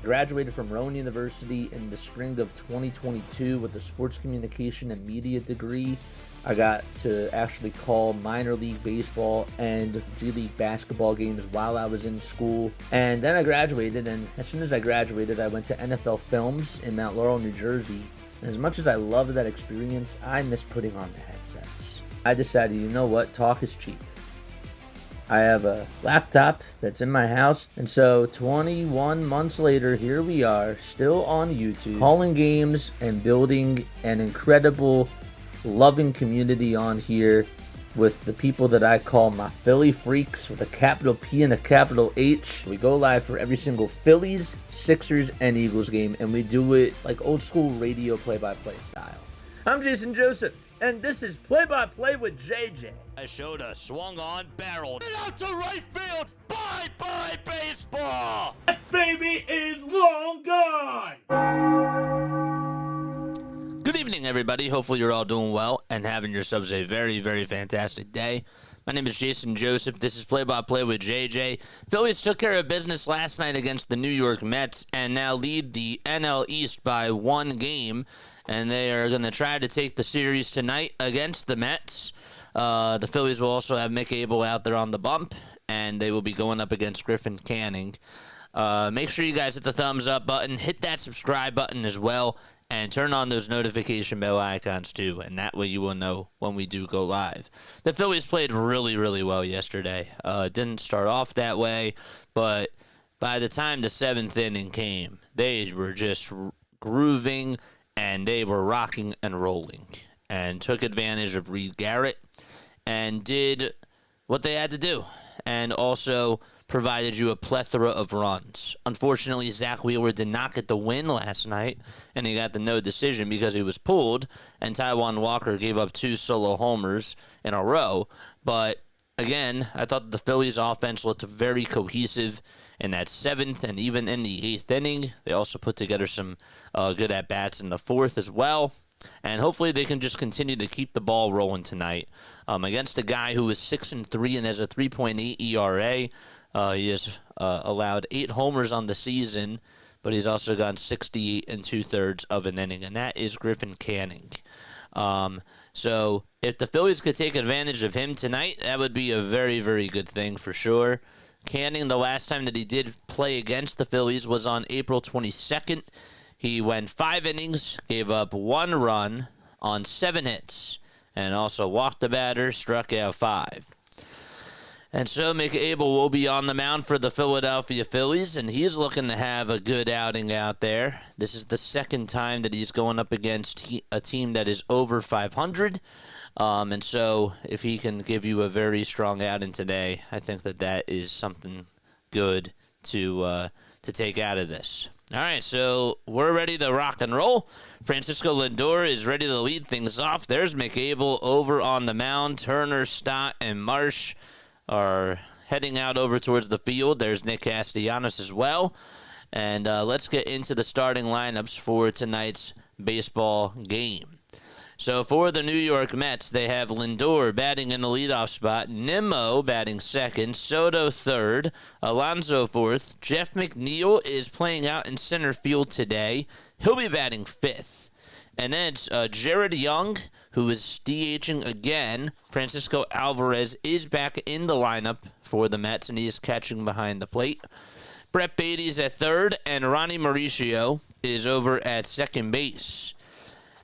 graduated from Rowan University in the spring of 2022 with a sports communication and media degree. I got to actually call minor league baseball and G League basketball games while I was in school. And then I graduated, and as soon as I graduated, I went to NFL Films in Mount Laurel, New Jersey. And as much as I loved that experience, I miss putting on the headsets. I decided, you know what, talk is cheap. I have a laptop that's in my house, and so 21 months later, here we are, still on YouTube, calling games and building an incredible, loving community on here with the people that I call my Philly freaks with a capital P and a capital H. We go live for every single Phillies, Sixers, and Eagles game, and we do it like old school radio play-by-play style. I'm Jason Joseph, and this is Play-by-Play with JJ. I showed a swung on, barreled it out to right field. Bye-bye baseball. That baby is long gone. Good evening, everybody. Hopefully you're all doing well and having yourselves a very, very fantastic day. My name is Jason Joseph. This is Play-by-Play with JJ. Phillies took care of business last night against the New York Mets and now lead the NL East by 1 game. And they are going to try to take the series tonight against the Mets. The Phillies will also have Mick Abel out there on the bump, and they will be going up against Griffin Canning. Make sure you guys hit the thumbs up button, hit that subscribe button as well, and turn on those notification bell icons too, and that way you will know when we do go live. The Phillies played really, really well yesterday. Didn't start off that way, but by the time the 7th inning came, they were just grooving, and they were rocking and rolling, and took advantage of Reed Garrett, and did what they had to do, and also provided you a plethora of runs. Unfortunately, Zach Wheeler did not get the win last night, and he got the no decision because he was pulled, and Taijuan Walker gave up 2 solo homers in a row. But again, I thought the Phillies offense looked very cohesive in that 7th and even in the 8th inning. They also put together some good at-bats in the 4th as well. And hopefully they can just continue to keep the ball rolling tonight against a guy who is 6-3 and has a 3.8 ERA. He has allowed 8 homers on the season, but he's also gone 68 2/3 of an inning, and that is Griffin Canning. So if the Phillies could take advantage of him tonight, that would be a very, very good thing for sure. Canning, the last time that he did play against the Phillies was on April 22nd. He went 5 innings, gave up 1 run on 7 hits, and also walked the batter, struck out 5. And so Mick Abel will be on the mound for the Philadelphia Phillies, and he's looking to have a good outing out there. This is the 2nd time that he's going up against a team that is over 500. And so if he can give you a very strong outing today, I think that that is something good to take out of this. All right, so we're ready to rock and roll. Francisco Lindor is ready to lead things off. There's Mick Abel over on the mound. Turner, Stott, and Marsh are heading out over towards the field. There's Nick Castellanos as well. And let's get into the starting lineups for tonight's baseball game. So for the New York Mets, they have Lindor batting in the leadoff spot, Nimmo batting 2nd, Soto 3rd, Alonso 4th. Jeff McNeil is playing out in center field today. He'll be batting 5th. And then it's Jared Young, who is DHing again. Francisco Alvarez is back in the lineup for the Mets, and he is catching behind the plate. Brett Beatty's at 3rd, and Ronnie Mauricio is over at 2nd base.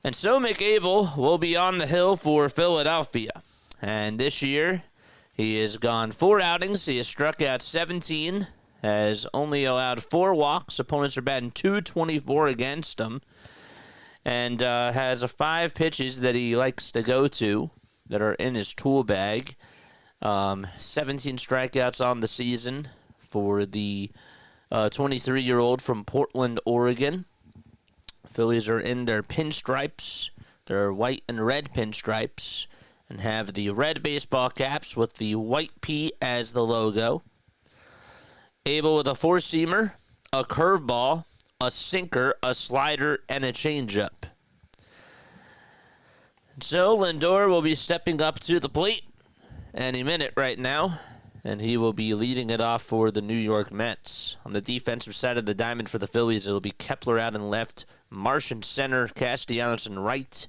And so Mick Abel will be on the hill for Philadelphia. And this year, he has gone 4 outings. He has struck out 17, has only allowed 4 walks. Opponents are batting .224 against him. And has 5 pitches that he likes to go to that are in his tool bag. 17 strikeouts on the season for the 23-year-old from Portland, Oregon. Phillies are in their pinstripes, their white and red pinstripes, and have the red baseball caps with the white P as the logo. Abel with a 4-seamer, a curveball, a sinker, a slider, and a changeup. So Lindor will be stepping up to the plate any minute right now and he will be leading it off for the New York Mets. On the defensive side of the diamond for the Phillies, it'll be Kepler out in left, Marsh in center, Castellanos in right.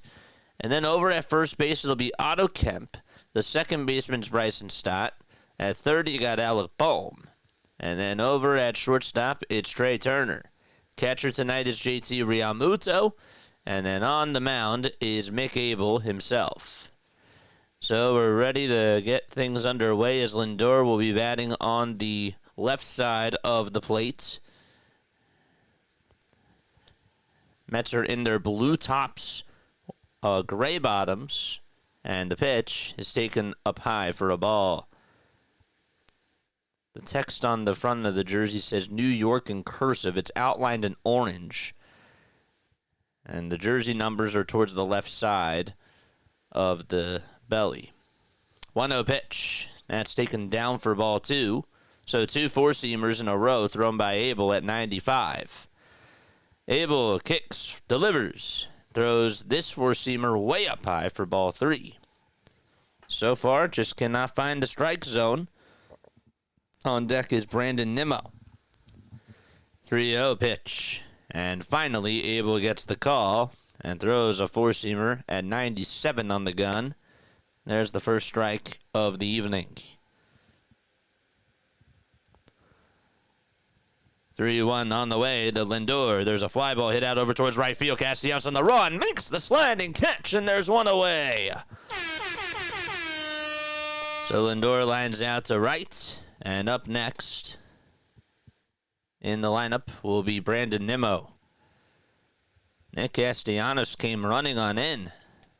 And then over at first base, it'll be Otto Kemp. The second baseman's Bryson Stott. At third, you got Alec Bohm. And then over at shortstop, it's Trey Turner. Catcher tonight is JT Realmuto. And then on the mound is Mick Abel himself. So we're ready to get things underway as Lindor will be batting on the left side of the plate. Mets are in their blue tops, gray bottoms, and the pitch is taken up high for a ball. The text on the front of the jersey says New York in cursive. It's outlined in orange. And the jersey numbers are towards the left side of the belly. 1-0 pitch. That's taken down for ball 2. So 2 four-seamers in a row thrown by Abel at 95. Abel kicks, delivers, throws this four-seamer way up high for ball 3. So far, just cannot find the strike zone. On deck is Brandon Nimmo. 3-0 pitch. And finally, Abel gets the call and throws a four-seamer at 97 on the gun. There's the first strike of the evening. 3-1 on the way to Lindor. There's a fly ball hit out over towards right field. Castellanos on the run. Makes the sliding catch, and there's one away. So Lindor lines out to right. And up next in the lineup will be Brandon Nimmo. Nick Castellanos came running on in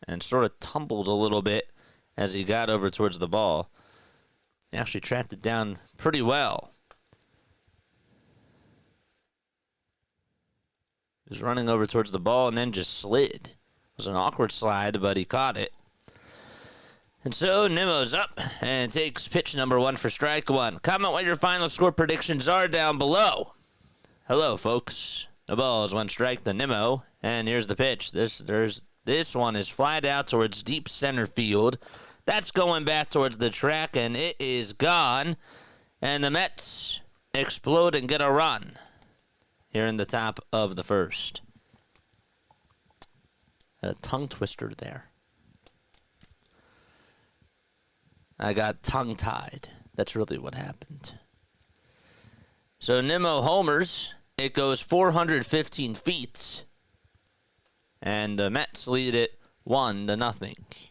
and sort of tumbled a little bit as he got over towards the ball. He actually tracked it down pretty well. He was running over towards the ball and then just slid. It was an awkward slide, but he caught it. And so Nimmo's up and takes pitch number 1 for strike 1. Comment what your final score predictions are down below. Hello, folks. The ball is 1 strike to Nimmo, and here's the pitch. This one is flied out towards deep center field. That's going back towards the track, and it is gone. And the Mets explode and get a run here in the top of the first. A tongue twister there. I got tongue-tied. That's really what happened. So Nimmo homers. It goes 415 feet. And the Mets lead it 1-0.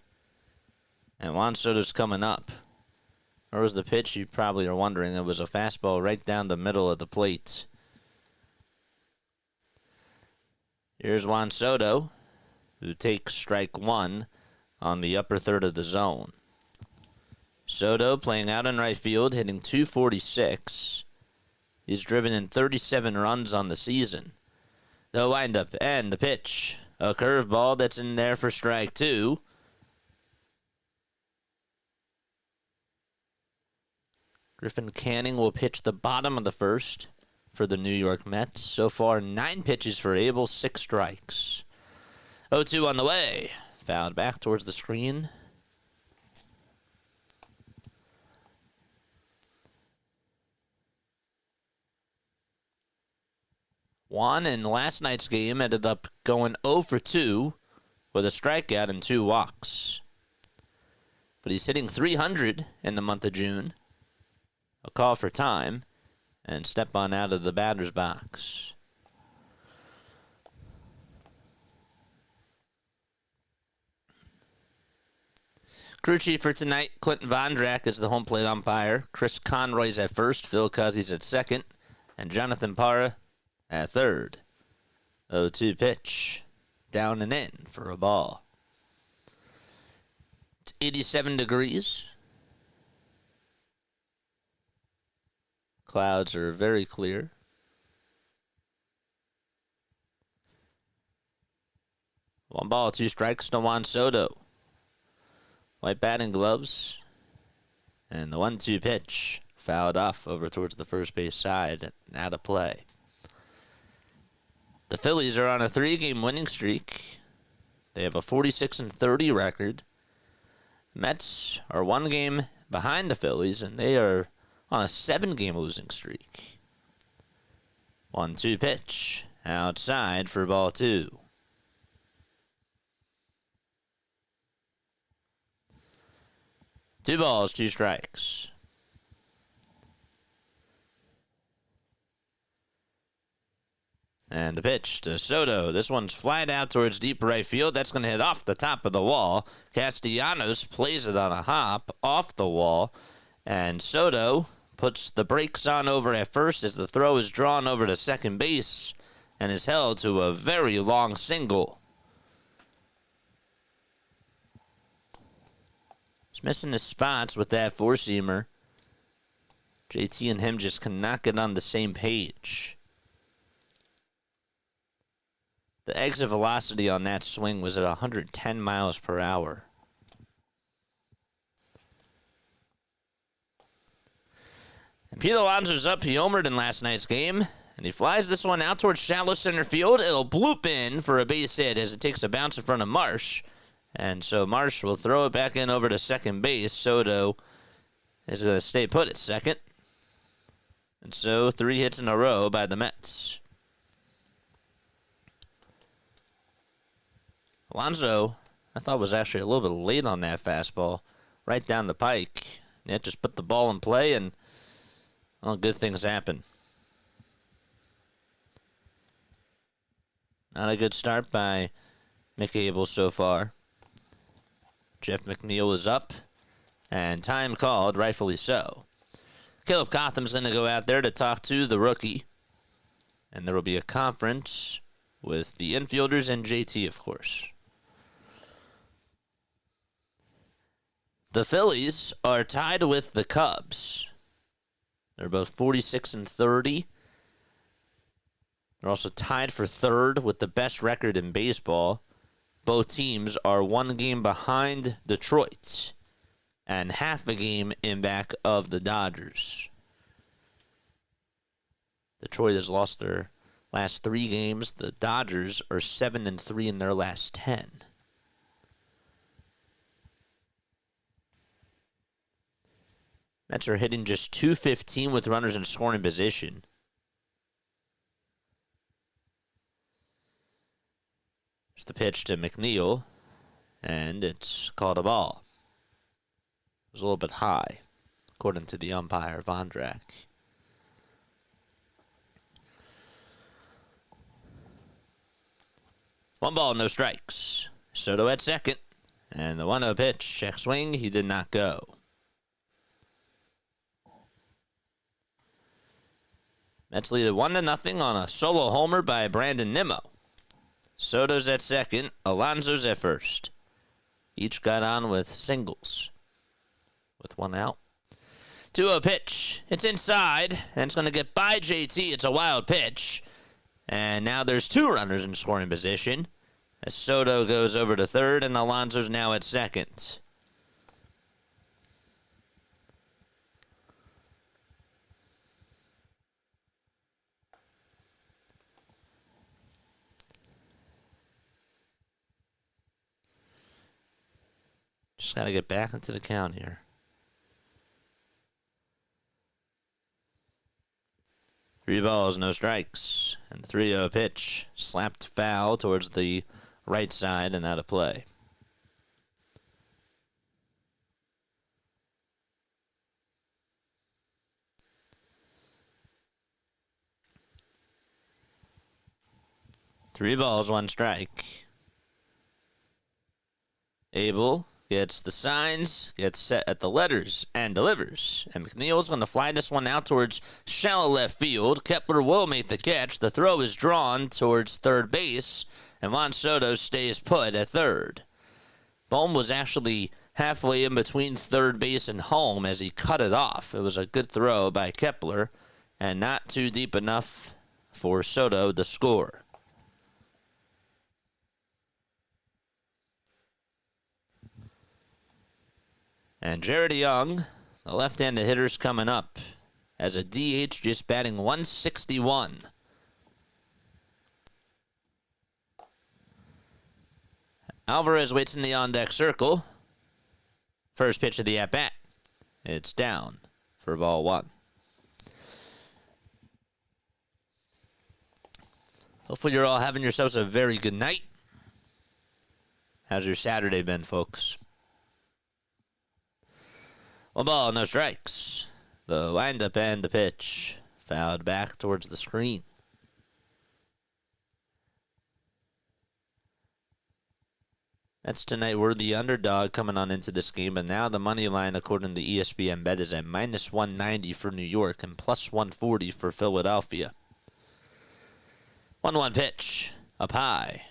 And Juan Soto's coming up. Where was the pitch? You probably are wondering. It was a fastball right down the middle of the plate. Here's Juan Soto, who takes strike 1 on the upper third of the zone. Soto playing out in right field, hitting .246. He's driven in 37 runs on the season. The windup and the pitch. A curveball that's in there for strike 2. Griffin Canning will pitch the bottom of the first for the New York Mets. So far, 9 pitches for Abel, 6 strikes. 0-2 on the way. Fouled back towards the screen. Juan in last night's game ended up going 0 for 2 with a strikeout and 2 walks. But he's hitting .300 in the month of June. A call for time and step on out of the batter's box. Crew chief for tonight, Clinton Vondrak is the home plate umpire. Chris Conroy's at first, Phil Cuzzy's at second, and Jonathan Parra at third. 0-2 pitch. Down and in for a ball. It's 87 degrees. Clouds are very clear. One ball, 2 strikes to Juan Soto. White batting gloves. And the 1-2 pitch fouled off over towards the first base side. Out of play. The Phillies are on a 3-game winning streak. They have a 46-30 record. Mets are 1 game behind the Phillies, and they are on a 7-game losing streak. 1-2 pitch. Outside for ball 2. Two balls, 2 strikes. And the pitch to Soto. This one's flied out towards deep right field. That's going to hit off the top of the wall. Castellanos plays it on a hop off the wall. And Soto puts the brakes on over at first as the throw is drawn over to second base and is held to a very long single. He's missing his spots with that four-seamer. JT and him just cannot get on the same page. The exit velocity on that swing was at 110 miles per hour. And Pete Alonso's up. He homered in last night's game. And he flies this one out towards shallow center field. It'll bloop in for a base hit as it takes a bounce in front of Marsh. And so Marsh will throw it back in over to second base. Soto is going to stay put at second. And so 3 hits in a row by the Mets. Alonso, I thought, was actually a little bit late on that fastball. Right down the pike. Yeah, just put the ball in play and, well, good things happen. Not a good start by Mick Abel so far. Jeff McNeil is up, and time called, rightfully so. Caleb Cotham's going to go out there to talk to the rookie, and there will be a conference with the infielders and JT, of course. The Phillies are tied with the Cubs. They're both 46 and 30. They're also tied for third with the best record in baseball. Both teams are 1 game behind Detroit and half a game in back of the Dodgers. Detroit has lost their last 3 games. The Dodgers are 7 and 3 in their last 10. Mets are hitting just .215 with runners in scoring position. It's the pitch to McNeil, and it's called a ball. It was a little bit high, according to the umpire, Vondrak. One ball, no strikes. Soto at second, and the 1-0 pitch, check swing, he did not go. Mets lead it 1-0 on a solo homer by Brandon Nimmo. Soto's at second, Alonso's at first. Each got on with singles with 1 out. 2-0 pitch. It's inside, and it's going to get by JT. It's a wild pitch. And now there's 2 runners in scoring position as Soto goes over to third, and Alonso's now at second. Just got to get back into the count here. Three balls, no strikes. And the 3-0 pitch slapped foul towards the right side and out of play. Three balls, 1 strike. Abel gets the signs, gets set at the letters, and delivers. And McNeil's going to fly this one out towards shallow left field. Kepler will make the catch. The throw is drawn towards third base, and Juan Soto stays put at third. Bohm was actually halfway in between third base and home as he cut it off. It was a good throw by Kepler, and not too deep enough for Soto to score. And Jared Young, the left-handed hitter's coming up as a DH, just batting 161. Alvarez waits in the on-deck circle. First pitch of the at-bat. It's down for ball 1. Hopefully you're all having yourselves a very good night. How's your Saturday been, folks? 1 ball, no strikes. The windup and the pitch. Fouled back towards the screen. That's tonight. We're the underdog coming on into this game, but now the money line, according to ESPN Bet, is at -190 for New York and +140 for Philadelphia. 1-1 pitch, up high.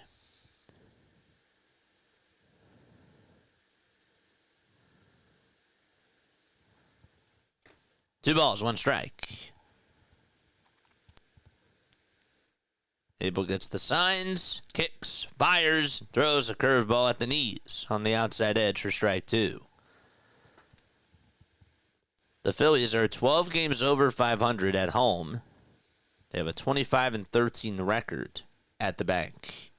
Two balls, one strike. Abel gets the signs, kicks, fires, throws a curveball at the knees on the outside edge for strike two. The Phillies are 12 games over 500 at home. They have a 25-13 record at the bank.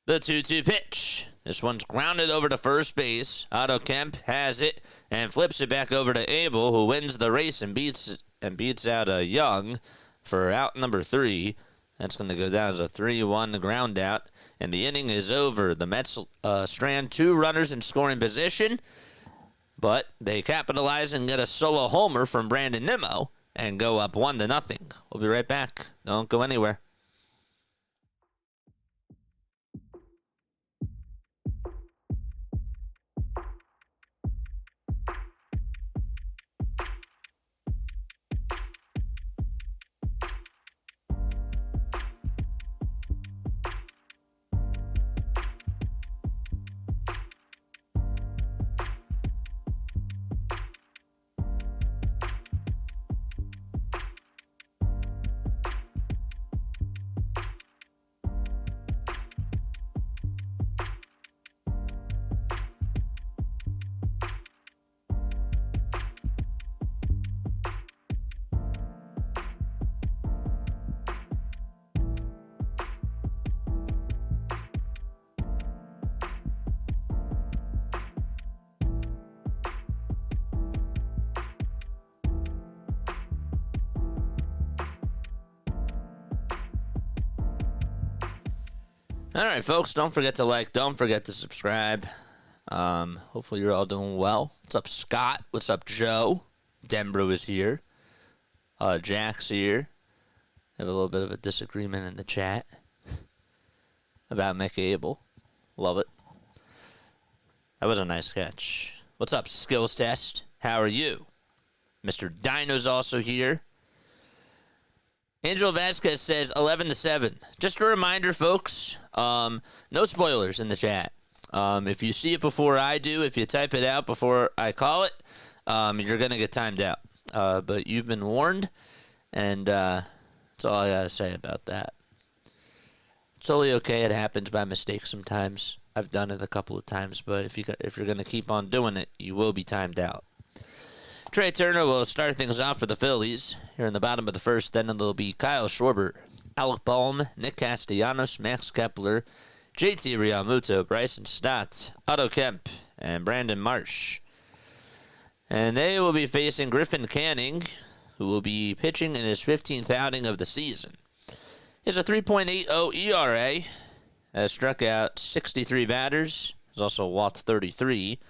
The 2-2 pitch. This one's grounded over to first base. Otto Kemp has it and flips it back over to Abel, who wins the race and beats out a Young for out number 3. That's going to go down as a 3-1 ground out, and the inning is over. The Mets strand 2 runners in scoring position, but they capitalize and get a solo homer from Brandon Nimmo and go up 1-0. We'll be right back. Don't go anywhere. All right, folks, don't forget to like, don't forget to subscribe. Hopefully you're all doing well. What's up, Scott? What's up, Joe? Denbro is here. Jack's here. Have a little bit of a disagreement in the chat about Mick Abel. Love it. That was a nice catch. What's up, Skills Test? How are you? Mr. Dino's also here. Angel Vasquez says 11-7. Just a reminder, folks, no spoilers in the chat. If you see it before I do, if you type it out before I call it, you're going to get timed out. But you've been warned, and that's all I got to say about that. It's totally okay. It happens by mistake sometimes. I've done it a couple of times, but if you're going to keep on doing it, you will be timed out. Trey Turner will start things off for the Phillies here in the bottom of the first. Then it'll be Kyle Schwarber, Alec Bohm, Nick Castellanos, Max Kepler, JT Realmuto, Bryson Stott, Otto Kemp, and Brandon Marsh. And they will be facing Griffin Canning, who will be pitching in his 15th outing of the season. He has a 3.80 ERA, has struck out 63 batters, has also walked 33,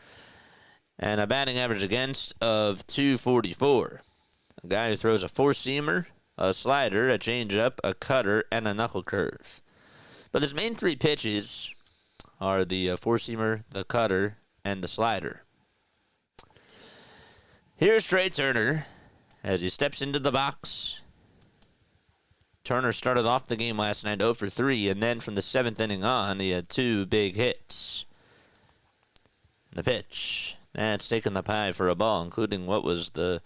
and a batting average against of .244. A guy who throws a four-seamer, a slider, a changeup, a cutter, and a knuckle curve. But his main 3 pitches are the four-seamer, the cutter, and the slider. Here's Trey Turner as he steps into the box. Turner started off the game last night 0 for 3, and then from the 7th inning on, he had 2 big hits. The pitch. That's taken the pie for a ball, including what was the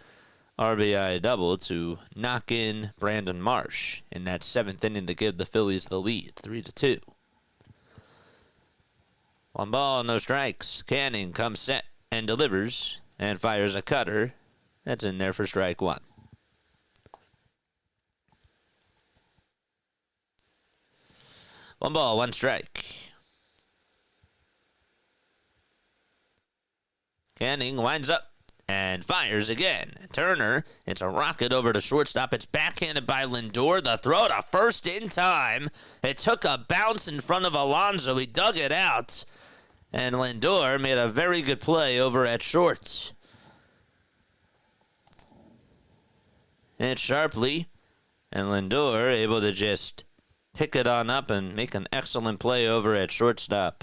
RBI double to knock in Brandon Marsh in that 7th inning to give the Phillies the lead, 3-2. 1 ball, no strikes. Canning comes set and delivers and fires a cutter. That's in there for strike 1. One ball, one strike. Canning winds up and fires again. Turner, it's a rocket over to shortstop. It's backhanded by Lindor. The throw to first in time. It took a bounce in front of Alonso. He dug it out. And Lindor made a very good play over at short. Hit sharply. And Lindor able to just pick it on up and make an excellent play over at shortstop.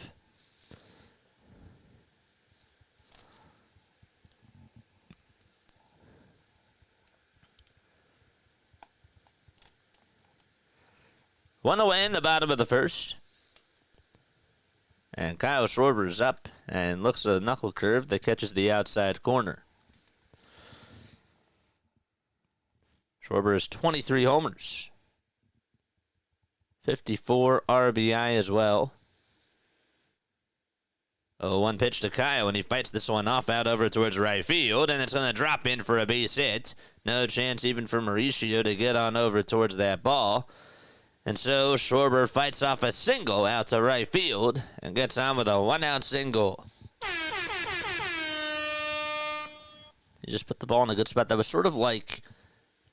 One away in the bottom of the first. And Kyle Schwarber's up and looks at a knuckle curve that catches the outside corner. Schwarber has 23 homers. 54 RBI as well. 0-1 pitch to Kyle, and he fights this one off out over towards right field, and it's going to drop in for a base hit. No chance even for Mauricio to get on over towards that ball. And so Schwarber fights off a single out to right field and gets on with a one-out single. He just put the ball in a good spot. That was sort of like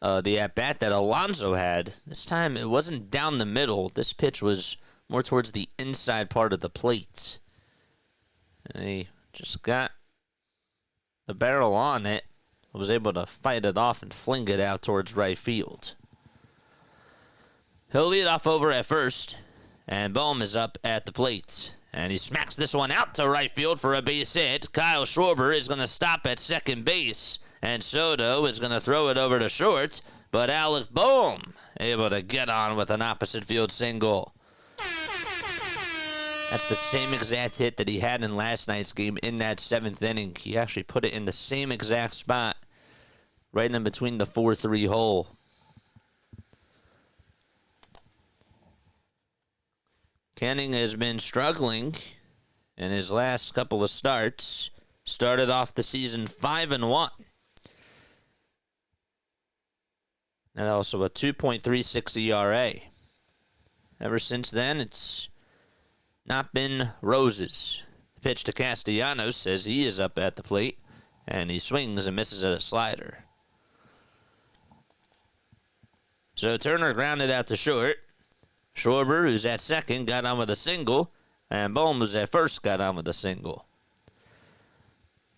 the at-bat that Alonso had. This time it wasn't down the middle. This pitch was more towards the inside part of the plate. And he just got the barrel on it, was able to fight it off and fling it out towards right field. He'll lead off over at first, and Bohm is up at the plate. And he smacks this one out to right field for a base hit. Kyle Schwarber is going to stop at second base, and Soto is going to throw it over to short, but Alec Bohm able to get on with an opposite field single. That's the same exact hit that he had in last night's game in that 7th inning. He actually put it in the same exact spot, right in between the 4-3 hole. Canning has been struggling in his last couple of starts. Started off the season 5-1. And also a 2.36 ERA. Ever since then, it's not been roses. The pitch to Castellanos says he is up at the plate, and he swings and misses at a slider. So Turner grounded out to short. Schwarber, who's at second, got on with a single, and Bohm, who's at first, got on with a single.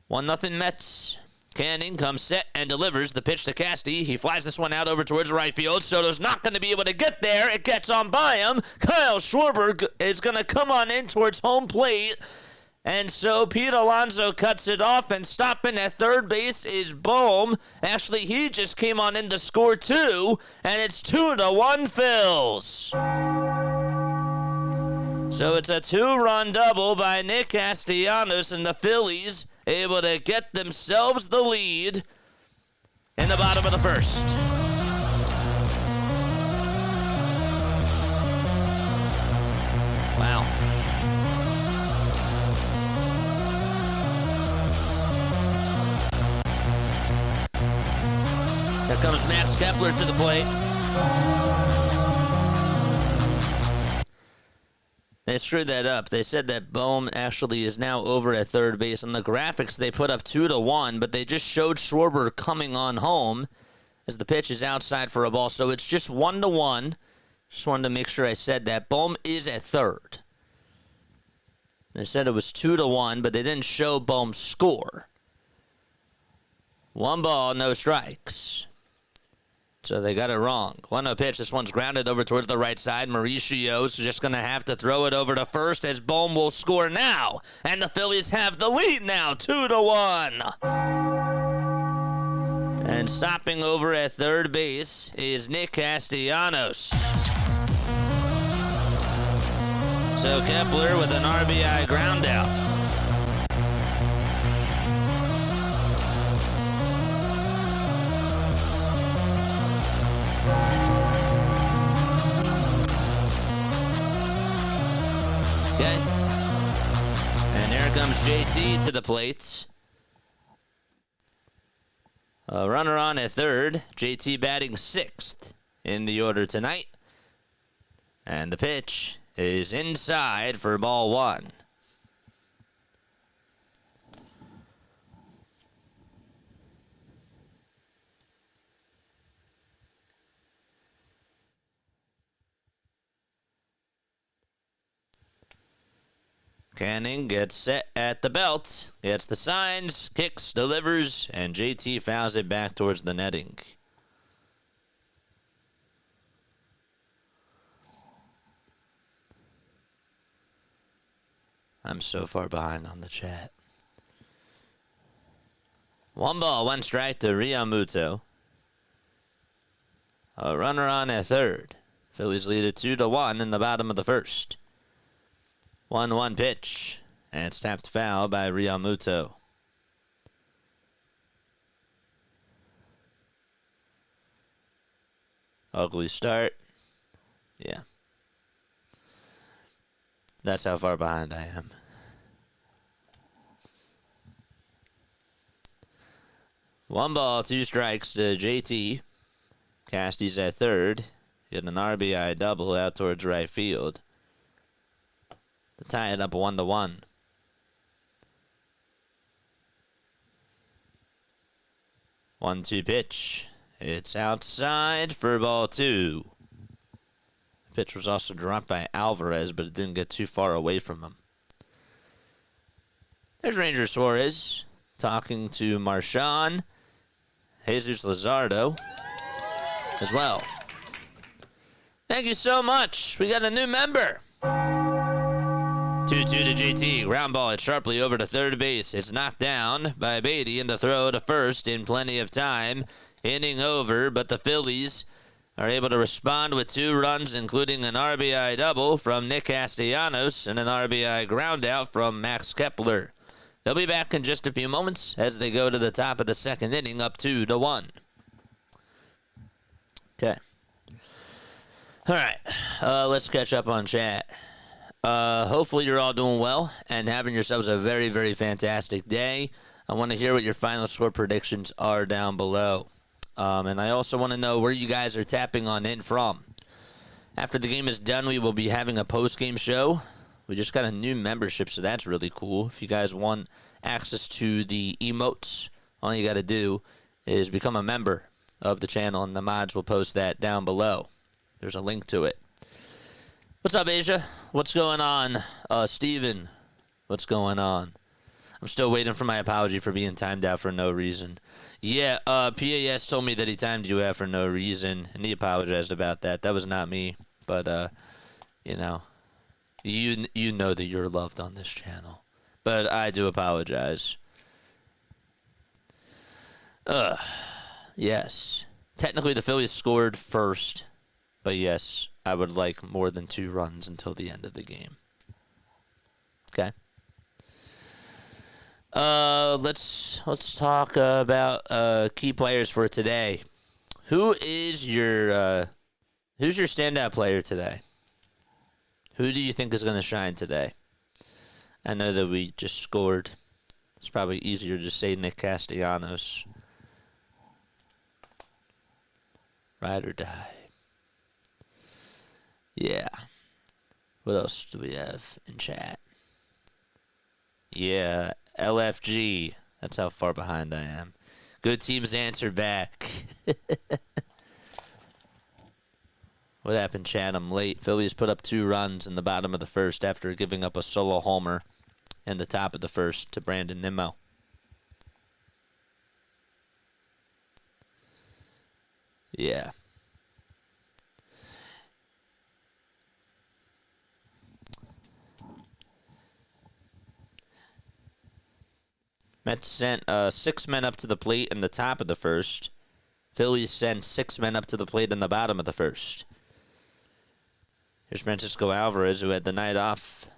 1-0 Mets. Canning comes set and delivers the pitch to Casty. He flies this one out over towards right field. Soto's not going to be able to get there. It gets on by him. Kyle Schwarber is going to come on in towards home plate. And so Pete Alonso cuts it off, and stopping at third base is Bohm. Actually, he just came on in to score two, and it's 2-1 Phils. So it's a 2-run double by Nick Castellanos, and the Phillies able to get themselves the lead in the bottom of the first. Wow. Here comes Max Kepler to the plate. They screwed that up. They said that Bohm actually is now over at third base. On the graphics, they put up 2-1, but they just showed Schwarber coming on home as the pitch is outside for a ball. So it's just 1-1. Just wanted to make sure I said that. Bohm is at third. They said it was 2-1, but they didn't show Bohm score. 1 ball, no strikes. So they got it wrong. 1-0 pitch. This one's grounded over towards the right side. Mauricio's just going to have to throw it over to first as Bohm will score now. And the Phillies have the lead now, 2-1. And stopping over at third base is Nick Castellanos. So Kepler with an RBI ground out. Okay. And here comes JT to the plate. A runner on at third. JT batting sixth in the order tonight. And the pitch is inside for ball one. Canning gets set at the belt, gets the signs, kicks, delivers, and JT fouls it back towards the netting. I'm so far behind on the chat. 1 ball, 1 strike to Realmuto. A runner on at third. Phillies lead it 2-1 in the bottom of the first. 1-1 pitch, and it's tapped foul by Realmuto. Ugly start. Yeah. That's how far behind I am. One ball, 2 strikes to JT. Casty's at third. Hit an RBI double out towards right field to tie it up 1-1. One-two pitch. It's outside for ball 2. The pitch was also dropped by Alvarez, but it didn't get too far away from him. There's Ranger Suarez talking to Marchand. Jesus Luzardo as well. Thank you so much. We got a new member. 2-2 to JT. Ground ball it sharply over to third base. It's knocked down by Beatty in the throw to first in plenty of time. Inning over, but the Phillies are able to respond with 2 runs, including an RBI double from Nick Castellanos and an RBI groundout from Max Kepler. They'll be back in just a few moments as they go to the top of the second inning, up 2-1. Okay. All right. Let's catch up on chat. Hopefully you're all doing well and having yourselves a very, very fantastic day. I want to hear what your final score predictions are down below. And I also want to know where you guys are tapping on in from. After the game is done, we will be having a post-game show. We just got a new membership, so that's really cool. If you guys want access to the emotes, all you got to do is become a member of the channel, and the mods will post that down below. There's a link to it. What's up, Asia? What's going on? Steven, what's going on? I'm still waiting for my apology for being timed out for no reason. Yeah, PAS told me that he timed you out for no reason, and he apologized about that. That was not me, but, you know. You know that you're loved on this channel. But I do apologize. Yes. Technically, the Phillies scored first. But yes, I would like more than 2 runs until the end of the game. Okay. Let's talk about key players for today. Who's your standout player today? Who do you think is going to shine today? I know that we just scored. It's probably easier to say Nick Castellanos. Ride or die. Yeah. What else do we have in chat? Yeah, LFG. That's how far behind I am. Good teams answered back. What happened, Chad? I'm late. Phillies put up 2 runs in the bottom of the first after giving up a solo homer in the top of the first to Brandon Nimmo. Yeah. Mets sent 6 men up to the plate in the top of the first. Phillies sent 6 men up to the plate in the bottom of the first. Here's Francisco Alvarez, who had the night off,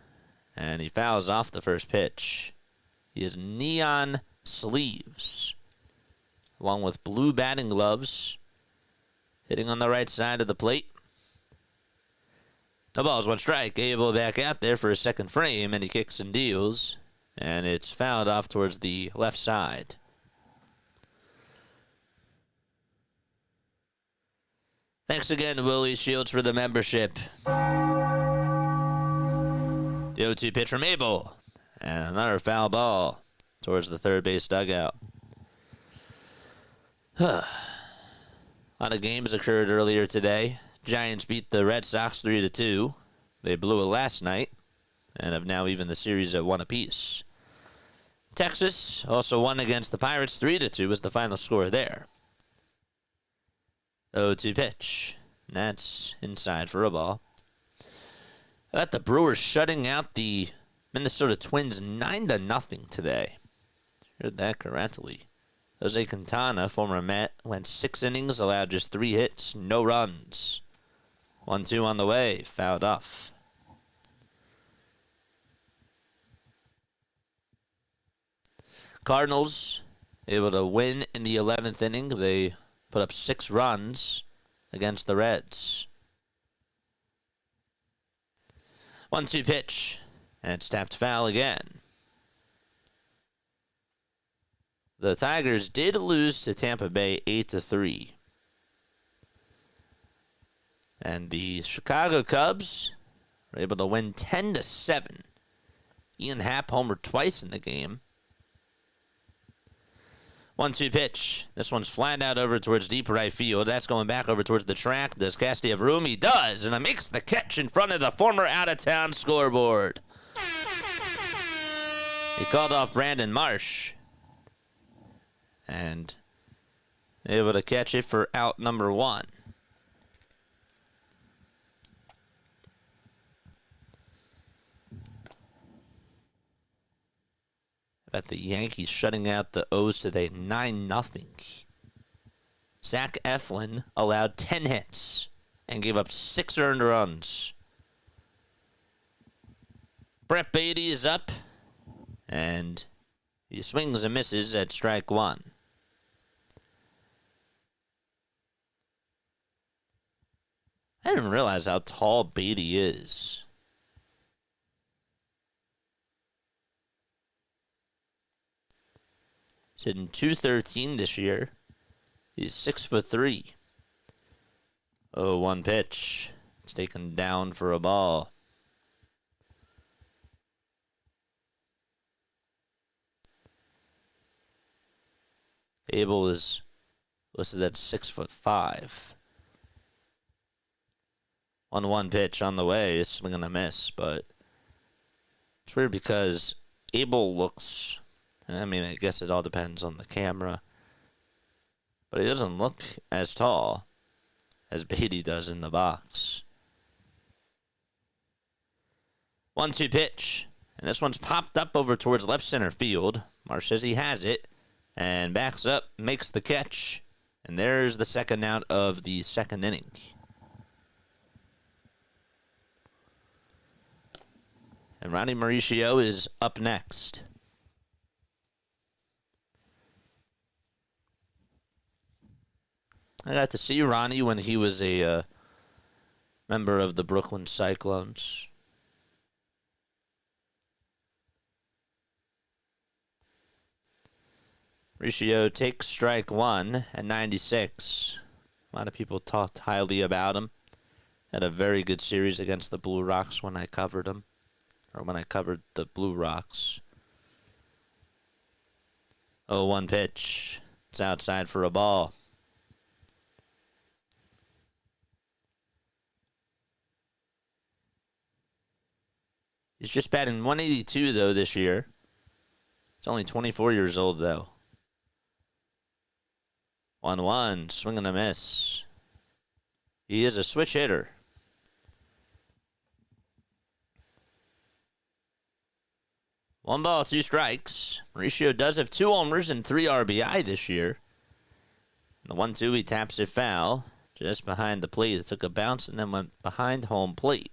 and he fouls off the first pitch. He has neon sleeves, along with blue batting gloves, hitting on the right side of the plate. No balls, 1 strike. Abel back out there for a second frame, and he kicks and deals, and it's fouled off towards the left side. Thanks again, Willie Shields, for the membership. The 0-2 pitch from Abel. And another foul ball towards the third base dugout. A lot of games occurred earlier today. Giants beat the Red Sox 3-2. They blew it last night and have now even the series at 1 apiece. Texas also won against the Pirates 3-2 was the final score there. 0-2 pitch. And that's inside for a ball. I got the Brewers shutting out the Minnesota Twins 9-0 today. Heard that correctly. Jose Quintana, former Met, went 6 innings, allowed just 3 hits, no runs. 1-2 on the way, fouled off. Cardinals able to win in the 11th inning. They put up 6 runs against the Reds. 1-2 pitch, and it's tapped foul again. The Tigers did lose to Tampa Bay 8-3. And the Chicago Cubs were able to win 10-7. Ian Happ homered twice in the game. 1-2 pitch. This one's flying out over towards deep right field. That's going back over towards the track. Does Casty have room? He does, and it makes the catch in front of the former out-of-town scoreboard. He called off Brandon Marsh. And able to catch it for out number 1. About the Yankees shutting out the O's today 9-0. Zach Eflin allowed 10 hits and gave up 6 earned runs. Brett Beatty is up, and he swings and misses at strike 1. I didn't realize how tall Beatty is. He's hitting .213 this year. He's 6'3". 0-1 pitch. It's taken down for a ball. Abel is listed at 6'5". 1-1 pitch on the way is swing and a miss, but it's weird because Abel looks, I mean, I guess it all depends on the camera, but he doesn't look as tall as Beatty does in the box. 1-2 pitch, and this one's popped up over towards left center field. Marsh says he has it, and backs up, makes the catch, and there's the second out of the second inning. And Ronnie Mauricio is up next. I got to see Ronnie when he was a member of the Brooklyn Cyclones. Mauricio takes strike 1 at 96. A lot of people talked highly about him. Had a very good series against the Blue Rocks when I covered him. Or when I covered the Blue Rocks. 0-1 pitch. It's outside for a ball. He's just batting .182, though, this year. He's only 24 years old, though. 1-1, swing and a miss. He is a switch hitter. One ball, 2 strikes. Mauricio does have 2 homers and 3 RBI this year. The 1-2, he taps it foul. Just behind the plate. It took a bounce and then went behind home plate.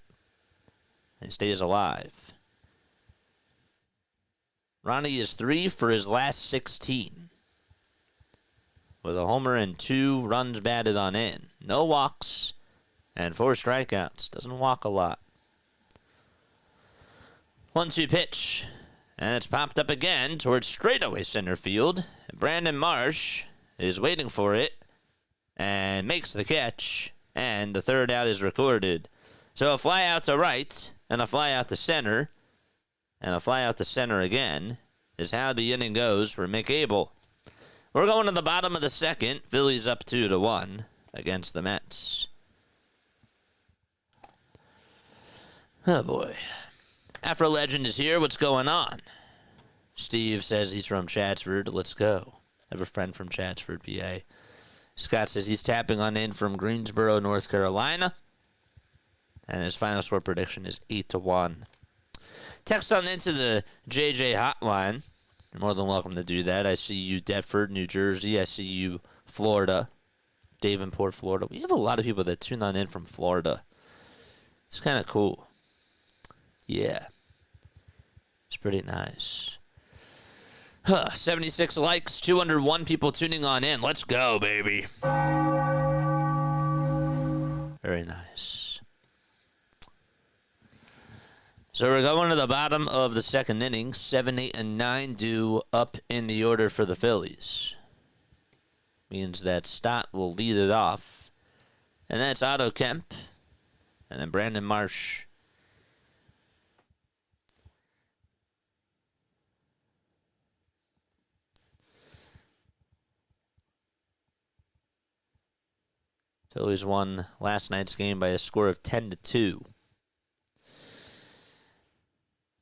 And stays alive. Ronnie is 3 for his last 16. With a homer and 2 runs batted on in. No walks and 4 strikeouts. Doesn't walk a lot. 1-2 pitch. And it's popped up again towards straightaway center field. Brandon Marsh is waiting for it and makes the catch. And the third out is recorded. So a fly out to right and a fly out to center and a fly out to center again is how the inning goes for Mick Abel. We're going to the bottom of the second. Phillies up 2-1 against the Mets. Oh, boy. Afro Legend is here. What's going on? Steve says he's from Chatsford. Let's go. I have a friend from Chatsford, PA. Scott says he's tapping on in from Greensboro, North Carolina. And his final score prediction is 8-1. Text on into the JJ hotline. You're more than welcome to do that. I see you, Deptford, New Jersey. I see you, Florida. Davenport, Florida. We have a lot of people that tune on in from Florida. It's kind of cool. Yeah. It's pretty nice. 76 likes, 201 people tuning on in. Let's go, baby. Very nice. So we're going to the bottom of the second inning. 7, 8, and 9 due up in the order for the Phillies. Means that Stott will lead it off. And that's Otto Kemp. And then Brandon Marsh. Phillies won last night's game by a score of 10-2.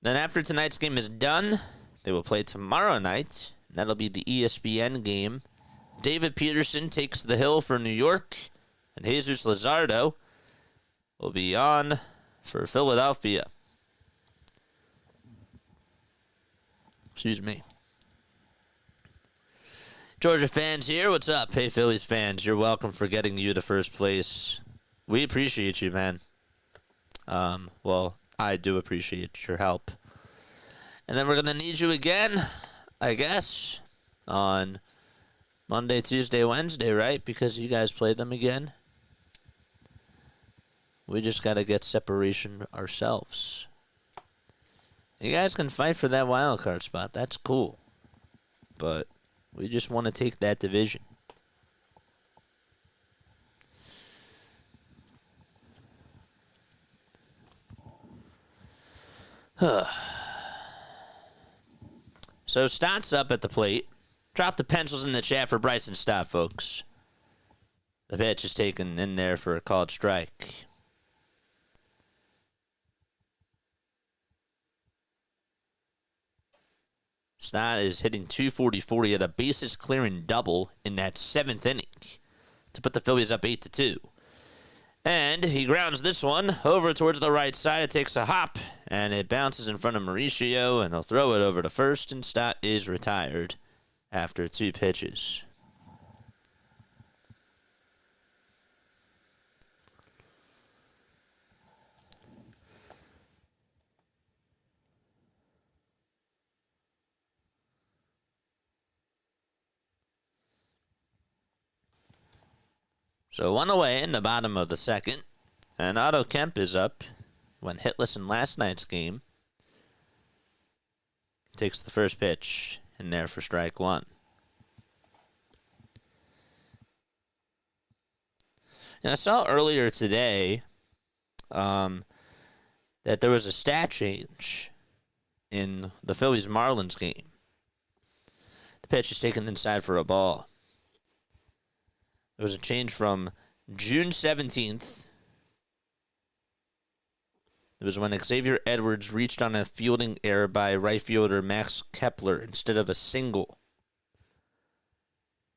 Then after tonight's game is done, they will play tomorrow night. And that'll be the ESPN game. David Peterson takes the hill for New York. And Jesus Luzardo will be on for Philadelphia. Excuse me. Georgia fans here, what's up? Hey, Phillies fans, you're welcome for getting you to first place. We appreciate you, man. Well, I do appreciate your help. And then we're going to need you again, I guess, on Monday, Tuesday, Wednesday, right? Because you guys played them again. We just got to get separation ourselves. You guys can fight for that wild card spot. That's cool. But we just want to take that division. So Stott's up at the plate. Drop the pencils in the chat for Bryson Stott, folks. The pitch is taken in there for a called strike. Stott is hitting .244. He had a bases clearing double in that 7th inning to put the Phillies up 8-2. And he grounds this one over towards the right side. It takes a hop, and it bounces in front of Mauricio, and they'll throw it over to first, and Stott is retired after 2 pitches. So 1 away in the bottom of the second. And Otto Kemp is up. Went hitless in last night's game. Takes the first pitch in there for strike 1. Now, I saw earlier today that there was a stat change in the Phillies-Marlins game. The pitch is taken inside for a ball. There was a change from June 17th. It was when Xavier Edwards reached on a fielding error by right fielder Max Kepler instead of a single.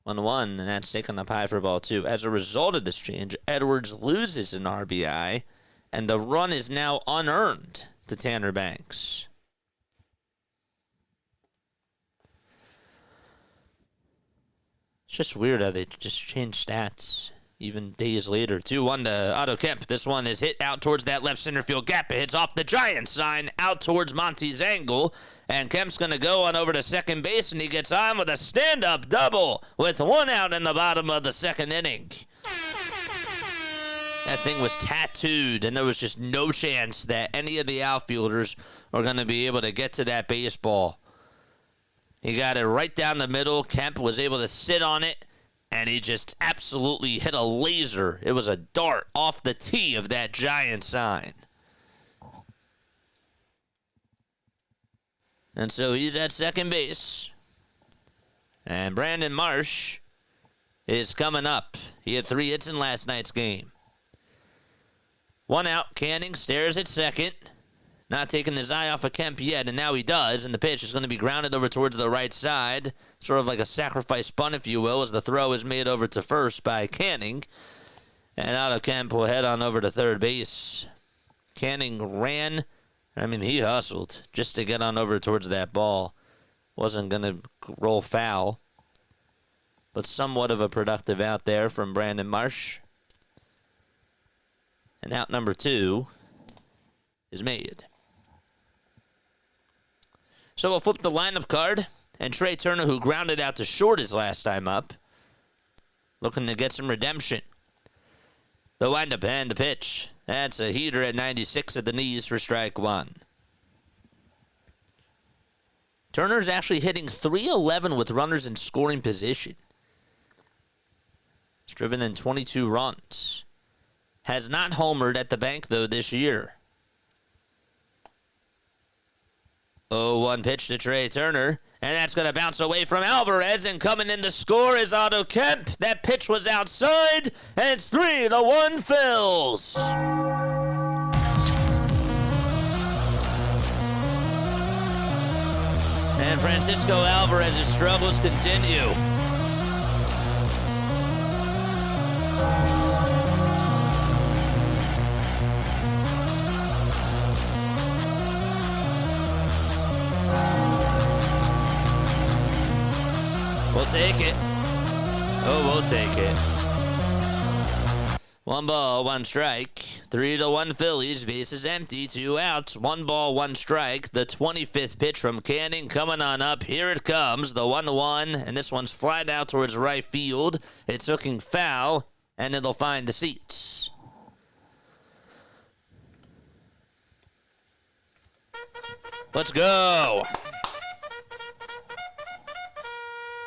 1-1, and that's taken up high for ball 2. As a result of this change, Edwards loses an RBI, and the run is now unearned to Tanner Banks. It's just weird how they just change stats even days later. 2-1 to Otto Kemp. This one is hit out towards that left center field gap. It hits off the Giants sign out towards Monty's angle. And Kemp's going to go on over to second base, and he gets on with a stand-up double with 1 out in the bottom of the second inning. That thing was tattooed, and there was just no chance that any of the outfielders were going to be able to get to that baseball. He got it right down the middle. Kemp was able to sit on it, and he just absolutely hit a laser. It was a dart off the tee of that Giant sign. And so he's at second base. And Brandon Marsh is coming up. He had 3 hits in last night's game. 1 out. Canning stares at second. Not taking his eye off of Kemp yet, and now he does, and the pitch is going to be grounded over towards the right side, sort of like a sacrifice bunt, if you will, as the throw is made over to first by Canning. And Otto Kemp will head on over to third base. Canning ran, he hustled just to get on over towards that ball. Wasn't going to roll foul, but somewhat of a productive out there from Brandon Marsh. And out number 2 is made. So we'll flip the lineup card, and Trey Turner, who grounded out to short his last time up, looking to get some redemption. The windup and the pitch. That's a heater at 96 at the knees for strike 1. Turner's actually hitting .311 with runners in scoring position. He's driven in 22 runs. Has not homered at the bank, though, this year. 0-1 pitch to Trey Turner, and that's going to bounce away from Alvarez, and coming in to score is Otto Kemp. That pitch was outside, and it's 3-1 Phils. And Francisco Alvarez's struggles continue. We'll take it. Oh, we'll take it. 1 ball, 1 strike. 3-1 Phillies. Bases empty. 2 outs. 1 ball, 1 strike. The 25th pitch from Canning coming on up. Here it comes. The 1-1. And this one's flied out towards right field. It's looking foul. And it'll find the seats. Let's go.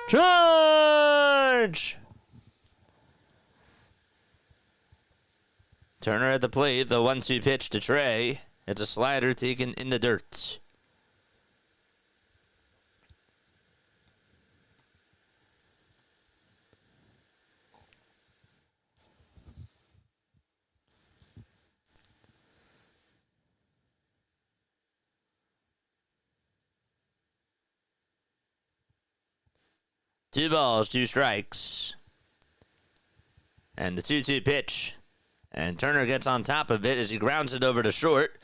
Charge! Turner at the plate, the 1-2 pitch to Trey. It's a slider taken in the dirt. Two balls, 2 strikes. And the 2-2 pitch. And Turner gets on top of it as he grounds it over to short.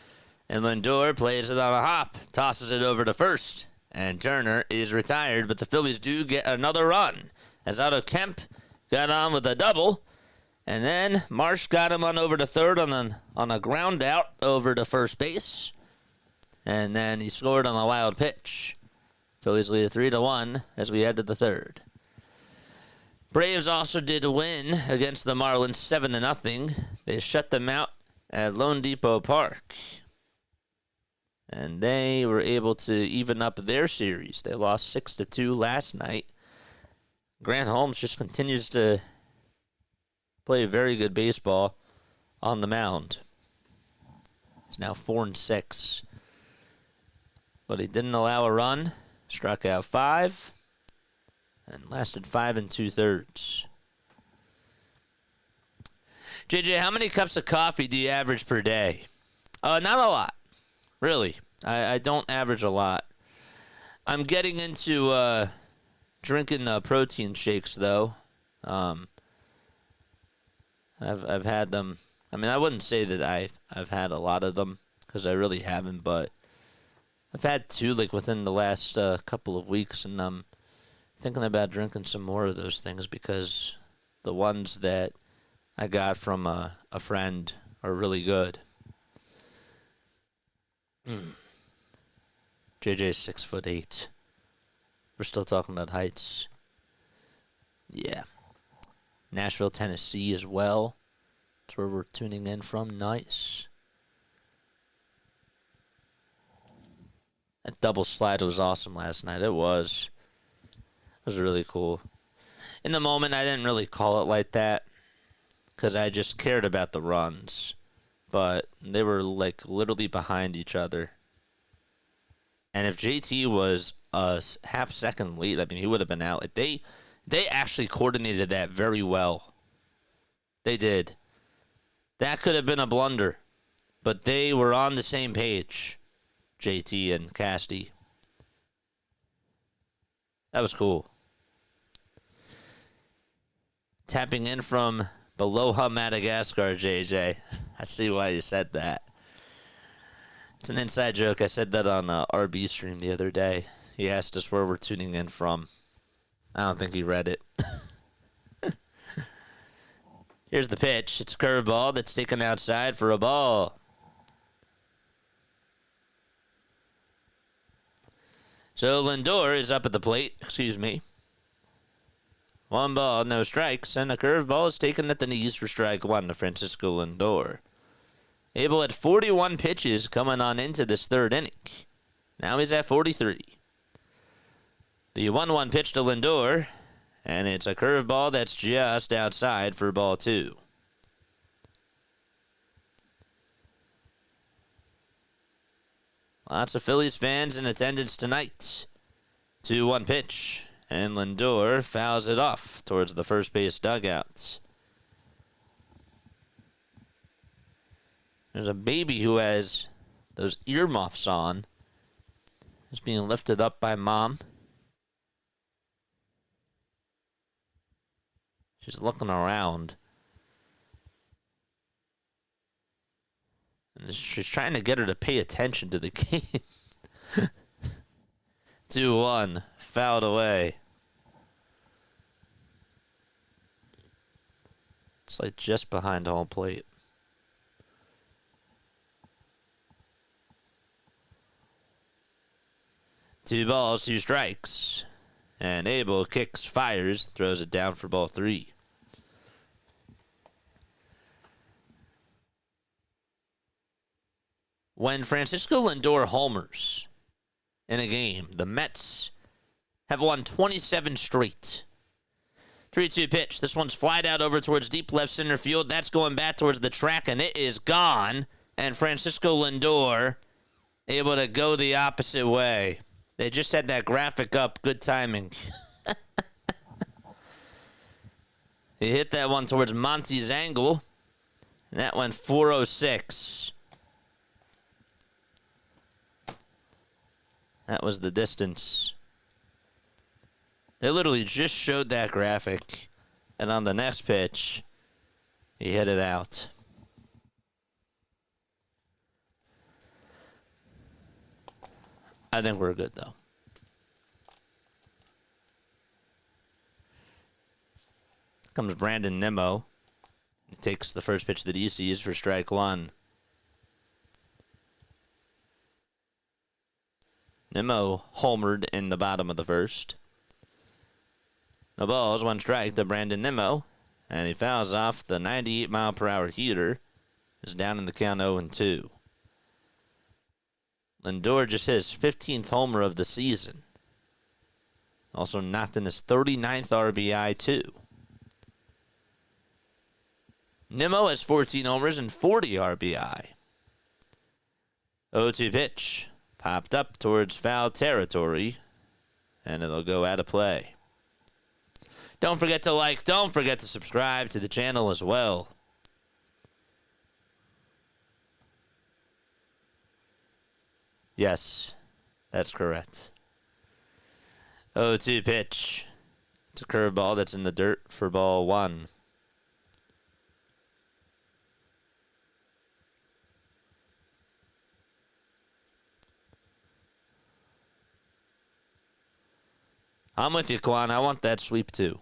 And Lindor plays it on a hop. Tosses it over to first. And Turner is retired, but the Phillies do get another run. As Otto Kemp got on with a double. And then Marsh got him on over to third on a ground out over to first base. And then he scored on a wild pitch. Phillies lead 3-1 as we head to the third. Braves also did win against the Marlins 7-0. They shut them out at Lone Depot Park. And they were able to even up their series. They lost 6-2 last night. Grant Holmes just continues to play very good baseball on the mound. He's now 4-6. But he didn't allow a run. Struck out 5 and lasted 5 2/3. JJ, how many cups of coffee do you average per day? Not a lot, really. I don't average a lot. I'm getting into drinking protein shakes though. I've had them. I wouldn't say that I've had a lot of them because I really haven't, but I've had 2 within the last couple of weeks, and I'm thinking about drinking some more of those things because the ones that I got from a friend are really good. JJ's 6'8". We're still talking about heights. Yeah. Nashville, Tennessee as well. That's where we're tuning in from. Nice. That double slide was awesome last night. It was. It was really cool. In the moment, I didn't really call it like that because I just cared about the runs. But they were, literally behind each other. And if JT was a half second late, he would have been out. They actually coordinated that very well. They did. That could have been a blunder. But they were on the same page. JT and Casty. That was cool. Tapping in from Beloha, Madagascar, JJ. I see why you said that. It's an inside joke. I said that on RB stream the other day. He asked us where we're tuning in from. I don't think he read it. Here's the pitch. It's a curveball that's taken outside for a ball. So Lindor is up at the plate. Excuse me. 1 ball, no strikes, and a curveball is taken at the knees for strike 1 to Francisco Lindor. Abel at 41 pitches coming on into this 3rd inning. Now he's at 43. The 1-1 pitch to Lindor, and it's a curveball that's just outside for ball 2. Lots of Phillies fans in attendance tonight. 2-1 pitch, and Lindor fouls it off towards the first base dugouts. There's a baby who has those earmuffs on. It's being lifted up by mom. She's looking around. And she's trying to get her to pay attention to the game. 2-1, fouled away. It's like just behind home plate. Two balls, 2 strikes. And Abel kicks, fires, throws it down for ball 3. When Francisco Lindor homers in a game, the Mets have won 27 straight. 3-2 pitch. This one's flied out over towards deep left center field. That's going back towards the track, and it is gone. And Francisco Lindor able to go the opposite way. They just had that graphic up. Good timing. He hit that one towards Monty's angle, and that went 406. That was the distance. They literally just showed that graphic, and on the next pitch, he hit it out. I think we're good, though. Comes Brandon Nimmo. He takes the first pitch that he sees for strike 1. Nimmo homered in the bottom of the first. The ball is 1 strike to Brandon Nimmo, and he fouls off the 98-mile-per-hour heater. Is down in the count 0-2. Lindor just hit his 15th homer of the season. Also knocked in his 39th RBI, too. Nimmo has 14 homers and 40 RBI. 0-2 pitch. Popped up towards foul territory, and it'll go out of play. Don't forget to like, don't forget to subscribe to the channel as well. Yes, that's correct. 0-2 pitch. It's a curveball that's in the dirt for ball 1. I'm with you, Quan. I want that sweep, too.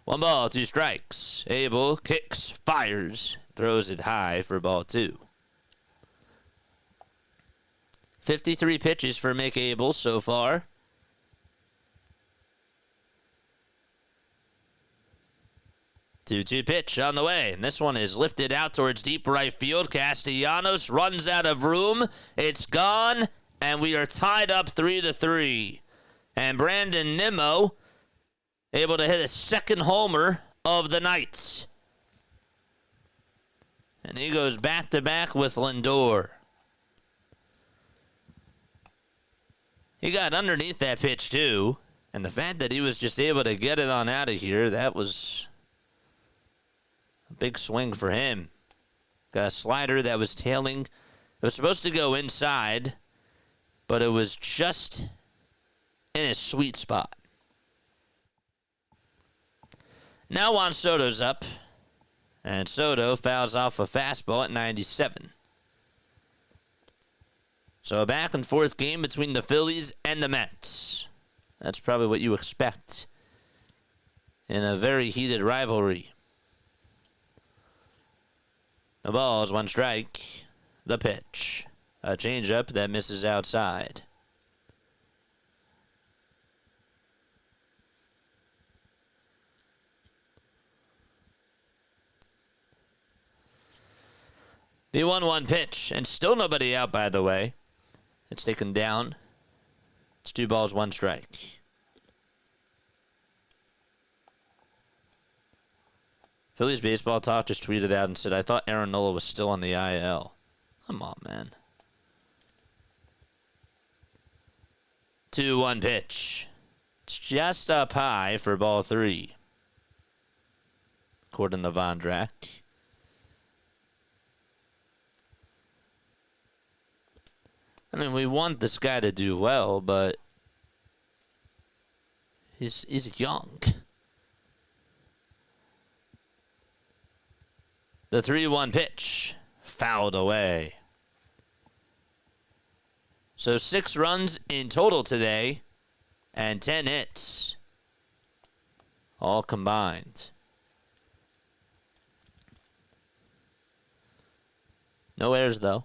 1 ball, 2 strikes. Abel kicks, fires, throws it high for ball 2. 53 pitches for Mick Abel so far. Two-two pitch on the way, and this one is lifted out towards deep right field. Castellanos runs out of room. It's gone, and we are tied up 3-3. And Brandon Nimmo able to hit a 2nd homer of the night. And he goes back-to-back with Lindor. He got underneath that pitch, too. And the fact that he was just able to get it on out of here, that was a big swing for him. Got a slider that was tailing. It was supposed to go inside. but it was just in a sweet spot. Now Juan Soto's up, and Soto fouls off a fastball at 97. So a back and forth game between the Phillies and the Mets. That's probably what you expect in a very heated rivalry. The ball is 1 strike. The pitch. A changeup that misses outside. The 1-1 pitch, and still nobody out, by the way. It's taken down. It's 2 balls, 1 strike. Phillies baseball talk just tweeted out and said, I thought Aaron Nola was still on the IL. Come on, man. 2-1 pitch. It's just up high for ball 3. According to Vondrack. I mean, we want this guy to do well, but he's young. The 3-1 pitch, fouled away. So 6 runs in total today, and 10 hits, all combined. No errors, though.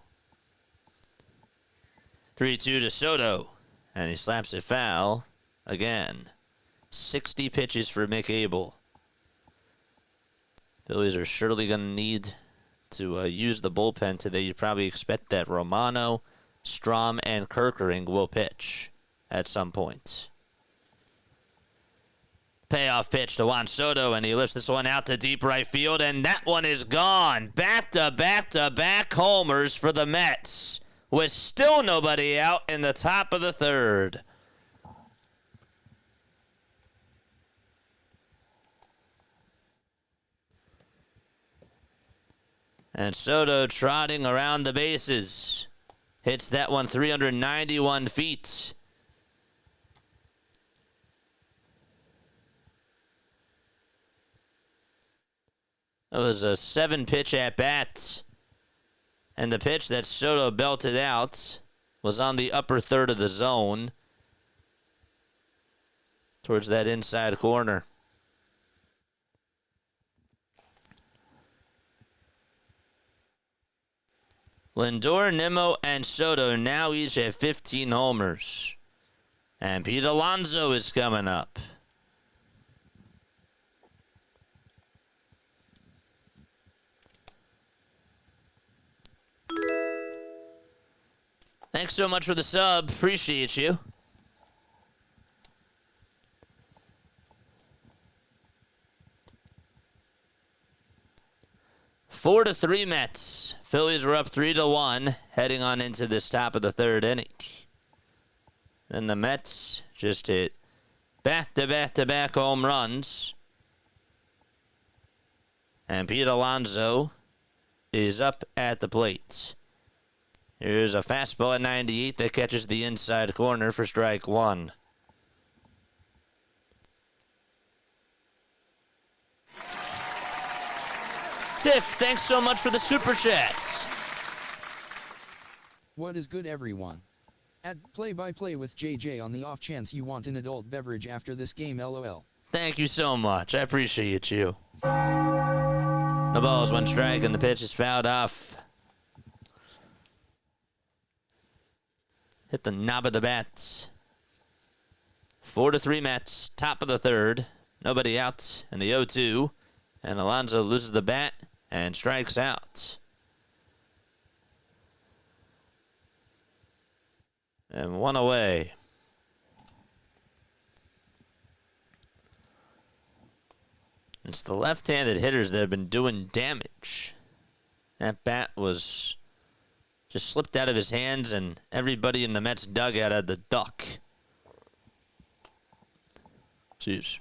3-2 to Soto, and he slaps it foul again. 60 pitches for Mick Abel. Phillies are surely going to need to use the bullpen today. You probably expect that Romano, Strom, and Kerkering will pitch at some point. Payoff pitch to Juan Soto, and he lifts this one out to deep right field, and that one is gone. Back-to-back-to-back homers for the Mets, with still nobody out in the top of the 3rd. And Soto trotting around the bases. Hits that one 391 feet. It was a 7-pitch at-bat. And the pitch that Soto belted out was on the upper 3rd of the zone. Towards that inside corner. Lindor, Nimmo, and Soto now each at 15 homers. And Pete Alonso is coming up. Thanks so much for the sub. Appreciate you. Four to 3 Mets. Phillies were up 3-1, heading on into this top of the 3rd inning. Then the Mets just hit back-to-back-to-back home runs. And Pete Alonso is up at the plate. Here's a fastball at 98 that catches the inside corner for strike 1. Tiff, thanks so much for the super chats. What is good, everyone? At play-by-play with JJ on the off chance you want an adult beverage after this game, LOL. Thank you so much. I appreciate you. The ball is 1 strike and the pitch is fouled off. Hit the knob of the bat. 4 to 3 Mets, top of the 3rd. Nobody out in the 0-2. And Alonso loses the bat and strikes out. And 1 away. It's the left-handed hitters that have been doing damage. That bat was just slipped out of his hands, and everybody in the Mets dugout had the duck. Jeez.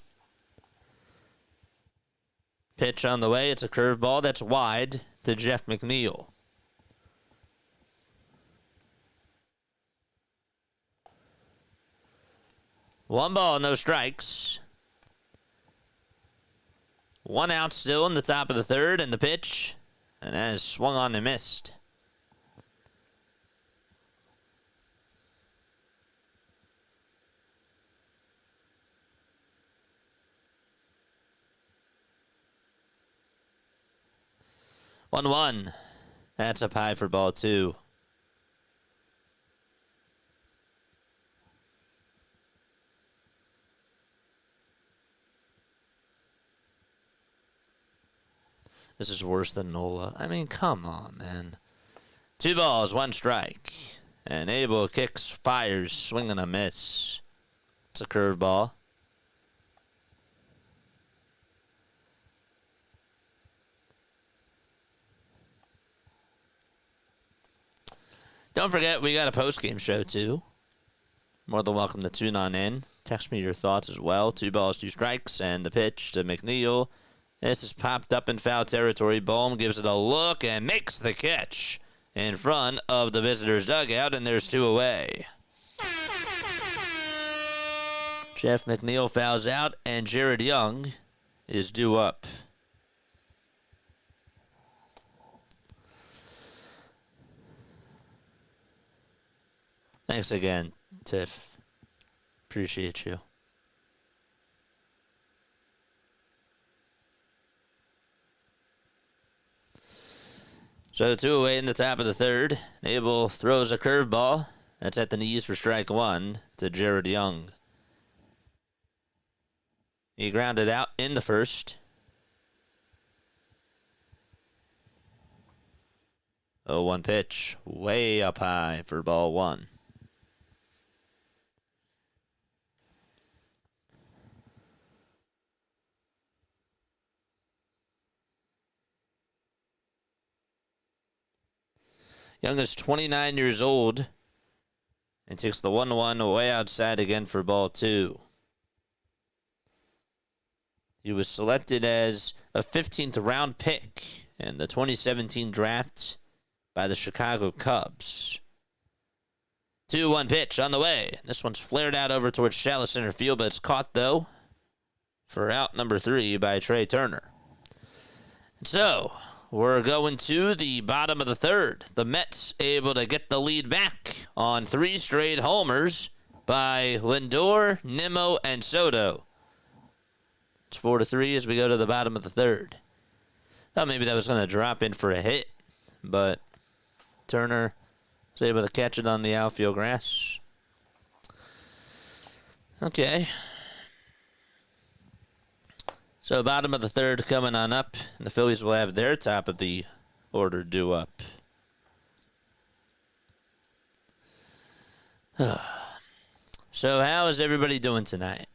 Pitch on the way. It's a curveball that's wide to Jeff McNeil. 1 ball, no strikes. 1 out still in the top of the third, and the pitch. And that is swung on and missed. One. That's up high for ball 2. This is worse than Nola. I mean, come on, man. 2 balls, 1 strike. And Abel kicks, fires, swing and a miss. It's a curveball. Don't forget, we got a post-game show, too. More than welcome to tune on in. Text me your thoughts as well. 2 balls, 2 strikes, and the pitch to McNeil. This is popped up in foul territory. Bohm gives it a look and makes the catch in front of the visitor's dugout, and there's 2 away. Jeff McNeil fouls out, and Jared Young is due up. Thanks again, Tiff. Appreciate you. So 2 away in the top of the third. Abel throws a curveball. That's at the knees for strike 1 to Jared Young. He grounded out in the first. 0-1 pitch. Way up high for ball 1. Young is 29 years old and takes the 1-1 way outside again for ball 2. He was selected as a 15th round pick in the 2017 draft by the Chicago Cubs. 2-1 pitch on the way. This one's flared out over towards shallow center field, but it's caught, though, for out number 3 by Trey Turner. And so we're going to the bottom of the third. The Mets able to get the lead back on 3 straight homers by Lindor, Nimmo, and Soto. It's 4-3 as we go to the bottom of the third. Thought maybe that was going to drop in for a hit, but Turner was able to catch it on the outfield grass. Okay. So bottom of the third coming on up, and the Phillies will have their top of the order due up. So how is everybody doing tonight?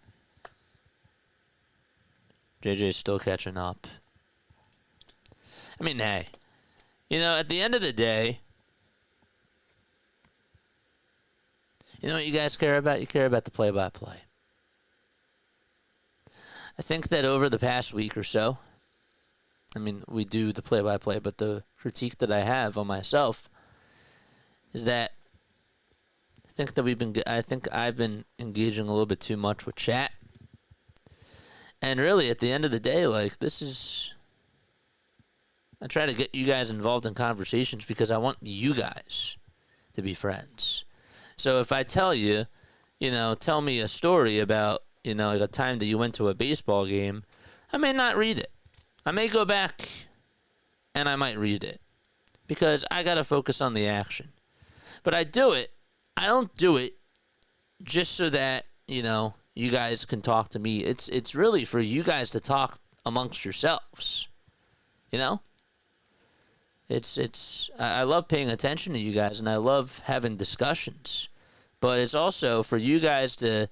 JJ's still catching up. I mean, hey, you know, at the end of the day, you know what you guys care about? You care about the play-by-play. I think that over the past week or so, I mean, we do the play-by-play, but the critique that I have on myself is that I think I've been engaging a little bit too much with chat. And really, at the end of the day, like, I try to get you guys involved in conversations because I want you guys to be friends. So if I tell you, tell me a story about, like a time that you went to a baseball game, I may not read it. I may go back and I might read it because I got to focus on the action. But I don't do it just so that, you guys can talk to me. It's really for you guys to talk amongst yourselves. I love paying attention to you guys and I love having discussions. But it's also for you guys to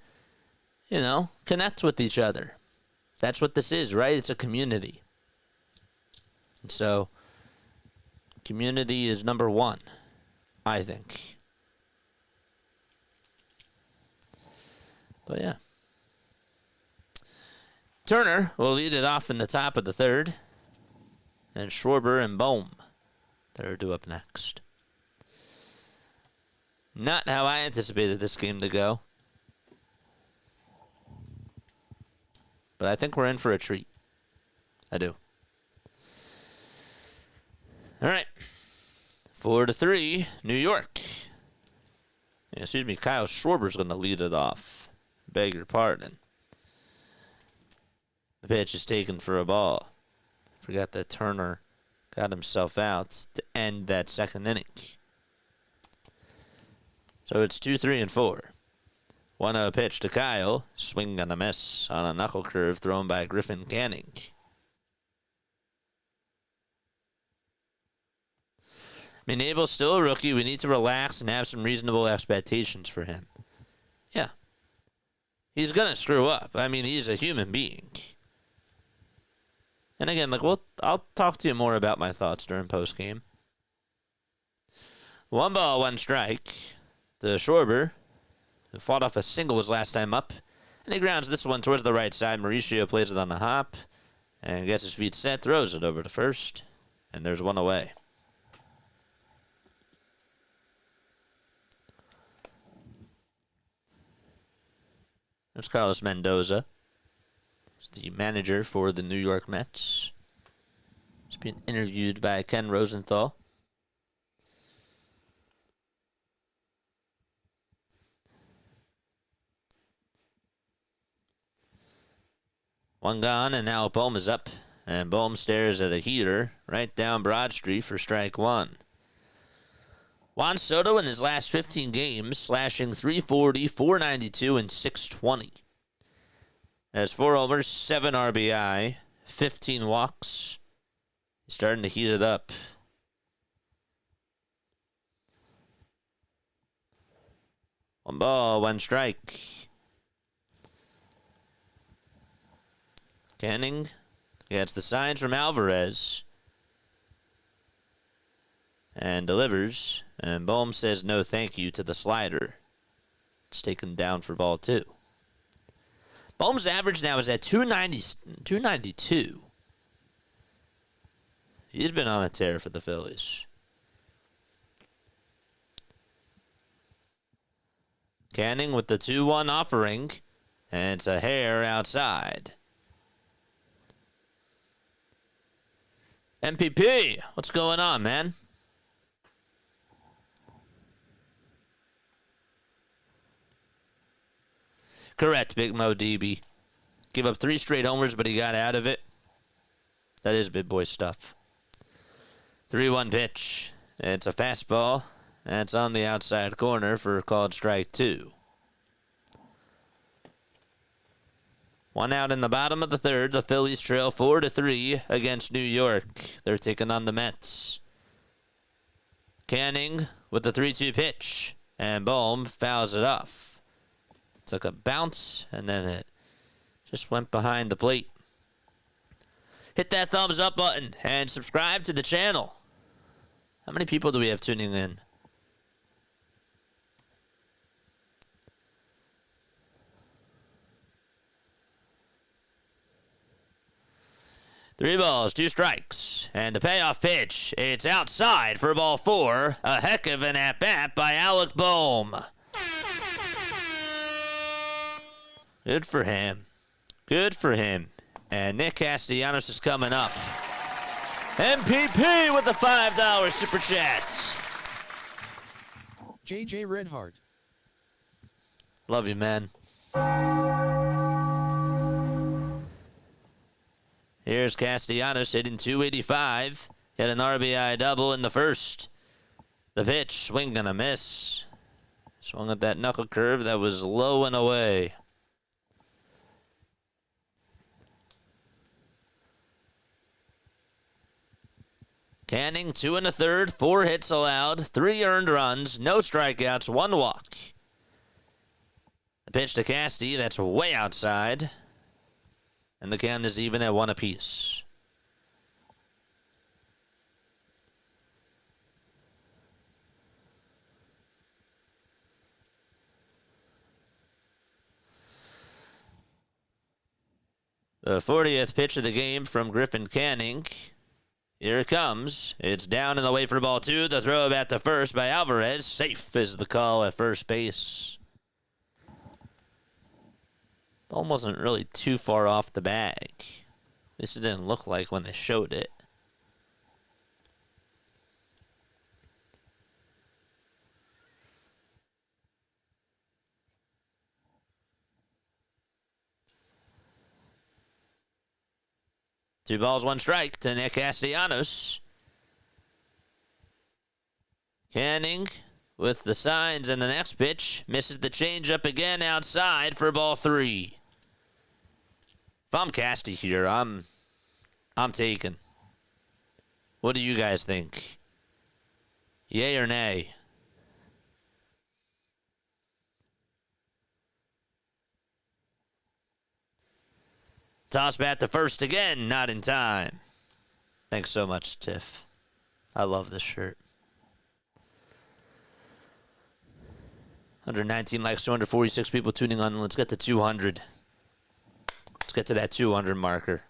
connect with each other. That's what this is, right? It's a community. And so, community is number 1, I think. But yeah. Turner will lead it off in the top of the third. And Schwarber and Bohm, they're due up next. Not how I anticipated this game to go. but I think we're in for a treat. I do. All right. 4-3, New York. Excuse me, Kyle Schwarber's going to lead it off. Beg your pardon. The pitch is taken for a ball. Forgot that Turner got himself out to end that second inning. So it's 2-3 and 4. 1-0 pitch to Kyle. Swing and a miss on a knuckle curve thrown by Griffin Canning. I mean, Abel's still a rookie. We need to relax and have some reasonable expectations for him. Yeah. He's going to screw up. I mean, he's a human being. And again, I'll talk to you more about my thoughts during postgame. 1 ball, 1 strike to Schwarber, who fought off a single his last time up. And he grounds this one towards the right side. Mauricio plays it on the hop and gets his feet set, throws it over to first. And there's 1 away. There's Carlos Mendoza, the manager for the New York Mets. He's being interviewed by Ken Rosenthal. One gone, and now Bohm is up. And Bohm stares at a heater right down Broad Street for strike 1. Juan Soto in his last 15 games, slashing .340, .492, and .620. Has 4 homers, 7 RBI, 15 walks. He's starting to heat it up. One ball, 1 strike. Canning gets the signs from Alvarez and delivers. And Bohm says no thank you to the slider. It's taken down for ball 2. Bohm's average now is at 292. He's been on a tear for the Phillies. Canning with the 2-1 offering. And it's a hair outside. MPP, what's going on, man? Correct, Big Mo DB. Give up 3 straight homers, but he got out of it. That is big boy stuff. 3-1 pitch. It's a fastball. That's on the outside corner for called strike 2. 1 out in the bottom of the 3rd. The Phillies trail 4-3 against New York. They're taking on the Mets. Canning with the 3-2 pitch. And Bohm fouls it off. Took a bounce, and then it just went behind the plate. Hit that thumbs up button and subscribe to the channel. How many people do we have tuning in? Three balls, 2 strikes, and the payoff pitch. It's outside for ball 4. A heck of an at-bat by Alec Bohm. Good for him. Good for him. And Nick Castellanos is coming up. MPP with the $5 super chats. JJ Redheart. Love you, man. Here's Castellanos hitting .285. Hit an RBI double in the 1st. The pitch, swing and a miss. Swung at that knuckle curve that was low and away. Canning, 2 1/3, 4 hits allowed, 3 earned runs, no strikeouts, 1 walk. The pitch to Casty, that's way outside. And the count is even at 1 apiece. The 40th pitch of the game from Griffin Canning. Here it comes. It's down and away for ball 2. The throw back to first by Alvarez. Safe is the call at first base. Ball wasn't really too far off the bag. At least it didn't look like when they showed it. Two balls, one strike to Nick Castellanos. Canning with the signs, and the next pitch misses the changeup again outside for ball 3. If I'm Casty here, I'm taking. What do you guys think? Yay or nay? Toss bat to first again, not in time. Thanks so much, Tiff. I love this shirt. 119 likes, 246 people tuning on. Let's get to 200. Let's get to that 200 marker.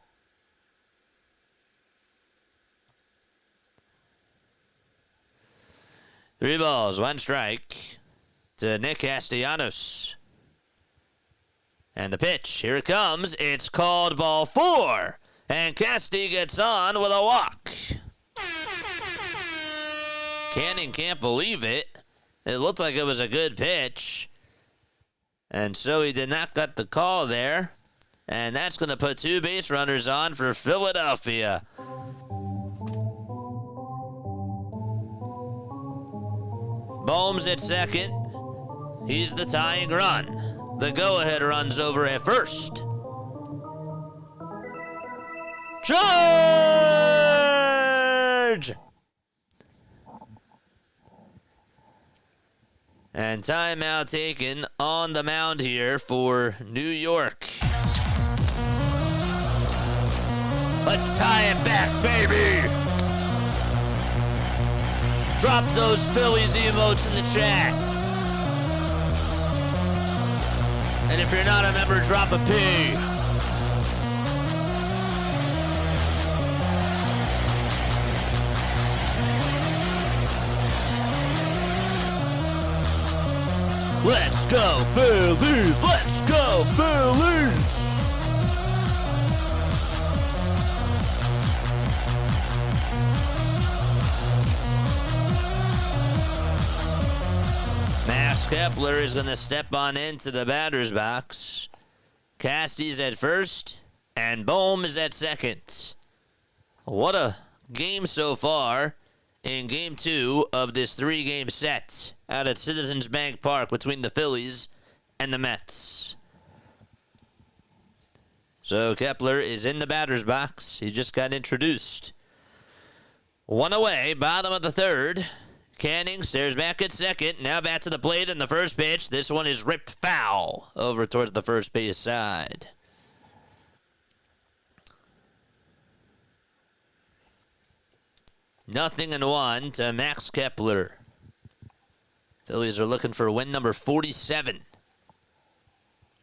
Three balls, one strike to Nick Castellanos. And the pitch, here it comes. It's called ball 4. And Casty gets on with a walk. Canning can't believe it. It looked like it was a good pitch. And so he did not get the call there. And that's going to put 2 base runners on for Philadelphia. Bohm's at second. He's the tying run. The go-ahead runs over at first. Charge! And timeout taken on the mound here for New York. Let's tie it back, baby! Drop those Phillies emotes in the chat. And if you're not a member, drop a P. Let's go, Phillies! Let's go, Phillies! Max Kepler is going to step on into the batter's box. Casty's at first, and Bohm is at second. What a game so far in Game 2 of this 3-game set out at Citizens Bank Park between the Phillies and the Mets. So Kepler is in the batter's box. He just got introduced. 1 away, bottom of the 3rd. Canning stares back at second. Now back to the plate in the first pitch. This one is ripped foul over towards the first base side. Nothing and 1 to Max Kepler. Phillies are looking for win number 47.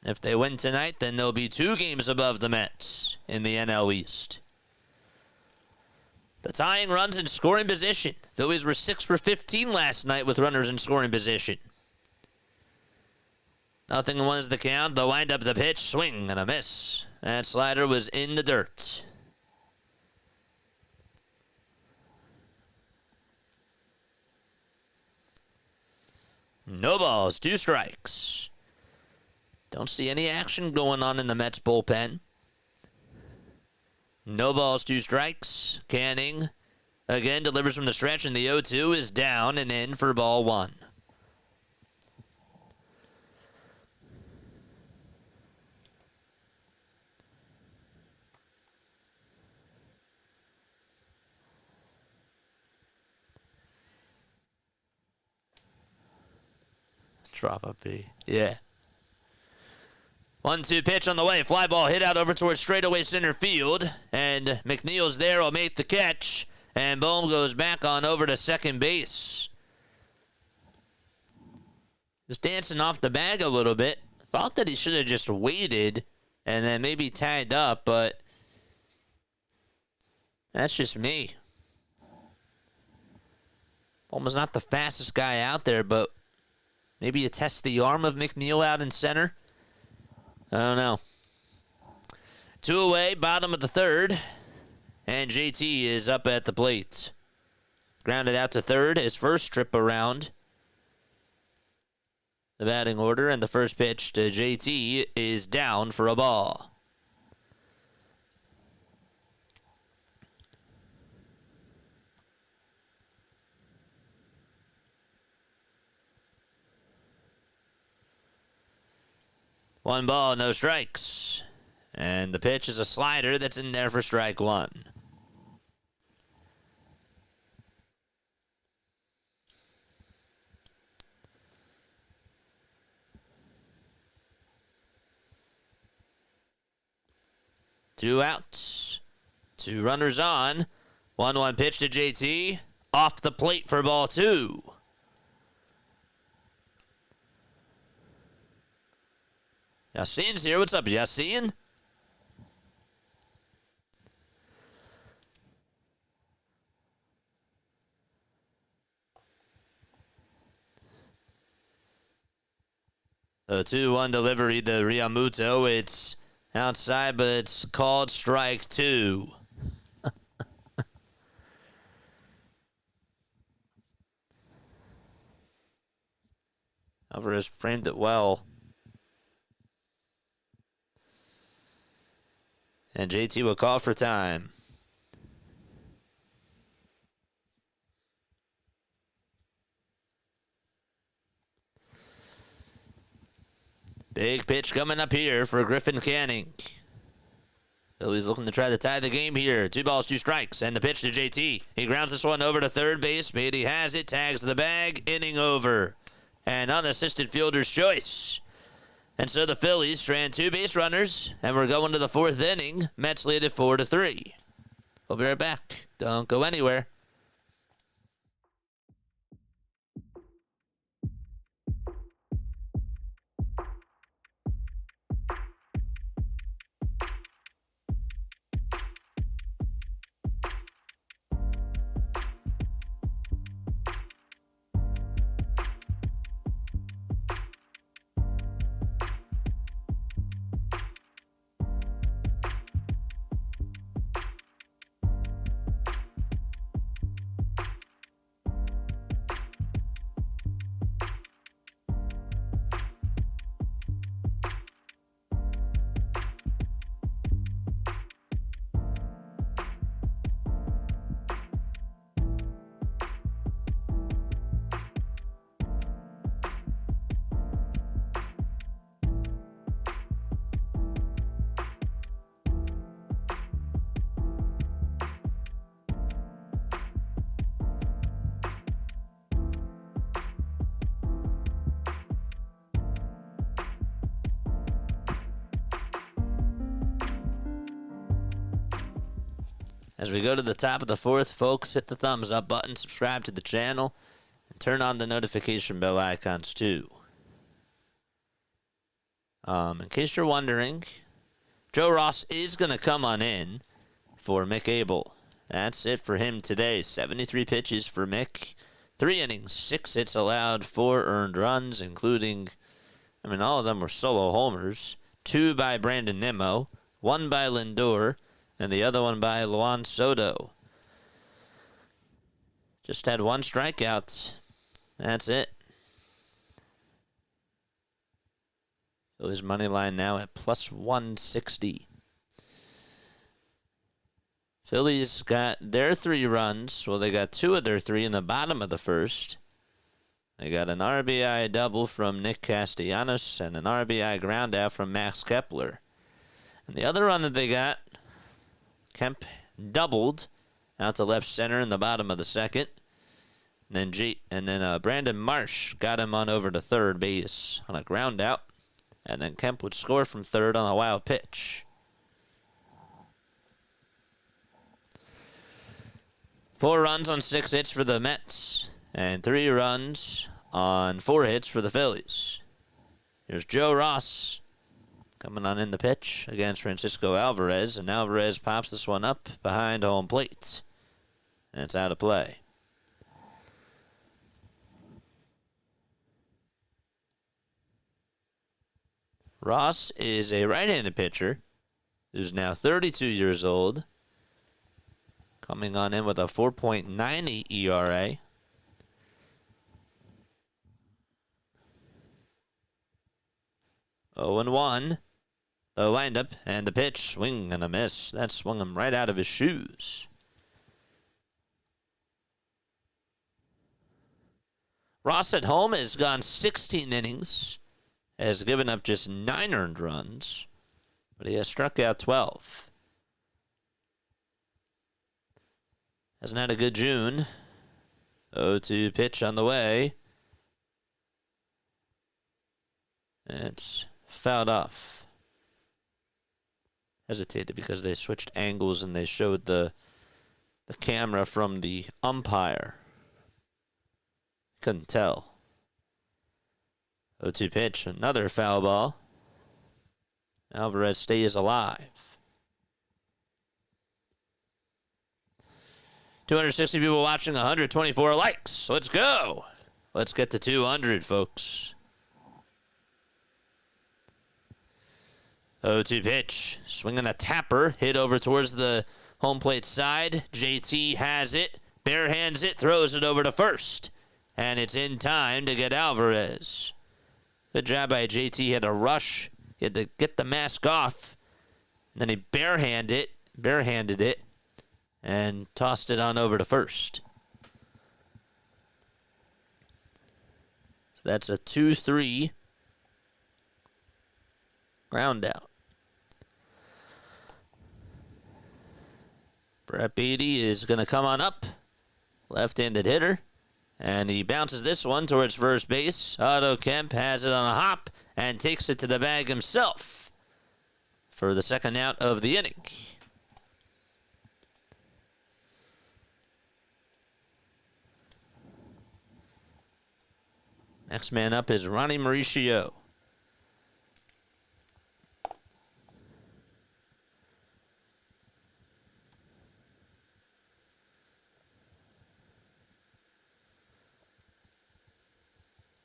If they win tonight, then they'll be 2 games above the Mets in the NL East. The tying runs in scoring position. Phillies were 6 for 15 last night with runners in scoring position. Nothing was the count. The wind-up, the pitch, swing and a miss. That slider was in the dirt. No balls, 2 strikes. Don't see any action going on in the Mets bullpen. No balls, 2 strikes. Canning again delivers from the stretch, and the 0-2 is down and in for ball 1. Drop a B. Yeah. 1-2 pitch on the way. Fly ball hit out over towards straightaway center field. And McNeil's there will make the catch. And Bohm goes back on over to second base. Just dancing off the bag a little bit. Thought that he should have just waited and then maybe tied up, but that's just me. Bohm was not the fastest guy out there, but maybe you test the arm of McNeil out in center. I don't know. 2 away, bottom of the third. And JT is up at the plate. Grounded out to third, his first trip around the batting order. And the first pitch to JT is down for a ball. One ball, no strikes. And the pitch is a slider that's in there for strike one. Two outs. 2 runners on. 1-1 pitch to JT. Off the plate for ball 2. Yassine's here. What's up, Yassine? The 2-1 delivery to Riamuto. It's outside, but it's called strike 2. Alvarez framed it well. And JT will call for time. Big pitch coming up here for Griffin Canning. Phillies looking to try to tie the game here. 2 balls, 2 strikes, and the pitch to JT. He grounds this one over to third base. Beatty has it, tags the bag, inning over. And unassisted fielder's choice. And so the Phillies strand 2 base runners, and we're going to the 4th inning. Mets lead it 4-3. We'll be right back. Don't go anywhere. As we go to the top of the 4th, folks, hit the thumbs up button, subscribe to the channel, and turn on the notification bell icons too. In case you're wondering, Joe Ross is going to come on in for Mick Abel. That's it for him today. 73 pitches for Mick. 3 innings, 6 hits allowed, 4 earned runs, including, all of them were solo homers. 2 by Brandon Nimmo, 1 by Lindor, and the other one by Luan Soto. Just had 1 strikeout. That's it. Phillies money line now at plus 160. Phillies got their 3 runs. Well, they got 2 of their 3 in the bottom of the first. They got an RBI double from Nick Castellanos and an RBI ground out from Max Kepler. And the other run that they got, Kemp doubled out to left center in the bottom of the second. And then Brandon Marsh got him on over to third base on a ground out. And then Kemp would score from third on a wild pitch. 4 runs on 6 hits for the Mets. And 3 runs on 4 hits for the Phillies. Here's Joe Ross coming on in the pitch against Francisco Alvarez. And Alvarez pops this one up behind home plate. And it's out of play. Ross is a right-handed pitcher. who's now 32 years old, coming on in with a 4.98 ERA. Oh and 1. The windup and the pitch, swing and a miss. That swung him right out of his shoes. Ross at home has gone 16 innings, has given up just 9 earned runs, but he has struck out 12. Hasn't had a good June. 0-2 pitch on the way. It's fouled off. Hesitated because they switched angles and they showed the camera from the umpire. Couldn't tell. 0-2 pitch, another foul ball. Alvarez stays alive. 260 people watching, 124 likes. Let's go. Let's get to 200, folks. 0-2 pitch. Swinging a tapper. Hit over towards the home plate side. JT has it. Barehands it. Throws it over to first. And it's in time to get Alvarez. Good job by JT. He had to rush. He had to get the mask off. And then he barehanded it. And tossed it on over to first. So that's a 2-3 ground out. Brett Beatty is going to come on up. Left-handed hitter. And he bounces this one towards first base. Otto Kemp has it on a hop and takes it to the bag himself for the second out of the inning. Next man up is Ronnie Mauricio.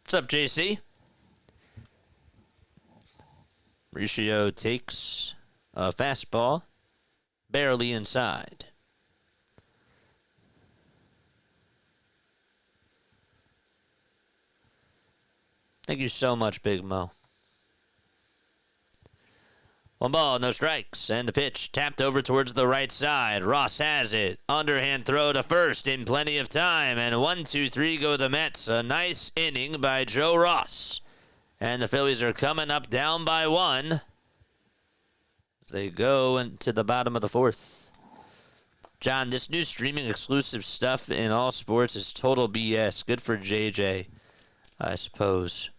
What's up, JC? Mauricio takes a fastball, barely inside. Thank you so much, Big Mo. 1 ball, no strikes, and the pitch tapped over towards the right side. Ross has it. Underhand throw to first in plenty of time, and 1-2-3 go the Mets. A nice inning by Joe Ross. And the Phillies are coming up down by 1 as they go into the bottom of the 4th. John, this new streaming exclusive stuff in all sports is total BS. Good for JJ, I suppose.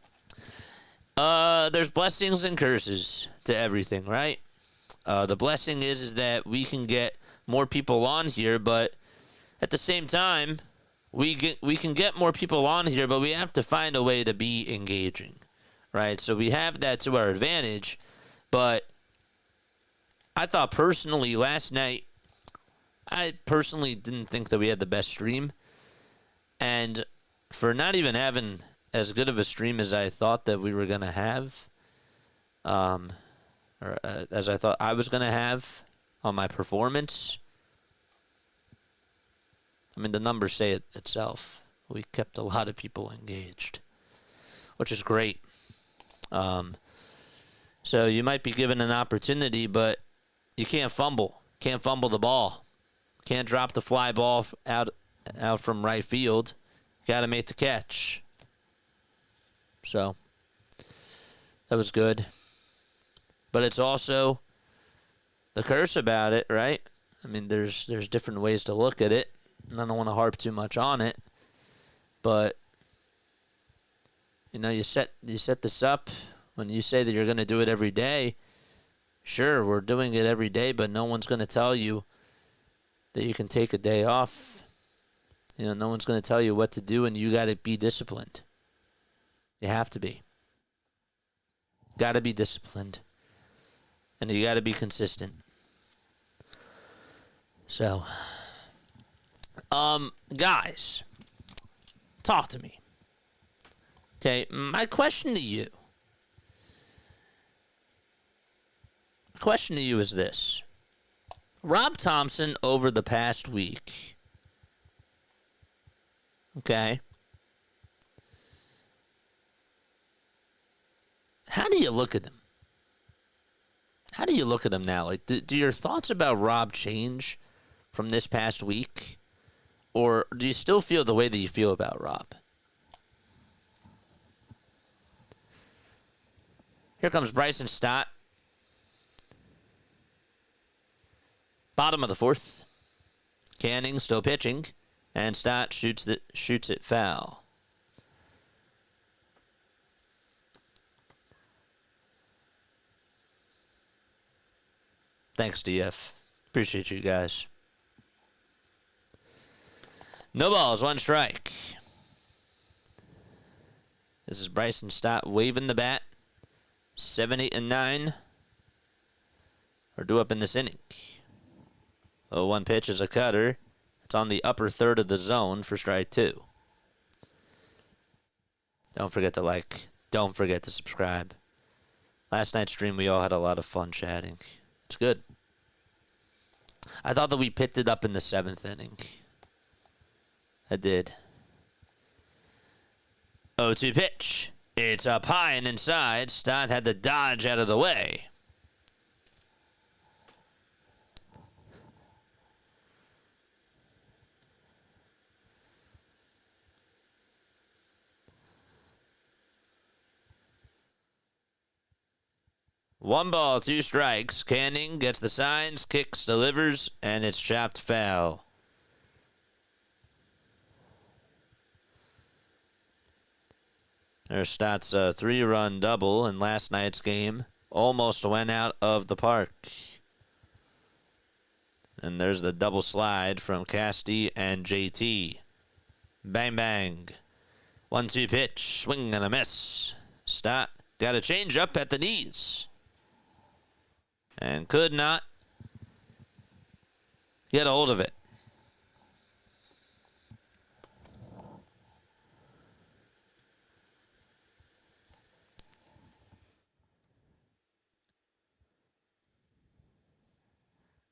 There's blessings and curses to everything, right? The blessing is that we can get more people on here, but at the same time, we can get more people on here, but we have to find a way to be engaging, right? So we have that to our advantage, but I thought personally last night, I personally didn't think that we had the best stream, and for not even having as good of a stream as I thought that we were going to have, or as I thought I was going to have on my performance. I mean, the numbers say it itself. We kept a lot of people engaged, which is great. So you might be given an opportunity, but you can't fumble. Can't fumble the ball. Can't drop the fly ball out from right field. Got to make the catch. So that was good. But it's also the curse about it, right? I mean, there's different ways to look at it, and I don't want to harp too much on it. But you know, you set this up when you say that you're going to do it every day. Sure, we're doing it every day, but no one's going to tell you that you can take a day off. You know, no one's going to tell you what to do, and you got to be disciplined. You have to be. Got to be disciplined. And you got to be consistent. So, guys, talk to me. Okay, my question to you. The question to you is this. Rob Thompson over the past week. Okay. How do you look at him? How do you look at him now? Like, do your thoughts about Rob change from this past week? Or do you still feel the way that you feel about Rob? Here comes Bryson Stott. Bottom of the fourth. Canning still pitching. And Stott shoots it foul. Thanks, DF. Appreciate you guys. No balls, one strike. This is Bryson Stott waving the bat. 7, 8, and 9 are due up in this inning. 0-1 pitch is a cutter. It's on the upper third of the zone for strike 2. Don't forget to like. Don't forget to subscribe. Last night's stream, we all had a lot of fun chatting. It's good. I thought that we picked it up in the 7th inning. I did. 0-2 pitch. It's up high and inside. Stott had the dodge out of the way. One ball, 2 strikes. Canning gets the signs, kicks, delivers, and it's chopped foul. There's Stott's 3-run double in last night's game. Almost went out of the park. And there's the double slide from Casti and JT. Bang, bang. 1-2 pitch. Swing and a miss. Stott got a change up at the knees. And could not get a hold of it.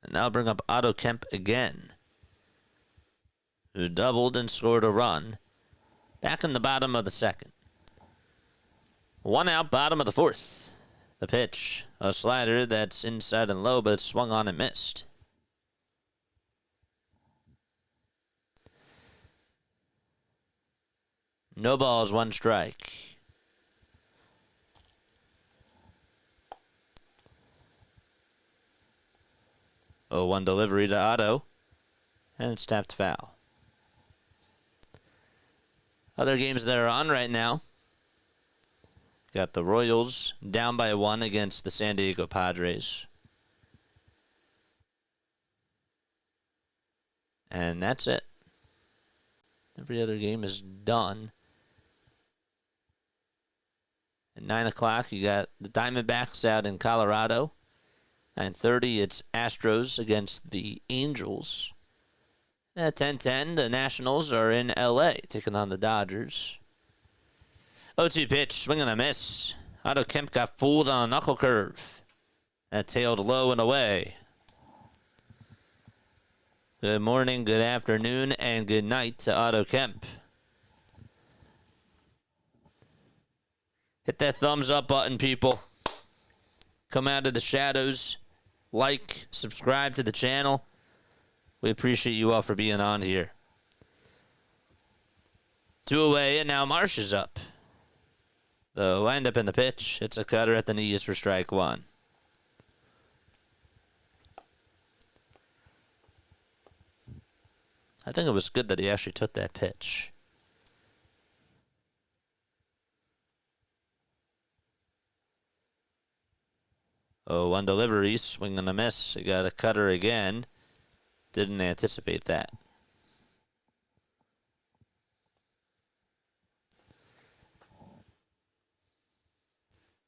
And now bring up Otto Kemp again, who doubled and scored a run back in the bottom of the 2nd. 1 out, bottom of the 4th. The pitch, a slider that's inside and low, but it's swung on and missed. No balls, 1 strike. Oh, 1 delivery to Otto, and it's tapped foul. Other games that are on right now. Got the Royals down by 1 against the San Diego Padres. And that's it. Every other game is done. At 9 o'clock, you got the Diamondbacks out in Colorado. 9:30, it's Astros against the Angels. At 10:10, the Nationals are in L.A. taking on the Dodgers. 0-2 pitch, swing and a miss. Otto Kemp got fooled on a knuckle curve. That tailed low and away. Good morning, good afternoon, and good night to Otto Kemp. Hit that thumbs up button, people. Come out of the shadows. Like, subscribe to the channel. We appreciate you all for being on here. 2 away, and now Marsh is up. The wind up in the pitch. It's a cutter at the knees for strike 1. I think it was good that he actually took that pitch. Oh, 1 delivery, swing and a miss. He got a cutter again. Didn't anticipate that.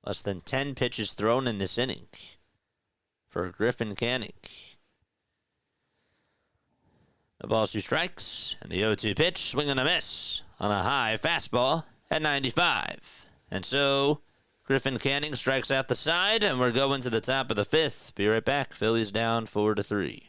Less than 10 pitches thrown in this inning for Griffin Canning. The ball's 2 strikes, and the 0-2 pitch, swing and a miss on a high fastball at 95. And so, Griffin Canning strikes out the side, and we're going to the top of the fifth. Be right back. Phillies down 4-3.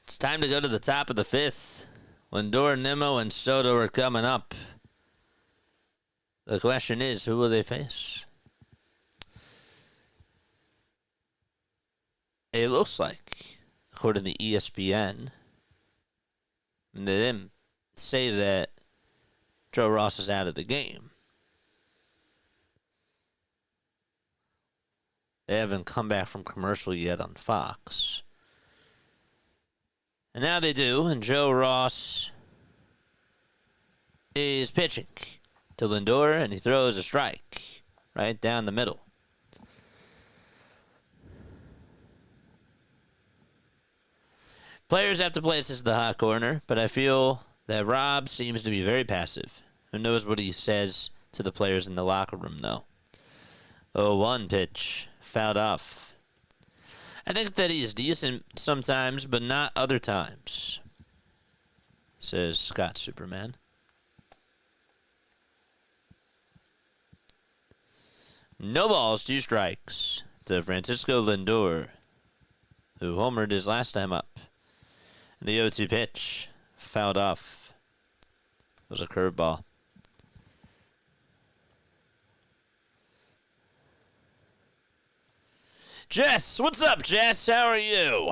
It's time to go to the top of the fifth. Lindor, Nimmo, and Soto are coming up. The question is, who will they face? It looks like, according to ESPN, they didn't say that Joe Ross is out of the game. They haven't come back from commercial yet on Fox. And now they do, and Joe Ross is pitching to Lindor, and he throws a strike right down the middle. Players have to place this in the hot corner, but I feel that Rob seems to be very passive. Who knows what he says to the players in the locker room, though. 0-1 pitch, fouled off. I think that he's decent sometimes, but not other times, says Scott Superman. No balls, 2 strikes to Francisco Lindor, who homered his last time up. And the 0-2 pitch, fouled off. It was a curveball. Jess, what's up, Jess? How are you?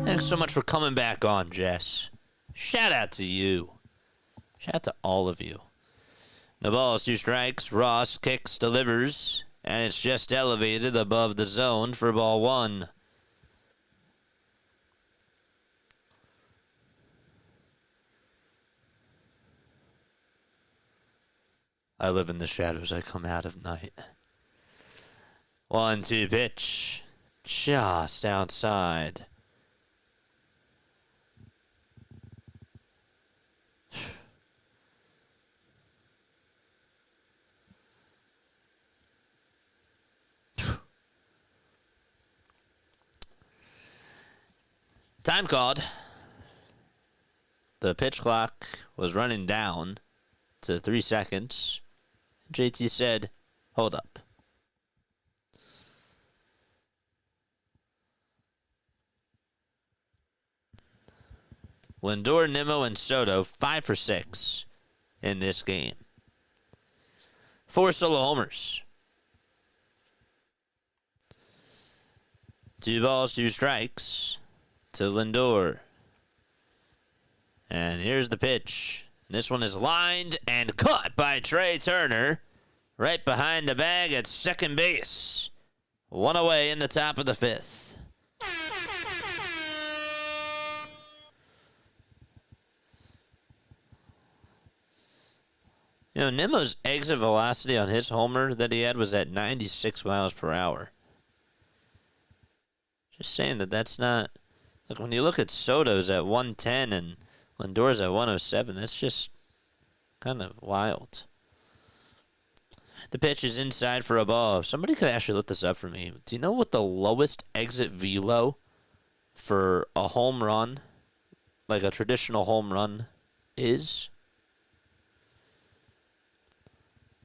Thanks so much for coming back on, Jess. Shout out to you. Shout out to all of you. The ball is 2 strikes. Ross kicks, delivers, and it's just elevated above the zone for ball 1. I live in the shadows. I come out of night. 1-2 pitch. Just outside. Time called. The pitch clock was running down to 3 seconds. JT said, hold up. Lindor, Nimmo, and Soto 5 for 6 in this game. 4 solo homers. 2 balls, 2 strikes to Lindor. And here's the pitch. This one is lined and caught by Trey Turner right behind the bag at second base. 1 away in the top of the 5th. You know, Nimmo's exit velocity on his homer that he had was at 96 miles per hour. Just saying that's not... Like, when you look at Soto's at 110 and Lindor's at 107, that's just kind of wild. The pitch is inside for a ball. Somebody could actually look this up for me. Do you know what the lowest exit velo for a home run, like a traditional home run, is?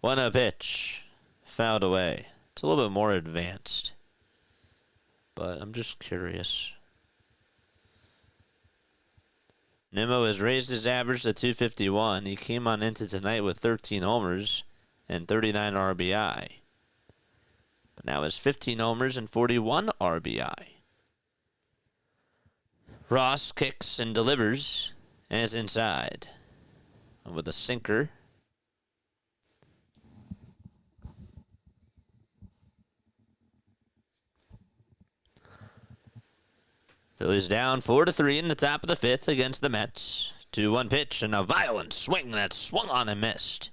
1-0 pitch. Fouled away. It's a little bit more advanced. But I'm just curious. Nimmo has raised his average to 251. He came on into tonight with 13 homers and 39 RBI. But now has 15 homers and 41 RBI. Ross kicks and delivers and is inside. With a sinker. Phillies down 4-3 in the top of the fifth against the Mets. 2-1 pitch and a violent swing that swung on and missed.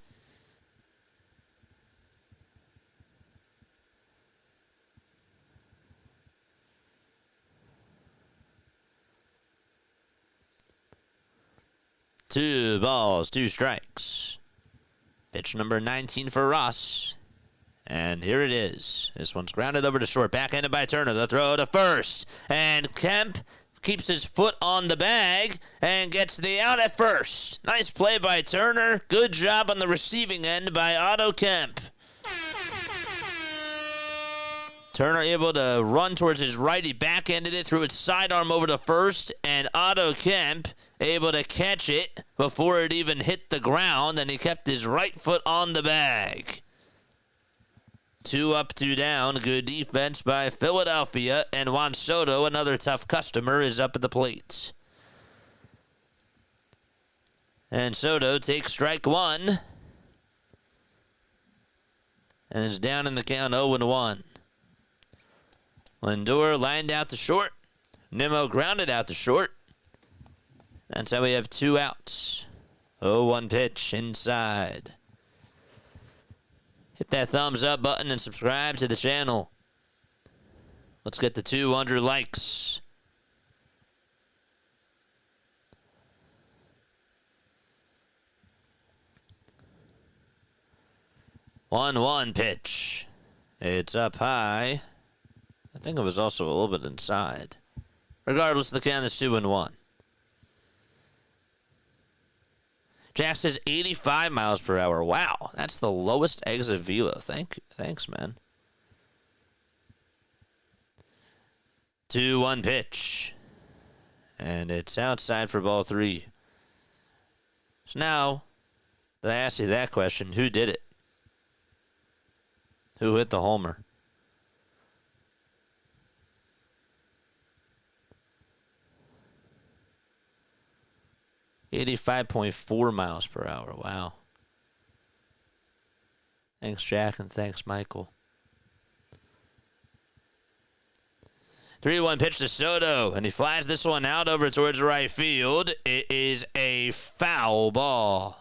Two balls, 2 strikes. Pitch number 19 for Ross. And here it is. This one's grounded over to short. Backhanded by Turner. The throw to first. And Kemp keeps his foot on the bag and gets the out at first. Nice play by Turner. Good job on the receiving end by Otto Kemp. Turner able to run towards his right. He backhanded it, threw its sidearm over to first. And Otto Kemp able to catch it before it even hit the ground. And he kept his right foot on the bag. 2 up, 2 down. Good defense by Philadelphia. And Juan Soto, another tough customer, is up at the plate. And Soto takes strike 1. And is down in the count 0-1. Lindor lined out to short. Nimmo grounded out to short. That's how we have 2 outs. 0-1 pitch inside. Hit that thumbs up button and subscribe to the channel. Let's get to 200 likes. One pitch. It's up high. I think it was also a little bit inside. Regardless, the count is 2-1. Jack says 85 miles per hour. Wow, that's the lowest exit velo. Thanks, man. 2-1 pitch. And it's outside for ball 3. So now, I ask you that question, who did it? Who hit the homer? .4 miles per hour. Wow. Thanks, Jack, and thanks, Michael. 3-1 pitch to Soto, and he flies this one out over towards right field. It is a foul ball.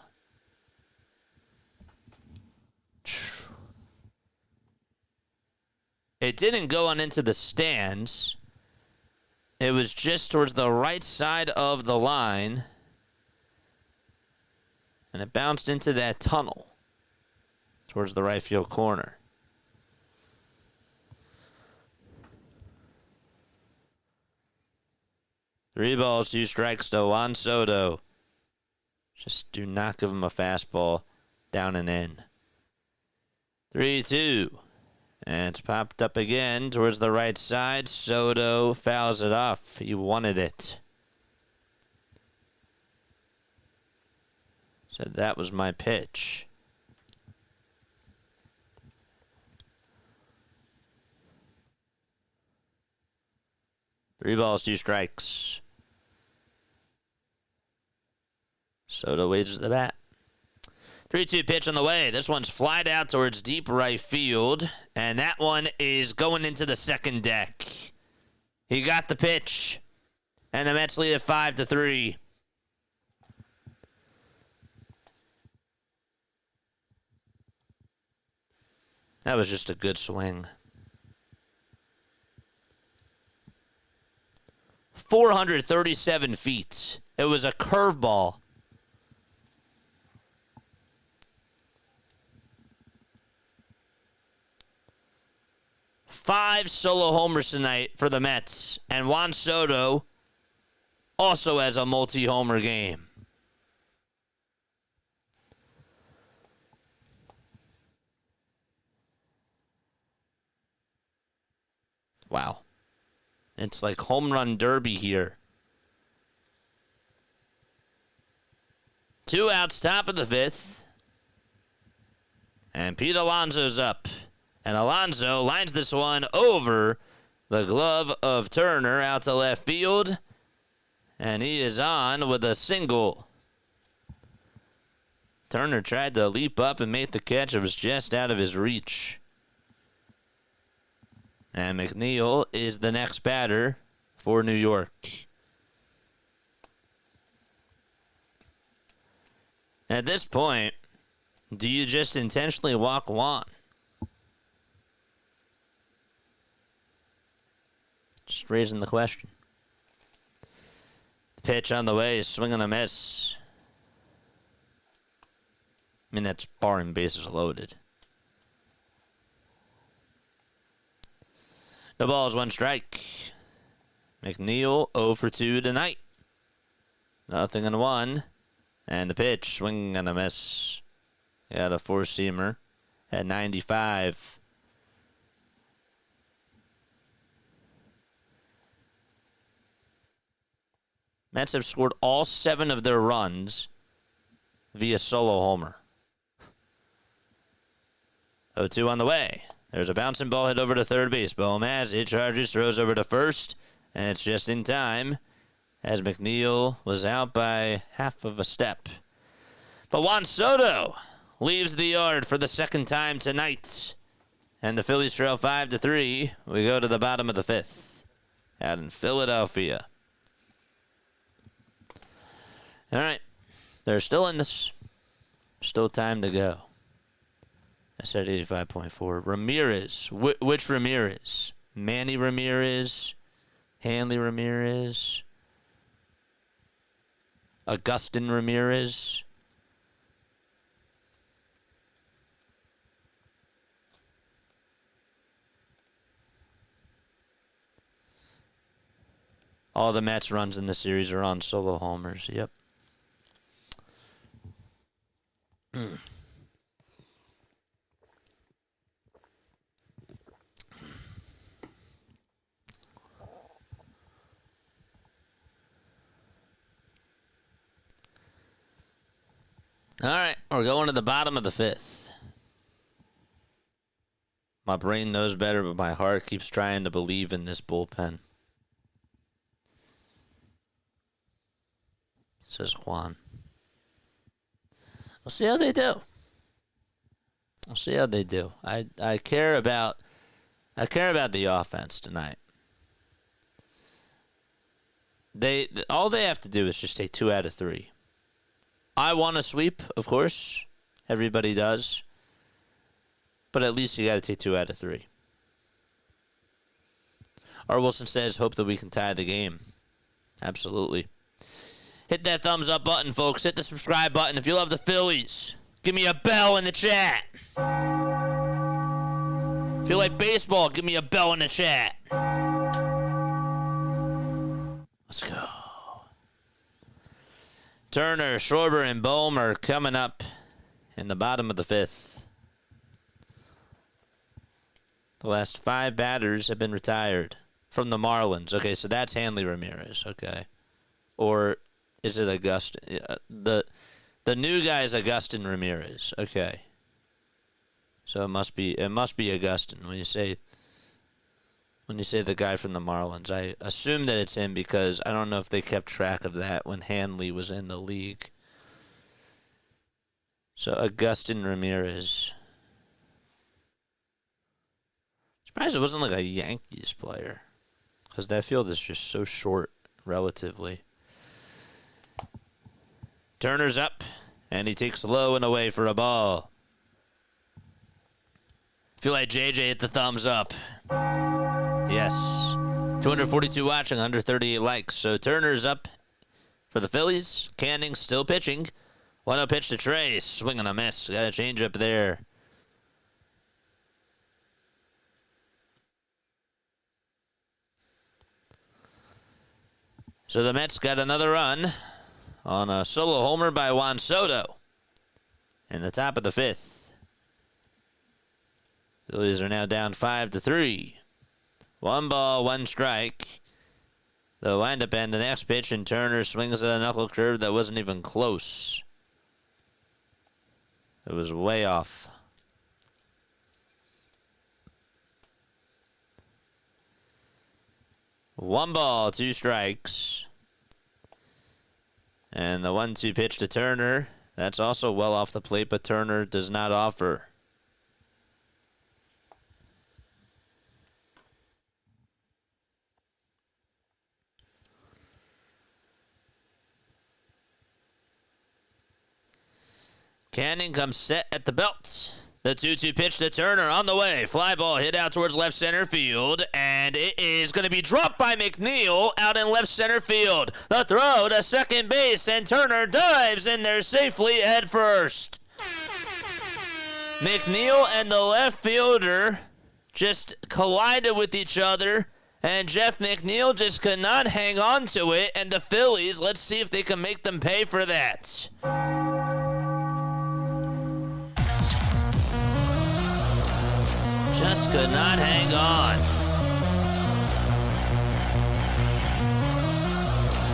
It didn't go on into the stands. It was just towards the right side of the line. And it bounced into that tunnel towards the right field corner. Three balls, 2 strikes to Juan Soto. Just do not give him a fastball down and in. 3-2. And it's popped up again towards the right side. Soto fouls it off. He wanted it. Said that was my pitch. Three balls, 2 strikes. Soto waves the bat. 3-2 pitch on the way. This one's flied out towards deep right field. And that one is going into the second deck. He got the pitch. And the Mets lead at 5-3. That was just a good swing. 437 feet. It was a curveball. Five solo homers tonight for the Mets. And Juan Soto also has a multi-homer game. Wow. It's like home run derby here. 2 outs, top of the 5th. And Pete Alonso's up. And Alonso lines this one over the glove of Turner out to left field. And he is on with a single. Turner tried to leap up and make the catch. It was just out of his reach. And McNeil is the next batter for New York. At this point, do you just intentionally walk Juan? Just raising the question. The pitch on the way is swing and a miss. I mean, that's barring bases loaded. The ball is 1 strike. McNeil 0 for 2 tonight. 0-1. And the pitch, swing and a miss. Got a 4-seamer at 95. Mets have scored all 7 of their runs via solo homer. 0-2 on the way. There's a bouncing ball hit over to third base. Bohm has it. Chargers throws over to first. And it's just in time as McNeil was out by half of a step. But Juan Soto leaves the yard for the second time tonight. And the Phillies trail 5-3. We go to the bottom of the 5th out in Philadelphia. All right. They're still in this. Still time to go. I said 85.4. Ramirez. Which Ramirez? Manny Ramirez? Hanley Ramirez? Augustin Ramirez? All the Mets runs in the series are on solo homers. Yep. All right, we're going to the bottom of the 5th. My brain knows better, but my heart keeps trying to believe in this bullpen. Says Juan. We'll see how they do. We'll see how they do. I care about the offense tonight. All they have to do is just take 2 out of 3. I want a sweep, of course. Everybody does. But at least you got to take 2 out of 3. R. Wilson says, hope that we can tie the game. Absolutely. Hit that thumbs up button, folks. Hit the subscribe button. If you love the Phillies, give me a bell in the chat. If you like baseball, give me a bell in the chat. Let's go. Turner, Schwarber, and Bohm are coming up in the bottom of the 5th. The last 5 batters have been retired from the Marlins. Okay, so that's Hanley Ramirez. Okay. Or is it Augustin? The new guy is Augustin Ramirez. Okay. So it must be Augustin when you say the guy from the Marlins. I assume that it's him because I don't know if they kept track of that when Hanley was in the league. So Augustin Ramirez. Surprised it wasn't like a Yankees player because that field is just so short relatively. Turner's up, and he takes low and away for a ball. Feel like JJ hit the thumbs up. Yes. 242 watching, 138 likes. So Turner's up for the Phillies. Canning still pitching. 1-0 pitch to Trey. Swing and a miss. Got a change up there. So the Mets got another run on a solo homer by Juan Soto in the top of the 5th. Phillies are now down 5-3. 1 ball, 1 strike. The windup and the next pitch, and Turner swings at a knuckle curve that wasn't even close. It was way off. One ball, 2 strikes. And the 1-2 pitch to Turner. That's also well off the plate, but Turner does not offer. Canning comes set at the belt. The 2-2 pitch to Turner on the way. Fly ball hit out towards left center field, and it is going to be dropped by McNeil out in left center field. The throw to second base, and Turner dives in there safely head first. McNeil and the left fielder just collided with each other, and Jeff McNeil just could not hang on to it, and the Phillies, let's see if they can make them pay for that. Just could not hang on.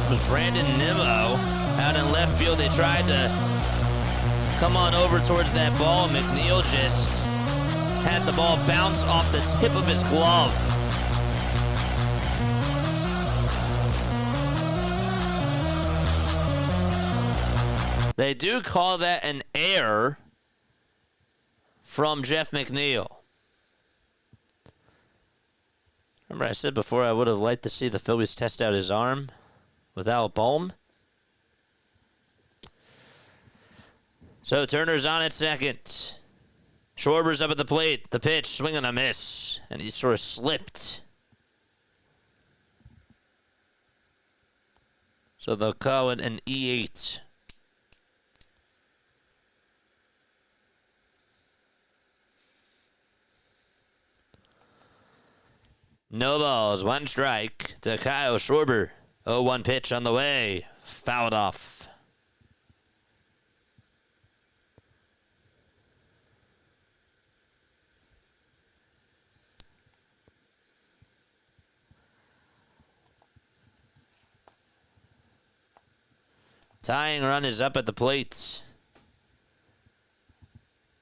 It was Brandon Nimmo out in left field. They tried to come on over towards that ball. McNeil just had the ball bounce off the tip of his glove. They do call that an error from Jeff McNeil. Remember I said before I would have liked to see the Phillies test out his arm without Baum? So Turner's on at second. Schwarber's up at the plate. The pitch, swing and a miss. And he sort of slipped. So they'll call it an E8. No balls, 1 strike to Kyle Schwarber. 0-1 pitch on the way. Fouled off. Tying run is up at the plate.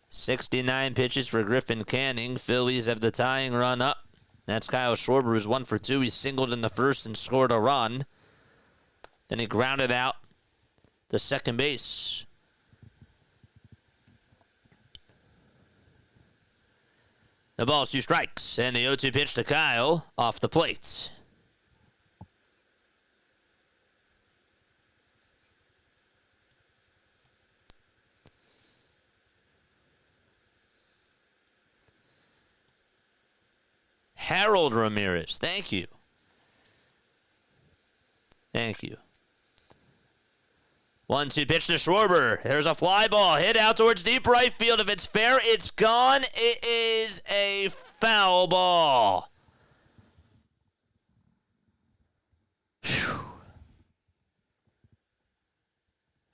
69 pitches for Griffin Canning. Phillies have the tying run up. That's Kyle Schwarber, who's 1 for 2. He singled in the first and scored a run. Then he grounded out to second base. The ball's 2 strikes, and the 0-2 pitch to Kyle off the plate. Harold Ramirez, thank you. Thank you. 1-2 pitch to Schwarber. There's a fly ball hit out towards deep right field. If it's fair, it's gone. It is a foul ball. Whew.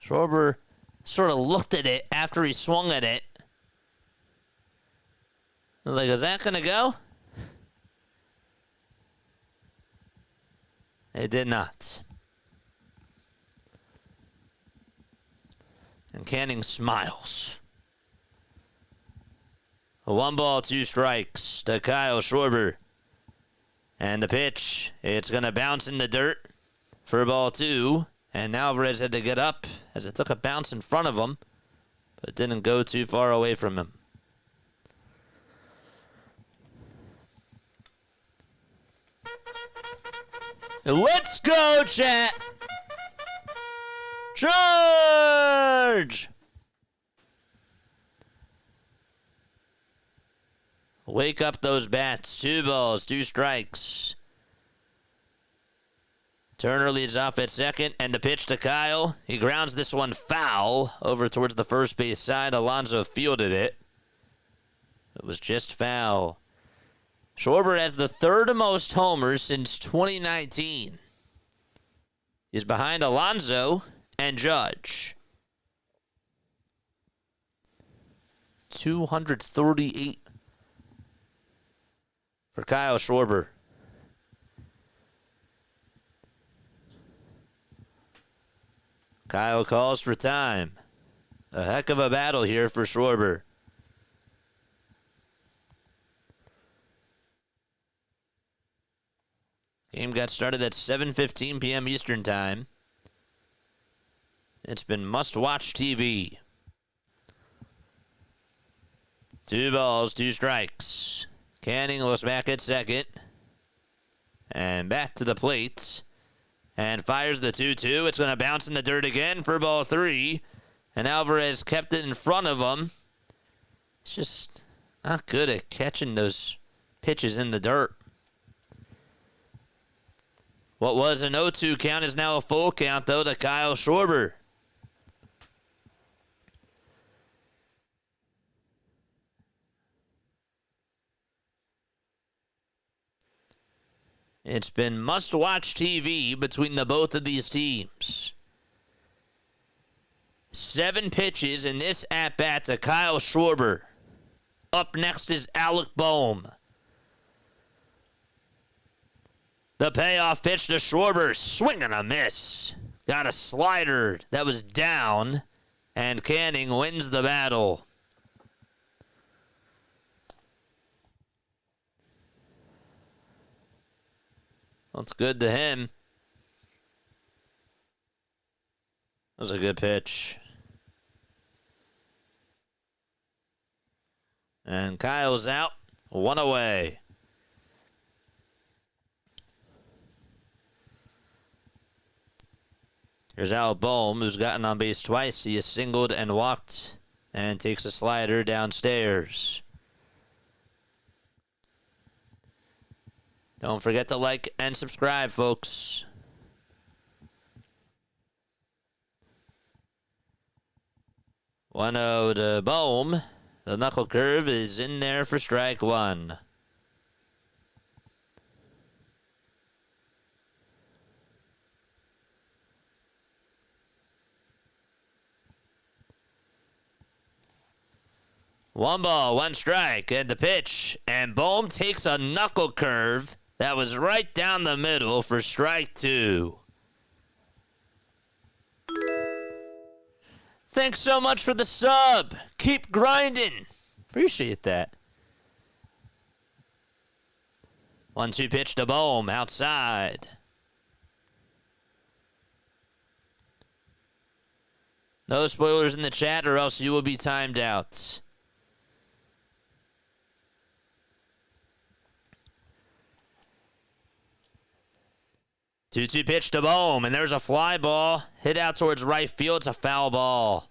Schwarber sort of looked at it after he swung at it. I was like, is that going to go? It did not. And Canning smiles. A 1 ball, 2 strikes to Kyle Schwarber. And the pitch, it's going to bounce in the dirt for ball 2. And now Alvarez had to get up as it took a bounce in front of him, but it didn't go too far away from him. Let's go, chat! Charge! Wake up those bats. 2 balls, 2 strikes. Turner leads off at second, and the pitch to Kyle. He grounds this one foul over towards the first base side. Alonso fielded it. It was just foul. Schwarber has the 3rd most homers since 2019. He's behind Alonso and Judge. 238 for Kyle Schwarber. Kyle calls for time. A heck of a battle here for Schwarber. Game got started at 7:15 p.m. Eastern Time. It's been must-watch TV. 2 balls, 2 strikes. Canning looks back at second. And back to the plate. And fires the 2-2. It's going to bounce in the dirt again for ball 3. And Alvarez kept it in front of him. It's just not good at catching those pitches in the dirt. What was an 0-2 count is now a full count, though, to Kyle Schwarber. It's been must-watch TV between the both of these teams. 7 pitches in this at-bat to Kyle Schwarber. Up next is Alec Bohm. The payoff pitch to Schwarber. Swing and a miss. Got a slider that was down. And Canning wins the battle. That's good to him. That was a good pitch. And Kyle's out. 1 away. Here's Alec Bohm, who's gotten on base twice. He has singled and walked and takes a slider downstairs. Don't forget to like and subscribe, folks. 1-0 to Bohm. The knuckle curve is in there for strike 1. One ball, 1 strike, and the pitch. And Bohm takes a knuckle curve that was right down the middle for strike 2. Thanks so much for the sub. Keep grinding. Appreciate that. 1-2 pitch to Bohm, outside. No spoilers in the chat or else you will be timed out. Two-two pitch to Bohm, and there's a fly ball. Hit out towards right field. It's a foul ball.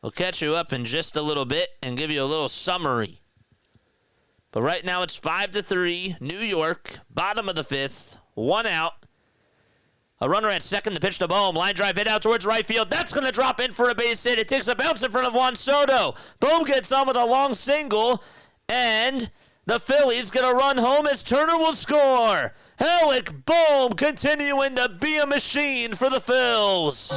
We'll catch you up in just a little bit and give you a little summary. But right now it's 5-3, New York, bottom of the 5th, 1 out. A runner at second, the pitch to Bohm. Line drive hit out towards right field. That's going to drop in for a base hit. It takes a bounce in front of Juan Soto. Bohm gets on with a long single, and the Phillies get a run home as Turner will score. Alec Bohm continuing to be a machine for the Phils.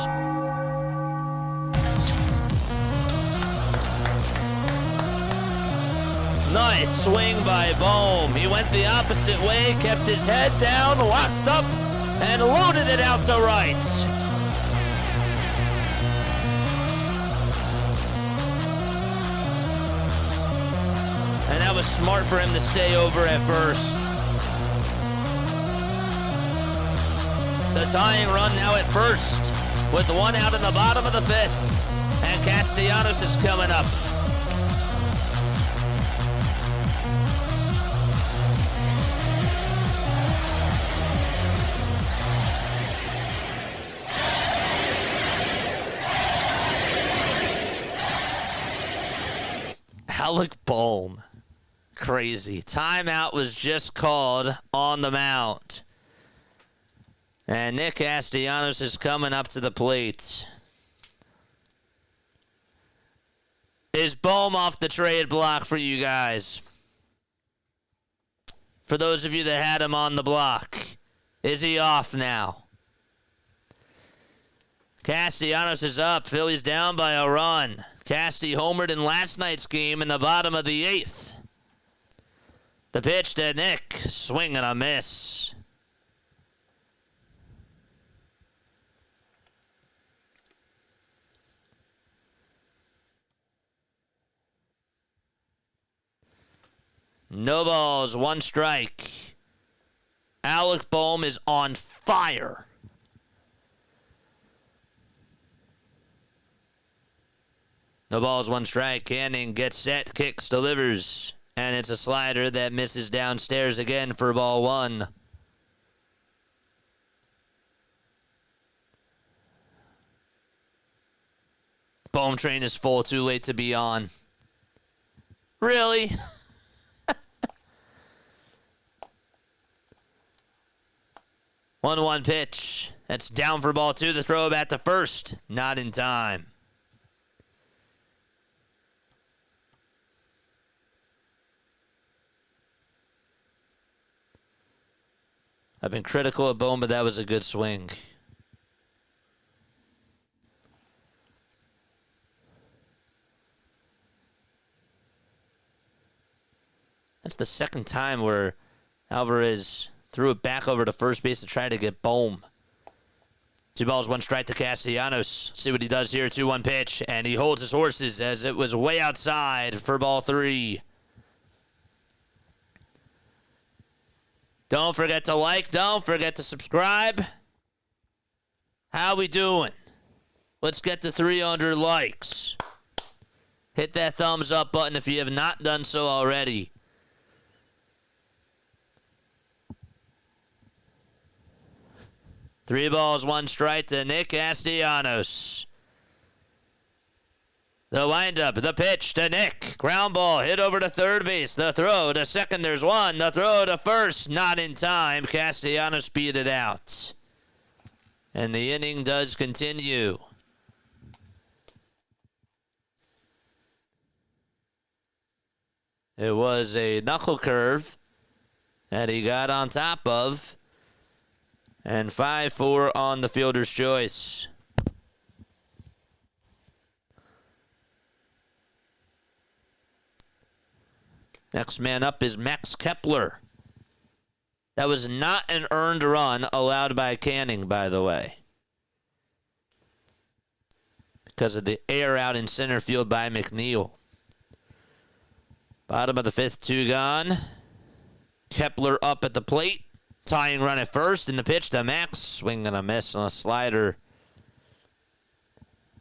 Nice swing by Bohm. He went the opposite way, kept his head down, locked up, and loaded it out to right. And that was smart for him to stay over at first. The tying run now at first, with 1 out in the bottom of the 5th. And Castellanos is coming up. Alec Bohm. Crazy. Timeout was just called on the mound. And Nick Castellanos is coming up to the plate. Is Bohm off the trade block for you guys? For those of you that had him on the block, is he off now? Castellanos is up. Phillies down by a run. Casty homered in last night's game in the bottom of the 8th. The pitch to Nick. Swing and a miss. No balls, 1 strike. Alec Bohm is on fire. No balls, 1 strike. Canning gets set, kicks, delivers. And it's a slider that misses downstairs again for ball 1. Bohm train is full, too late to be on. Really? 1-1 pitch. That's down for ball 2. The throw back to first. Not in time. I've been critical of Bohm, but that was a good swing. That's the second time where Alvarez threw it back over to first base to try to get Bohm. 2 balls, 1 strike to Castellanos. See what he does here. 2-1 pitch, and he holds his horses as it was way outside for ball 3. Don't forget to like. Don't forget to subscribe. How we doing? Let's get to 300 likes. Hit that thumbs up button if you have not done so already. Three balls, 1 strike to Nick Castellanos. The windup, the pitch to Nick. Ground ball hit over to third base. The throw to second, there's 1. The throw to first, not in time. Castellanos beat it out. And the inning does continue. It was a knuckle curve that he got on top of. And 5-4 on the fielder's choice. Next man up is Max Kepler. That was not an earned run allowed by Canning, by the way, because of the air out in center field by McNeil. Bottom of the 5th, 2 gone. Kepler up at the plate. Tying run at first, and the pitch to Max. Swing and a miss on a slider.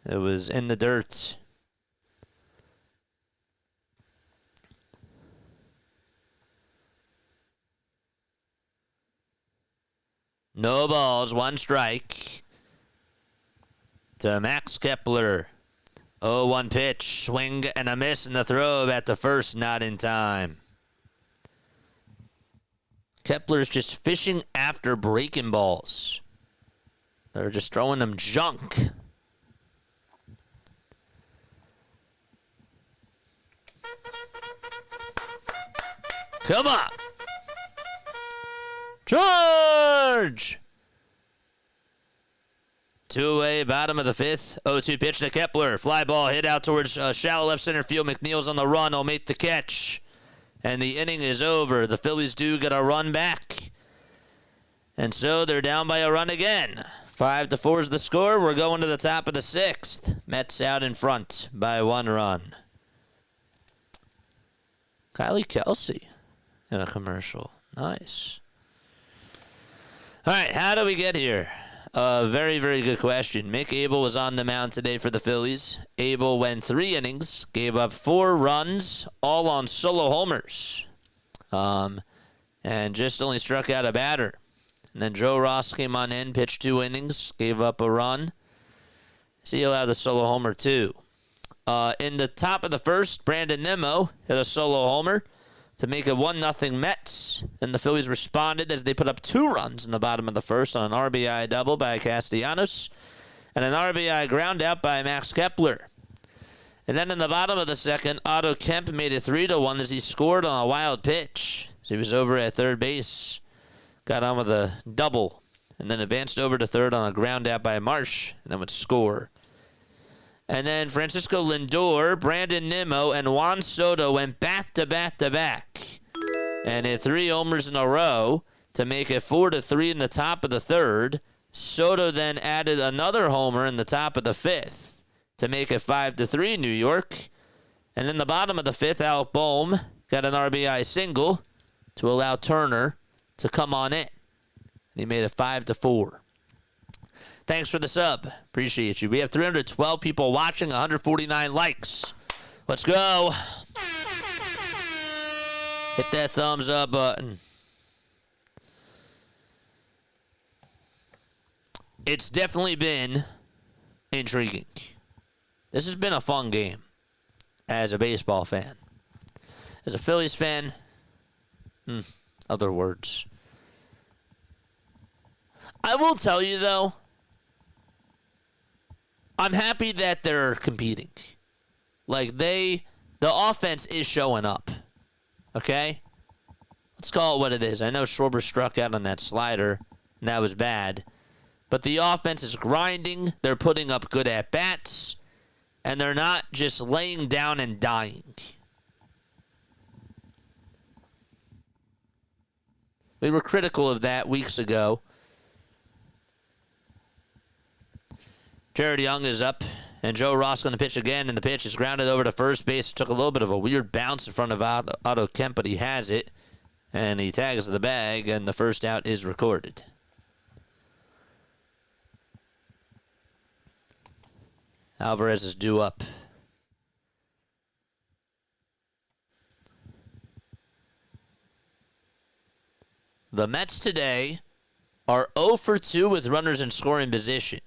It was in the dirt. No balls, 1 strike to Max Kepler. 0-1 pitch, swing and a miss, and the throw at the first, not in time. Kepler's just fishing after breaking balls. They're just throwing them junk. Come on. Charge! 2 away, bottom of the 5th. 0-2 pitch to Kepler. Fly ball hit out towards shallow left center field. McNeil's on the run. He'll make the catch. And the inning is over. The Phillies do get a run back. And so they're down by a run again. 5-4 is the score. We're going to the top of the 6th. Mets out in front by 1 run. Kylie Kelsey in a commercial. Nice. All right, how do we get here? Very, very good question. Mick Abel was on the mound today for the Phillies. Abel went 3 innings, gave up 4 runs, all on solo homers, and just only struck out a batter. And then Joe Ross came on in, pitched 2 innings, gave up a run. So he'll have the solo homer too. In the top of the first, Brandon Nimmo hit a solo homer to make it 1-0 Mets. And the Phillies responded as they put up 2 runs in the bottom of the first on an RBI double by Castellanos and an RBI ground out by Max Kepler. And then in the bottom of the second, Otto Kemp made it 3-1 as he scored on a wild pitch. So he was over at third base, got on with a double, and then advanced over to third on a ground out by Marsh, and then would score. And then Francisco Lindor, Brandon Nimmo, and Juan Soto went back to back to back and hit 3 homers in a row to make it 4-3 in the top of the third. Soto then added another homer in the top of the fifth to make it 5-3 New York. And in the bottom of the fifth, Alec Boehm got an RBI single to allow Turner to come on in. And he made it 5-4. Thanks for the sub. Appreciate you. We have 312 people watching, 149 likes. Let's go. Hit that thumbs up button. It's definitely been intriguing. This has been a fun game as a baseball fan. As a Phillies fan, other words. I will tell you, though, I'm happy that they're competing. Like, the offense is showing up. Okay? Let's call it what it is. I know Schwarber struck out on that slider, and that was bad. But the offense is grinding. They're putting up good at-bats. And they're not just laying down and dying. We were critical of that weeks ago. Jared Young is up, and Joe Ross going to pitch again, and the pitch is grounded over to first base. It took a little bit of a weird bounce in front of Otto Kemp, but he has it, and he tags the bag, and the first out is recorded. Alvarez is due up. The Mets today are 0 for 2 with runners in scoring position.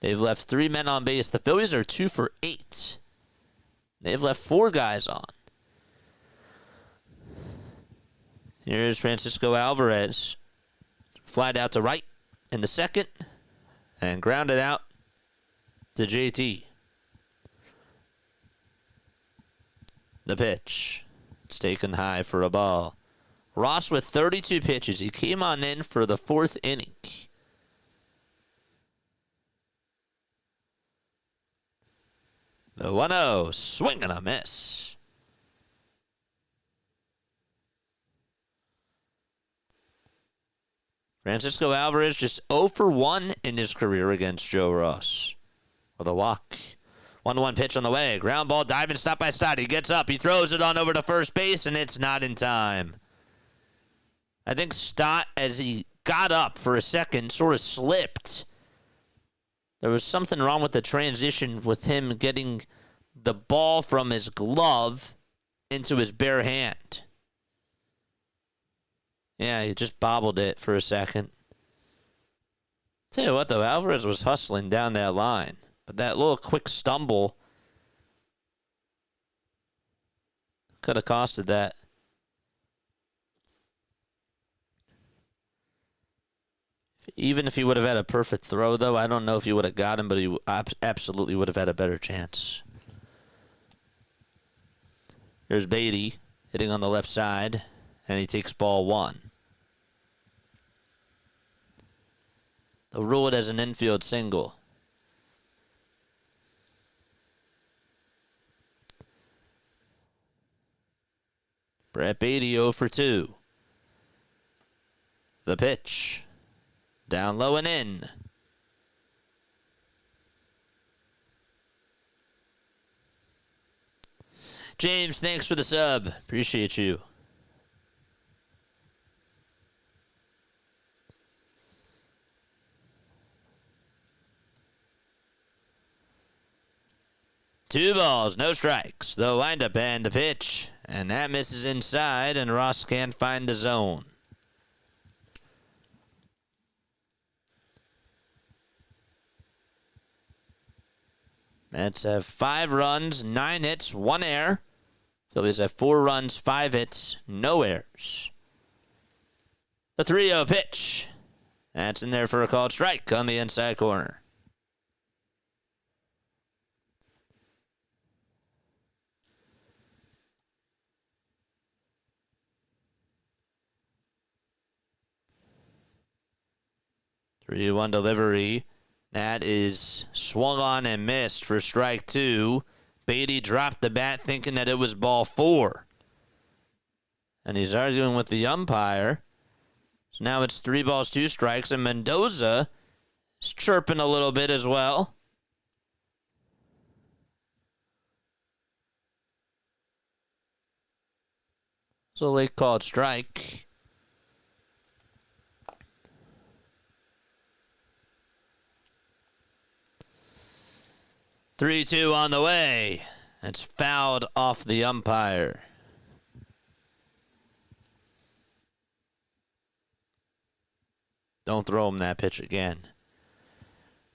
They've left 3 men on base. The Phillies are 2 for 8. They've left 4 guys on. Here's Francisco Alvarez. Flied out to right in the second and grounded out to JT. The pitch. It's taken high for a ball. Ross with 32 pitches. He came on in for the 4th inning. The 1-0. Swing and a miss. Francisco Alvarez just 0 for 1 in his career against Joe Ross. With a walk. 1-1 pitch on the way. Ground ball, diving, stop by Stott. He gets up. He throws it on over to first base, and it's not in time. I think Stott, as he got up for a second, sort of slipped. There was something wrong with the transition with him getting the ball from his glove into his bare hand. Yeah, he just bobbled it for a second. Tell you what, though, Alvarez was hustling down that line. But that little quick stumble could have costed that. Even if he would have had a perfect throw, though, I don't know if he would have got him, but he absolutely would have had a better chance. There's Beatty hitting on the left side, and he takes ball 1. They'll rule it as an infield single. Brett Beatty 0 for 2. The pitch. Down low and in. James, thanks for the sub. Appreciate you. Two balls, no strikes. The windup and the pitch. And that misses inside, and Ross can't find the zone. Mets have 5 runs, 9 hits, 1 error. Phillies have 4 runs, 5 hits, no errors. The 3-0 pitch. That's in there for a called strike on the inside corner. Three-one delivery. That is swung on and missed for strike 2. Beatty dropped the bat thinking that it was ball 4. And he's arguing with the umpire. So now it's 3 balls, 2 strikes, and Mendoza is chirping a little bit as well. So late called strike. Three-two on the way. It's fouled off the umpire. Don't throw him that pitch again.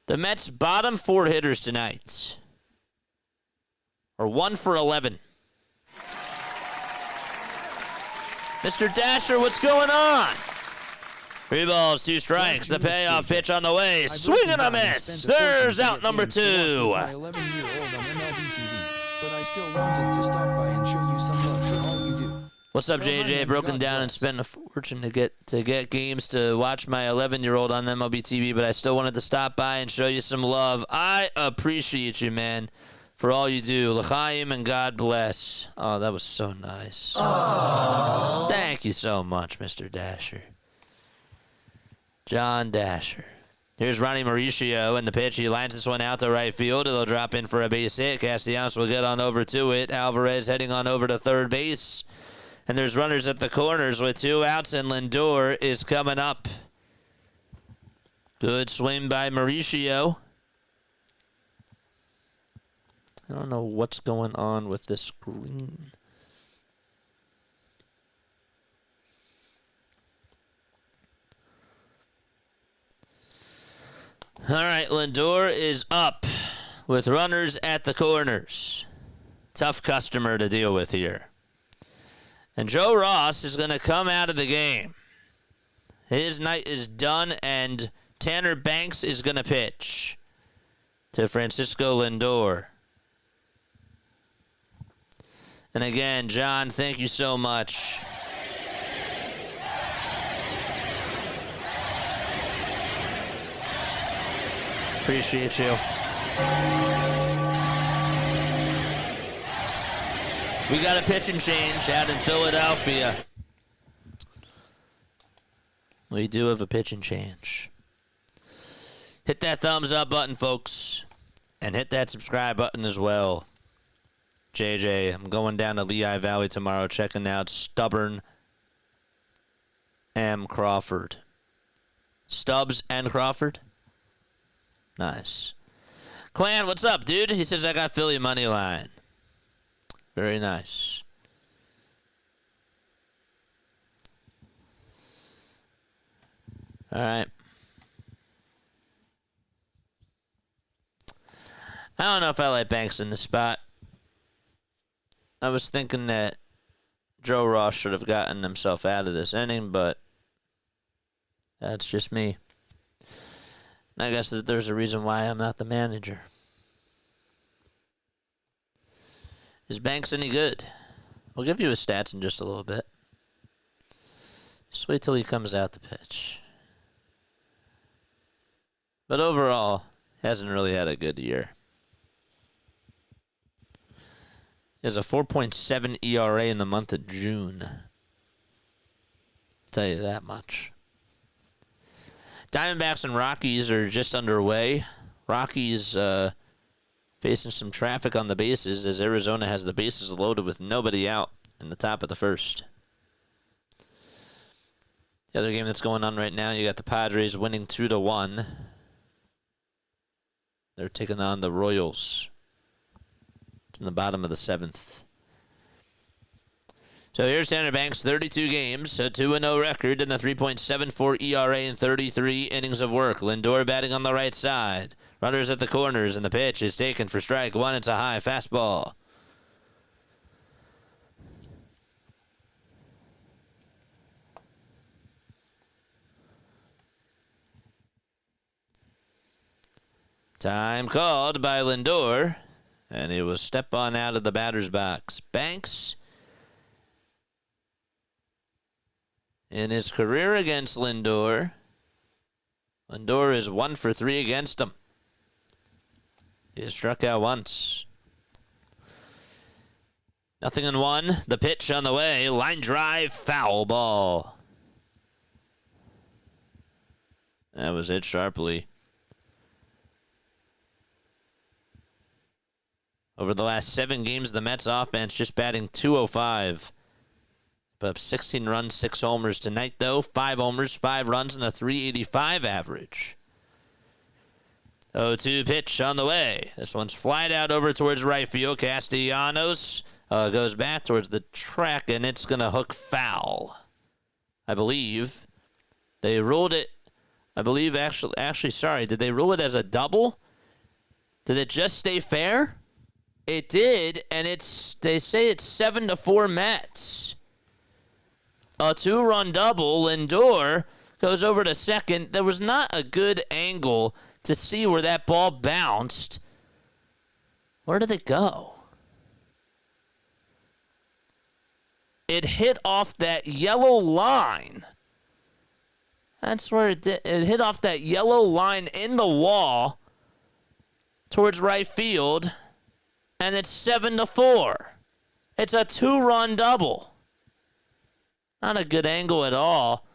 The Mets' bottom 4 hitters tonight are 1 for 11. Mr. Dasher, what's going on? 3 balls, 2 strikes. The payoff pitch on the way. Swing and a miss. There's out number 2. My 11-year-old on MLB TV, but I still wanted to stop by and show you some love for all you do. What's up, JJ? Broken down and spent a fortune to get games to watch my 11-year-old on MLB TV, but I still wanted to stop by and show you some love. I appreciate you, man, for all you do. L'chaim and God bless. Oh, that was so nice. Aww. Thank you so much, Mr. Dasher. John Dasher. Here's Ronnie Mauricio, and the pitch. He lines this one out to right field. It'll drop in for a base hit. Castellanos will get on over to it. Alvarez heading on over to third base. And there's runners at the corners with 2 outs, and Lindor is coming up. Good swing by Mauricio. I don't know what's going on with this screen. All right, Lindor is up with runners at the corners. Tough customer to deal with here. And Joe Ross is going to come out of the game. His night is done, and Tanner Banks is going to pitch to Francisco Lindor. And again, John, thank you so much. Appreciate you. We got a pitching change out in Philadelphia. We do have a pitching change. Hit that thumbs up button, folks. And hit that subscribe button as well. JJ, I'm going down to Lehigh Valley tomorrow, checking out Stubborn M. Crawford. Stubbs and Crawford? Nice. Clan, what's up, dude? He says, I got Philly money line. Very nice. All right. I don't know if I like Banks in this spot. I was thinking that Joe Ross should have gotten himself out of this inning, but that's just me. And I guess that there's a reason why I'm not the manager. Is Banks any good? We'll give you his stats in just a little bit. Just wait till he comes out to pitch. But overall, hasn't really had a good year. He has a 4.7 ERA in the month of June. I'll tell you that much. Diamondbacks and Rockies are just underway. Rockies facing some traffic on the bases as Arizona has the bases loaded with nobody out in the top of the first. The other game that's going on right now, you got the Padres winning 2-1. They're taking on the Royals. It's in the bottom of the 7th. So here's Tanner Banks, 32 games, a 2-0 record, and a 3.74 ERA in 33 innings of work. Lindor batting on the right side. Runners at the corners, and the pitch is taken for strike one. It's a high fastball. Time called by Lindor, and he will step on out of the batter's box. Banks, in his career against Lindor, Lindor is 1 for 3 against him. He has struck out once. 0-1. The pitch on the way. Line drive, foul ball. That was hit sharply. Over the last 7 games, the Mets offense just batting .205. Put up 16 runs, 6 homers. Tonight, though, 5 homers, 5 runs, and a .385 average. 0-2 pitch on the way. This one's flied out over towards right field. Castellanos goes back towards the track, and it's going to hook foul. I believe they ruled it. I believe actually, sorry. Did they rule it as a double? Did it just stay fair? It did, and they say it's 7-4 Mets. A 2-run double. Lindor goes over to second. There was not a good angle to see where that ball bounced. Where did it go? It hit off that yellow line. That's where it did. It hit off that yellow line in the wall towards right field, and it's 7-4. It's a 2-run double. Not a good angle at all,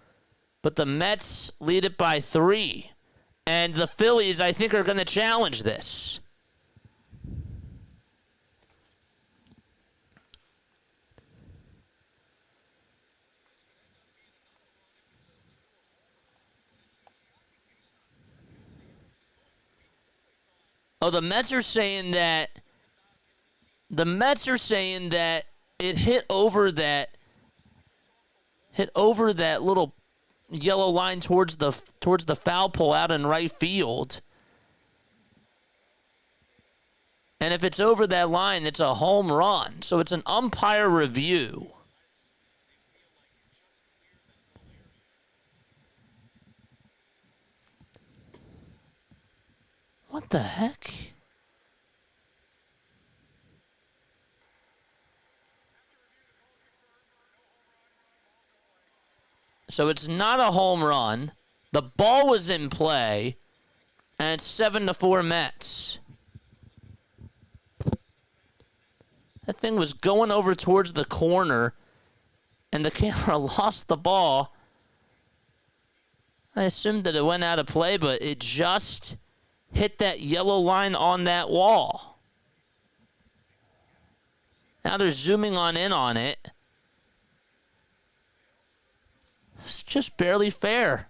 but the Mets lead it by 3. And the Phillies, I think, are going to challenge this. Oh, the Mets are saying that it hit over that little yellow line towards the foul pole out in right field. And if it's over that line, it's a home run. So it's an umpire review. What the heck? So it's not a home run. The ball was in play, and it's 7-4 Mets. That thing was going over towards the corner, and the camera lost the ball. I assumed that it went out of play, but it just hit that yellow line on that wall. Now they're zooming in on it. It's just barely fair.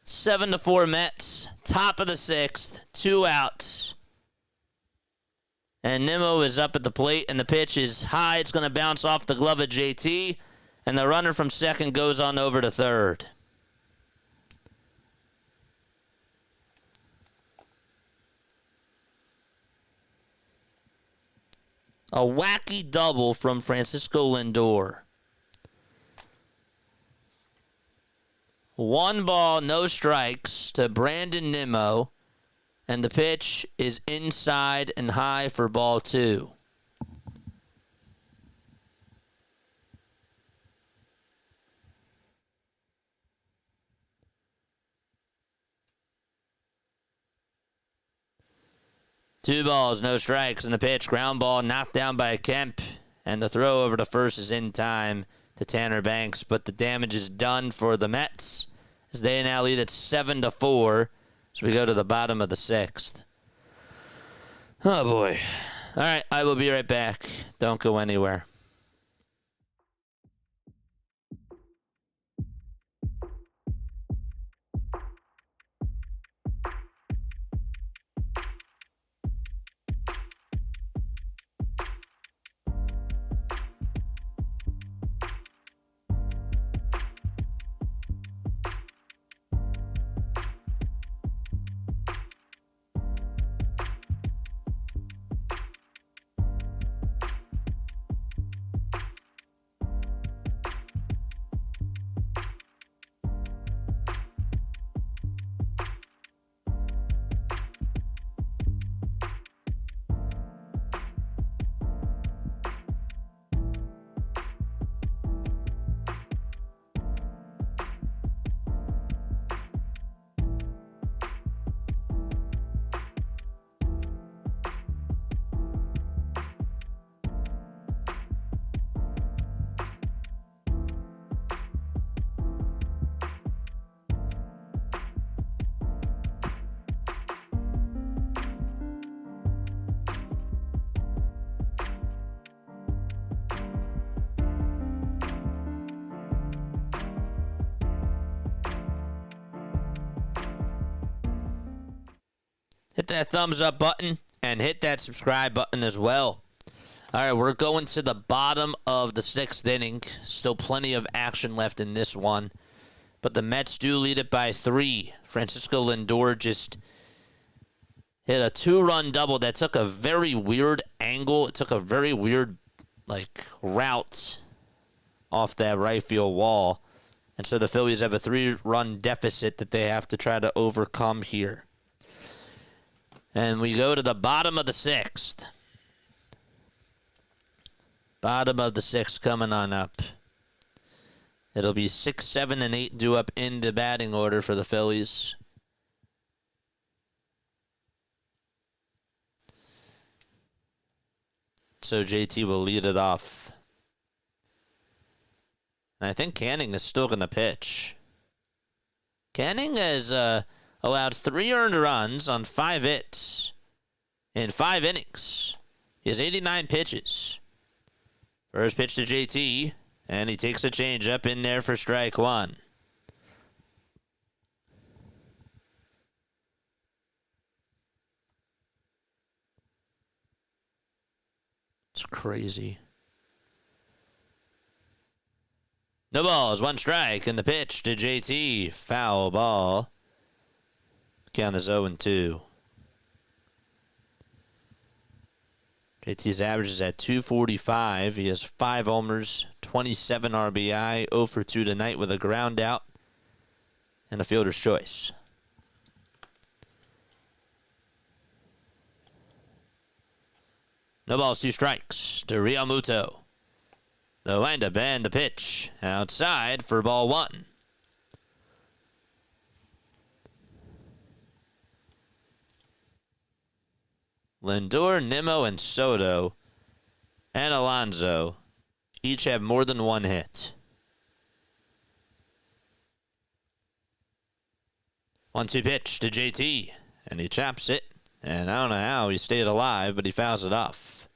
7-4 Mets. Top of the 6th. 2 outs. And Nimmo is up at the plate, and the pitch is high. It's going to bounce off the glove of JT. And the runner from second goes on over to third. A wacky double from Francisco Lindor. 1 ball, no strikes to Brandon Nimmo. And the pitch is inside and high for ball 2. Two balls, no strikes, and the pitch. Ground ball knocked down by Kemp. And the throw over to first is in time to Tanner Banks. But the damage is done for the Mets, as they now lead at 7-4 as we go to the bottom of the 6th. Oh, boy. All right, I will be right back. Don't go anywhere. hit that thumbs up button and hit that subscribe button as well. All right, we're going to the bottom of the 6th inning. Still plenty of action left in this one. But the Mets do lead it by 3. Francisco Lindor just hit a 2-run double that took a very weird angle. It took a very weird, route off that right field wall. And so the Phillies have a 3-run deficit that they have to try to overcome here. And we go to the bottom of the 6th. Bottom of the 6th coming on up. It'll be 6, 7, and 8 due up in the batting order for the Phillies. So JT will lead it off. And I think Canning is still going to pitch. Canning has allowed 3 earned runs on 5 hits in 5 innings. He has 89 pitches. First pitch to JT, and he takes a change up in there for strike 1. It's crazy. No balls, 1 strike, and the pitch to JT. Foul ball. Count is 0-2. JT's average is at 245. He has 5 homers, 27 RBI, 0 for 2 tonight with a ground out and a fielder's choice. No balls, 2 strikes to Realmuto. The windup and the pitch outside for ball 1. Lindor, Nimmo, and Soto and Alonso each have more than 1 hit. 1-2 pitch to JT, and he chops it. And I don't know how he stayed alive, but he fouls it off.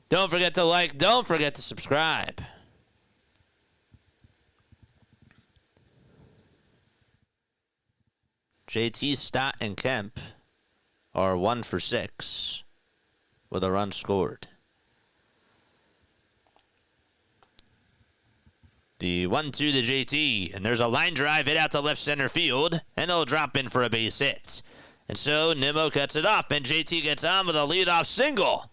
Don't forget to like, don't forget to subscribe. JT, Stott, and Kemp are 1 for 6 with a run scored. The 1-2 to JT, and there's a line drive hit out to left center field, and they'll drop in for a base hit. And so Nimmo cuts it off, and JT gets on with a leadoff single.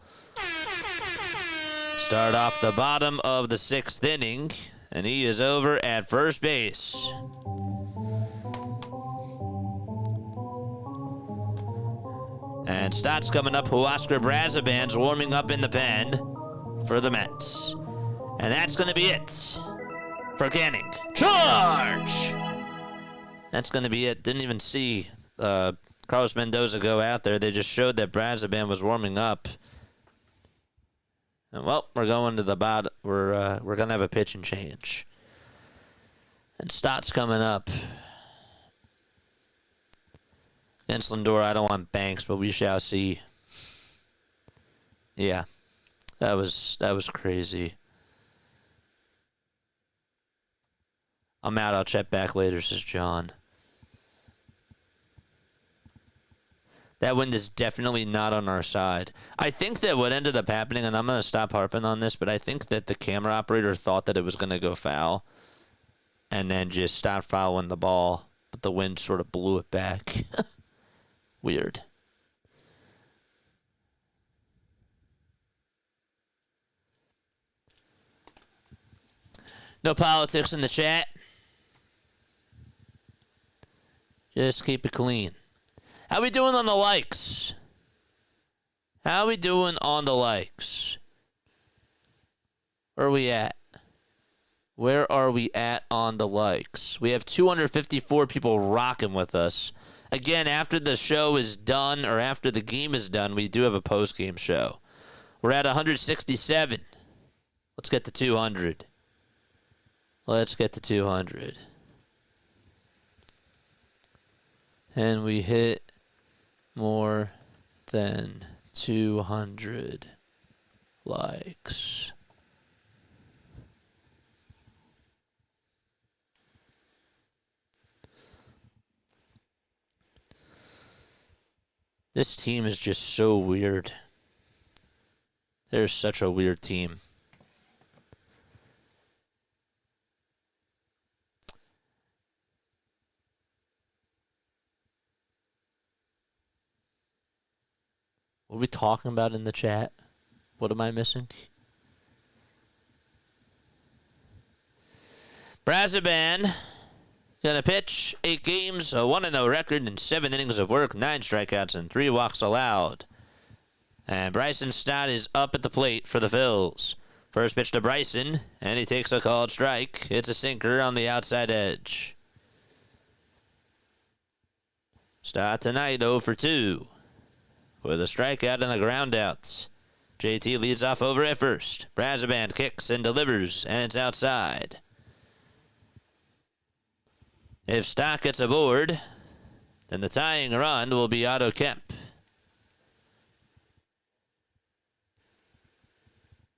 Start off the bottom of the 6th inning, and he is over at first base. And Stott's coming up. Huascar Brazaban's warming up in the pen for the Mets. And that's going to be it for Canning. Charge! That's going to be it. Didn't even see Carlos Mendoza go out there. They just showed that Brazaban was warming up. And, well, we're going to the bottom. We're going to have a pitch and change. And Stott's coming up. Against Lindor, I don't want Banks, but we shall see. Yeah, that was crazy. I'm out. I'll check back later, says John. That wind is definitely not on our side. I think that what ended up happening, and I'm going to stop harping on this, but I think that the camera operator thought that it was going to go foul and then just stopped fouling the ball, but the wind sort of blew it back. Weird. No politics in the chat. Just keep it clean. How we doing on the likes? How we doing on the likes? Where are we at? Where are we at on the likes? We have 254 people rocking with us. Again, after the show is done, or after the game is done, we do have a post-game show. We're at 167. Let's get to 200. Let's get to 200. And we hit more than 200 likes. This team is just so weird. They're such a weird team. What are we talking about in the chat? What am I missing? Brazaban gonna pitch 8 games, a 1-0 record, and 7 innings of work, 9 strikeouts, and 3 walks allowed. And Bryson Stott is up at the plate for the Phils. First pitch to Bryson, and he takes a called strike. It's a sinker on the outside edge. Stott tonight 0 for 2. With a strikeout and the groundouts. JT leads off over at first. Brazaban kicks and delivers, and it's outside. If Stott gets aboard, then the tying run will be Otto Kemp.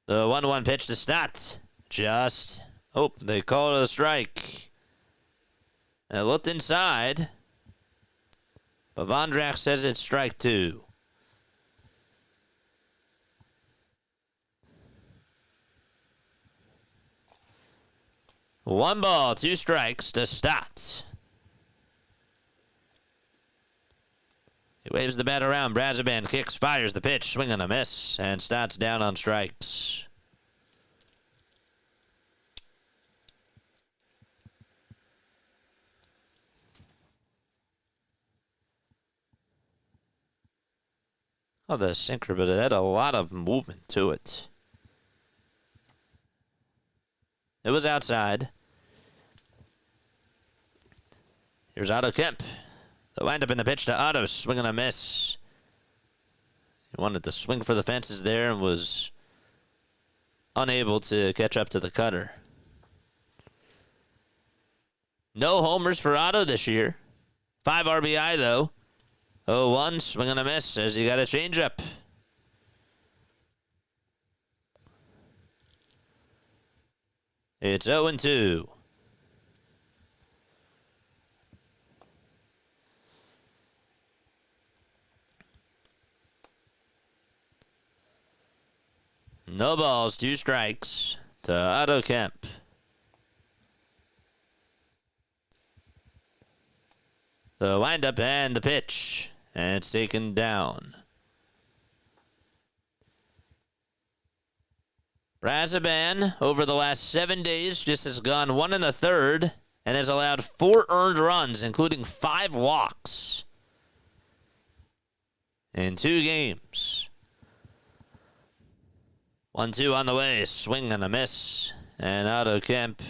The 1-1 pitch to Stott. They called it a strike. And it looked inside, but Vondrach says it's strike 2. One ball, 2 strikes to Stott. He waves the bat around. Brazaban kicks, fires the pitch, swing and a miss, and Stott's down on strikes. Oh, the sinker, but it had a lot of movement to it. It was outside. Here's Otto Kemp. The windup in the pitch to Otto. Swing and a miss. He wanted to swing for the fences there and was unable to catch up to the cutter. No homers for Otto this year. 5 RBI, though. 0-1. Swing and a miss as he got a changeup. It's 0-2. No balls, 2 strikes to Otto Kemp. The windup and the pitch, and it's taken down. Brazaban, over the last 7 days, just has gone 1 1/3 and has allowed 4 earned runs, including 5 walks in 2 games. 1-2 on the way, swing and a miss, and Otto Kemp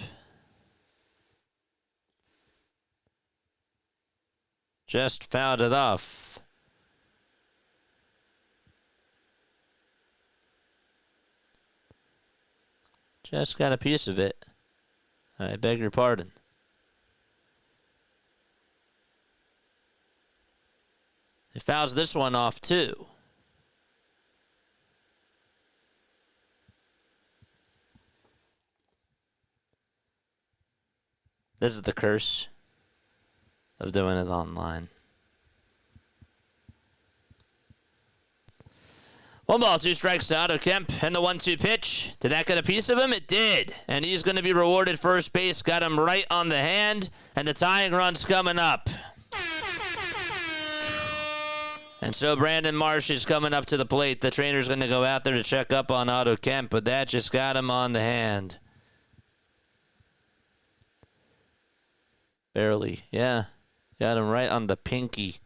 just fouled it off. Just got a piece of it. I beg your pardon. He fouls this one off too. This is the curse of doing it online. 1 ball, 2 strikes to Otto Kemp, and the 1-2 pitch. Did that get a piece of him? It did. And he's going to be rewarded first base. Got him right on the hand, and the tying run's coming up. And so Brandon Marsh is coming up to the plate. The trainer's going to go out there to check up on Otto Kemp, but that just got him on the hand. Barely, yeah. Got him right on the pinky.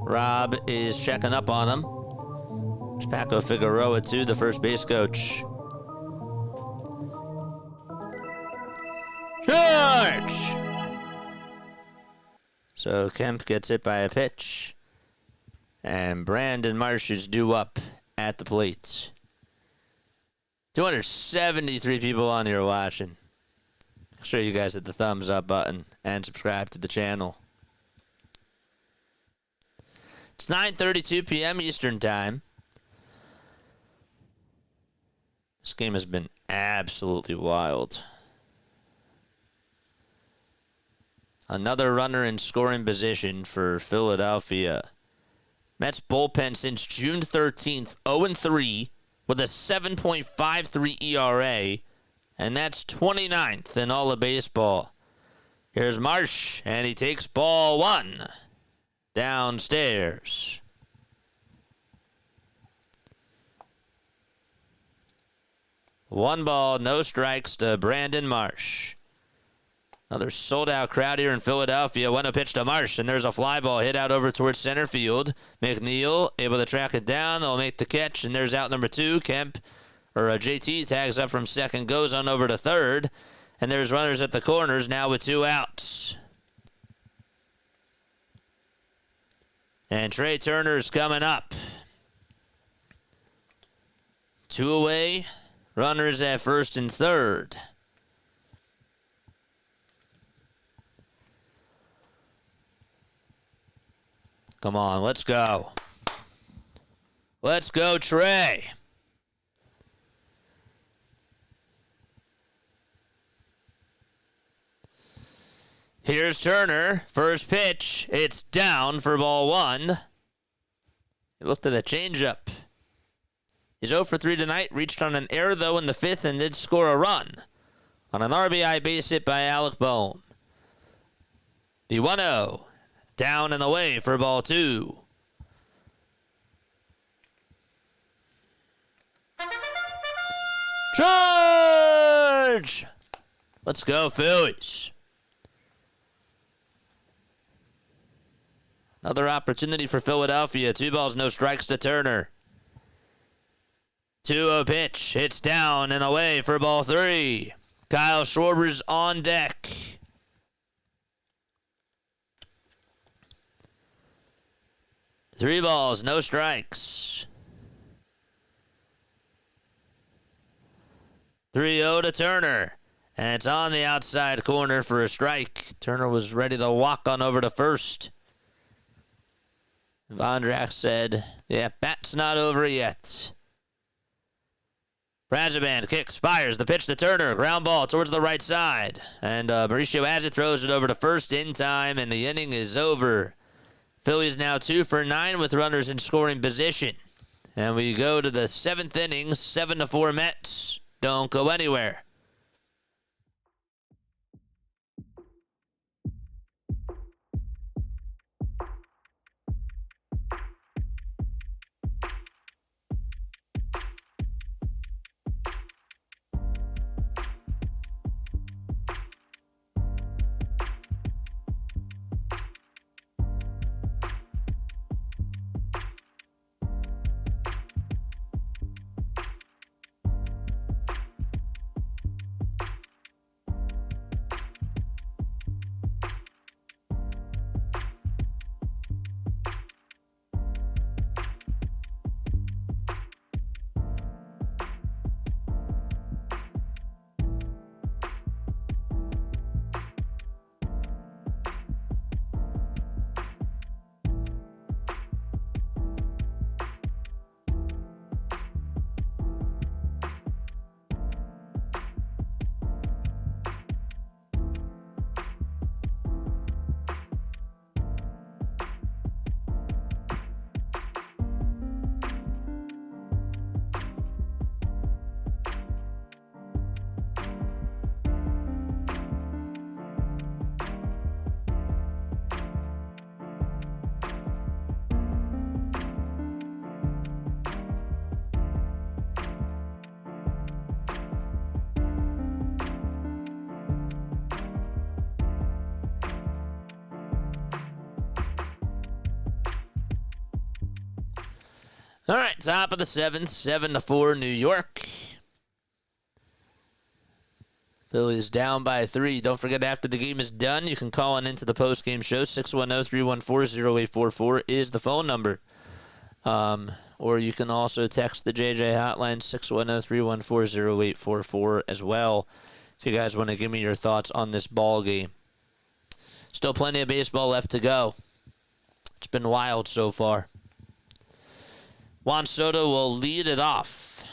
Rob is checking up on him. It's Paco Figueroa, too, the first base coach. Charge! So Kemp gets hit by a pitch. And Brandon Marsh is due up at the plate. 273 people on here watching. Make sure you guys hit the thumbs up button and subscribe to the channel. It's 9:32 p.m. Eastern Time. This game has been absolutely wild. Another runner in scoring position for Philadelphia. Mets bullpen since June 13th, 0-3 with a 7.53 ERA, and that's 29th in all of baseball. Here's Marsh, and he takes ball one downstairs. One ball, no strikes to Brandon Marsh. Another sold-out crowd here in Philadelphia. Went a pitch to Marsh, and there's a fly ball hit out over towards center field. McNeil able to track it down. They'll make the catch, and there's out number 2. JT tags up from second, goes on over to third, and there's runners at the corners now with 2 outs. And Trey Turner's coming up. 2 away. Runners at first and third. Come on, let's go. Let's go, Trey. Here's Turner. First pitch. It's down for ball 1. He looked at the changeup. He's 0 for 3 tonight. Reached on an error, though, in the 5th and did score a run on an RBI base hit by Alec Bohm. The 1-0. Down and away for ball 2. Charge! Let's go, Phillies. Another opportunity for Philadelphia. 2 balls, no strikes to Turner. 2-0 pitch. It's down and away for ball 3. Kyle Schwarber's on deck. Three balls, no strikes. 3-0 to Turner. And it's on the outside corner for a strike. Turner was ready to walk on over to first. Vondrak said, yeah, bat's not over yet. Brazoban kicks, fires the pitch to Turner. Ground ball towards the right side. And Mauricio Azit throws it over to first in time, and the inning is over. Phillies now 2 for 9 with runners in scoring position. And we go to the 7th inning, 7-4 Mets. Don't go anywhere. All right, top of the 7th, 7-4 New York. Phillies down by 3. Don't forget, after the game is done, you can call on into the post-game show. 610-314-0844 is the phone number. Or you can also text the JJ hotline, 610-314-0844 as well, if you guys want to give me your thoughts on this ball game. Still plenty of baseball left to go. It's been wild so far. Juan Soto will lead it off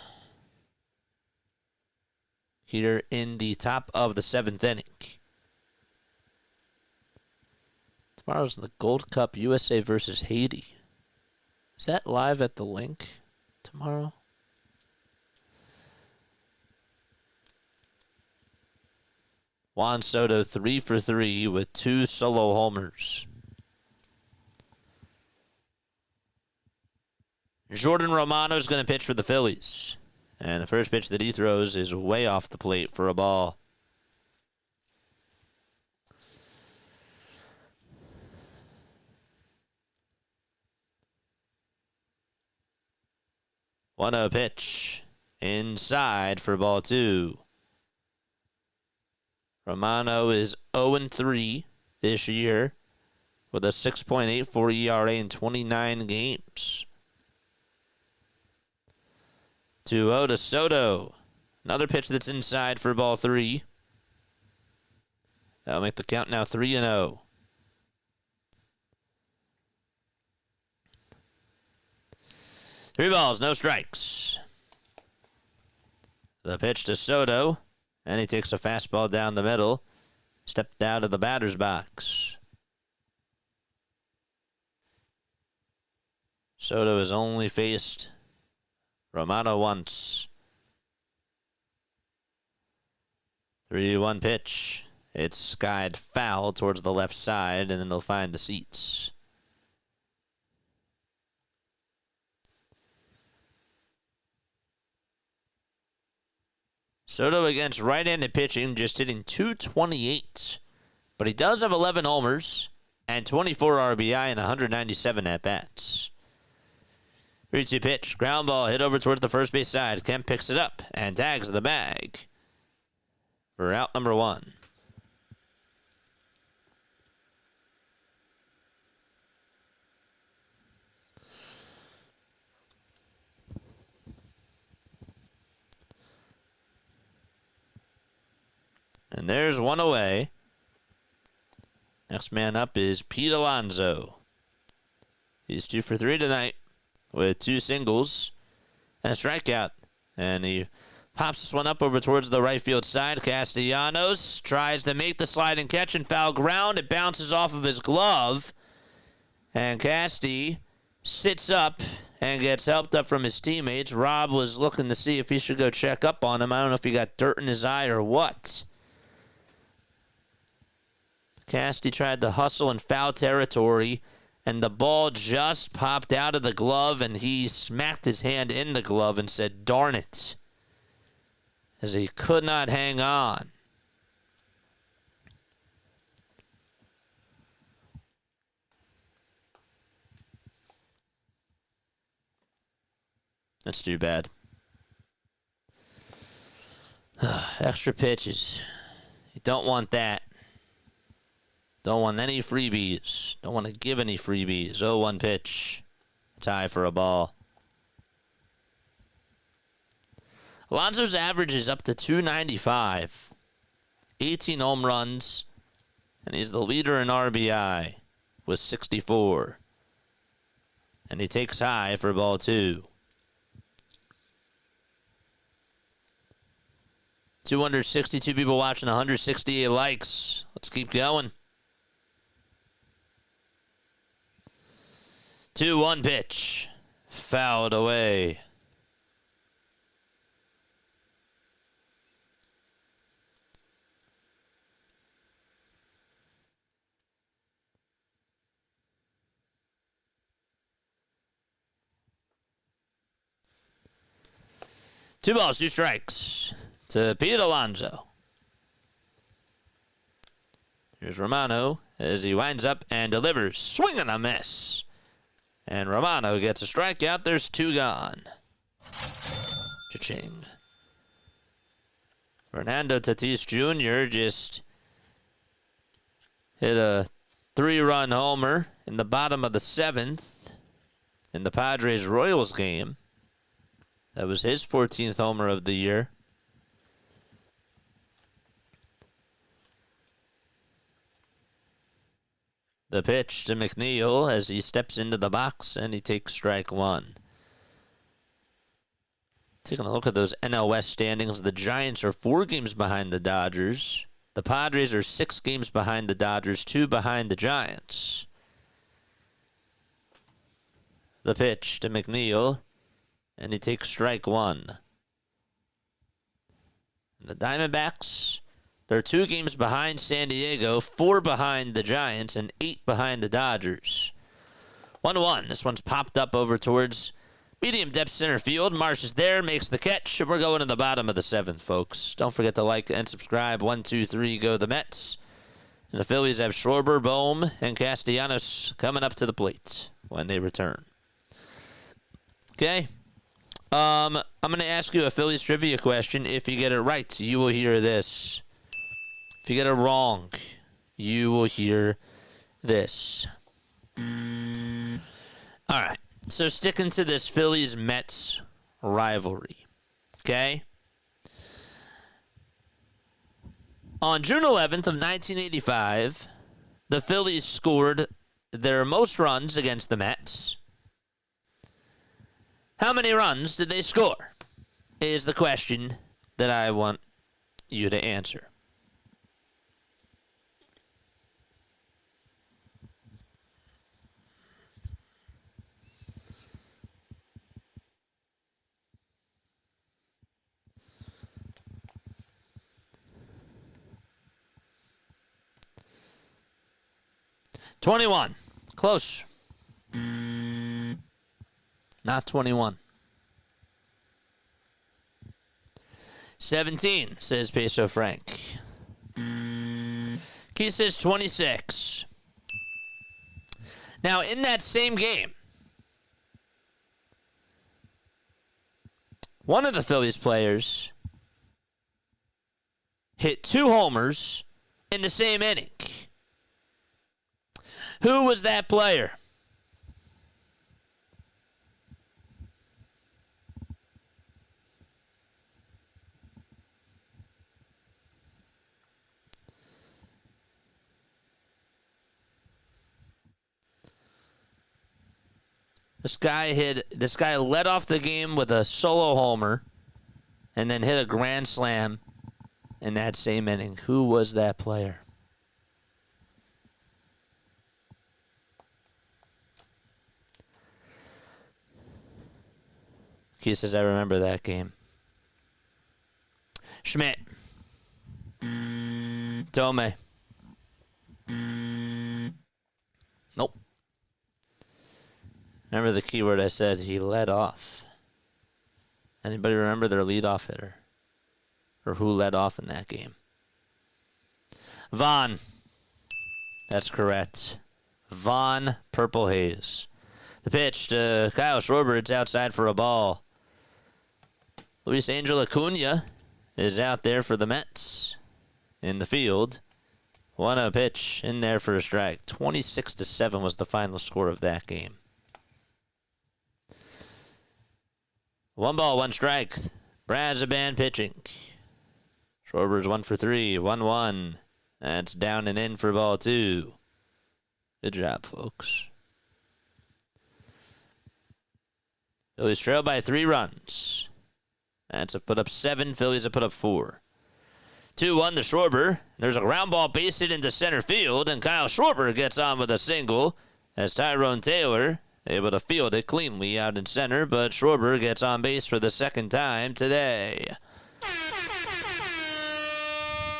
here in the top of the 7th inning. Tomorrow's the Gold Cup, USA versus Haiti. Is that live at the link tomorrow? Juan Soto 3 for 3 with 2 solo homers. Jordan Romano is going to pitch for the Phillies. And the first pitch that he throws is way off the plate for a ball. One-zero pitch. Inside for ball 2. Romano is 0-3 this year with a 6.84 ERA in 29 games. 2-0 to Soto. Another pitch that's inside for ball 3. That'll make the count now 3-0. Three balls, no strikes. The pitch to Soto. And he takes a fastball down the middle. Stepped down to the batter's box. Soto has only faced Romano once. 3-1 pitch. It's skied foul towards the left side, and then they'll find the seats. Soto against right-handed pitching, just hitting .228. But he does have 11 homers and 24 RBI and 197 at-bats. 3-2 pitch. Ground ball hit over towards the first base side. Kemp picks it up and tags the bag for out number 1. And there's one away. Next man up is Pete Alonso. He's 2 for 3 tonight with 2 singles and a strikeout. And he pops this one up over towards the right field side. Castellanos tries to make the sliding catch and foul ground. It bounces off of his glove. And Casti sits up and gets helped up from his teammates. Rob was looking to see if he should go check up on him. I don't know if he got dirt in his eye or what. Casti tried to hustle in foul territory, and the ball just popped out of the glove, and he smacked his hand in the glove and said, "Darn it," as he could not hang on. That's too bad. Extra pitches. You don't want that. Don't want any freebies. Don't want to give any freebies. 0-1 pitch. Tie for a ball. Alonso's average is up to .295. 18 home runs. And he's the leader in RBI with 64. And he takes high for ball 2. 262 people watching, 168 likes. Let's keep going. 2-1 pitch. Fouled away. Two balls, 2 strikes to Pete Alonso. Here's Romano as he winds up and delivers. Swing and a miss. And Romano gets a strikeout. There's 2 gone. Cha-ching. Fernando Tatis Jr. just hit a 3-run homer in the bottom of the 7th in the Padres-Royals game. That was his 14th homer of the year. The pitch to McNeil as he steps into the box and he takes strike 1. Taking a look at those NL West standings, the Giants are 4 games behind the Dodgers. The Padres are 6 games behind the Dodgers, 2 behind the Giants. The pitch to McNeil, and he takes strike 1. The Diamondbacks, they're 2 games behind San Diego, 4 behind the Giants, and 8 behind the Dodgers. 1-1. This one's popped up over towards medium depth center field. Marsh is there, makes the catch, and we're going to the bottom of the 7th, folks. Don't forget to like and subscribe. 1, 2, 3, go the Mets. And the Phillies have Schwarber, Bohm, and Castellanos coming up to the plate when they return. Okay. I'm going to ask you a Phillies trivia question. If you get it right, you will hear this. If you get it wrong, you will hear this. All right. So sticking to this Phillies Mets rivalry. Okay? On June 11th of 1985, the Phillies scored their most runs against the Mets. How many runs did they score? Is the question that I want you to answer. $21. Close. Not 21. 17, says Peso Frank. Key says 26. Now, in that same game, one of the Phillies players hit 2 homers in the same inning. Who was that player? This guy led off the game with a solo homer and then hit a grand slam in that same inning. Who was that player? He says, I remember that game. Schmidt. Tome. Nope. Remember the keyword I said? He led off. Anybody remember their leadoff hitter? Or who led off in that game? Vaughn. That's correct. Vaughn Purple Haze. The pitch to Kyle Schwarber. It's outside for a ball. Luis Angel Acuna is out there for the Mets in the field. 1-0 pitch in there for a strike. 26-7 was the final score of that game. 1 ball, 1 strike. Brazaban pitching. Schwarber's 1 for 3. 1-1. That's down and in for ball 2. Good job, folks. Phillies trail by 3 runs. Mets have put up 7. Phillies have put up 4. 2-1 to Schwarber. There's a ground ball base hit into center field, and Kyle Schwarber gets on with a single as Tyrone Taylor able to field it cleanly out in center, but Schwarber gets on base for the 2nd time today.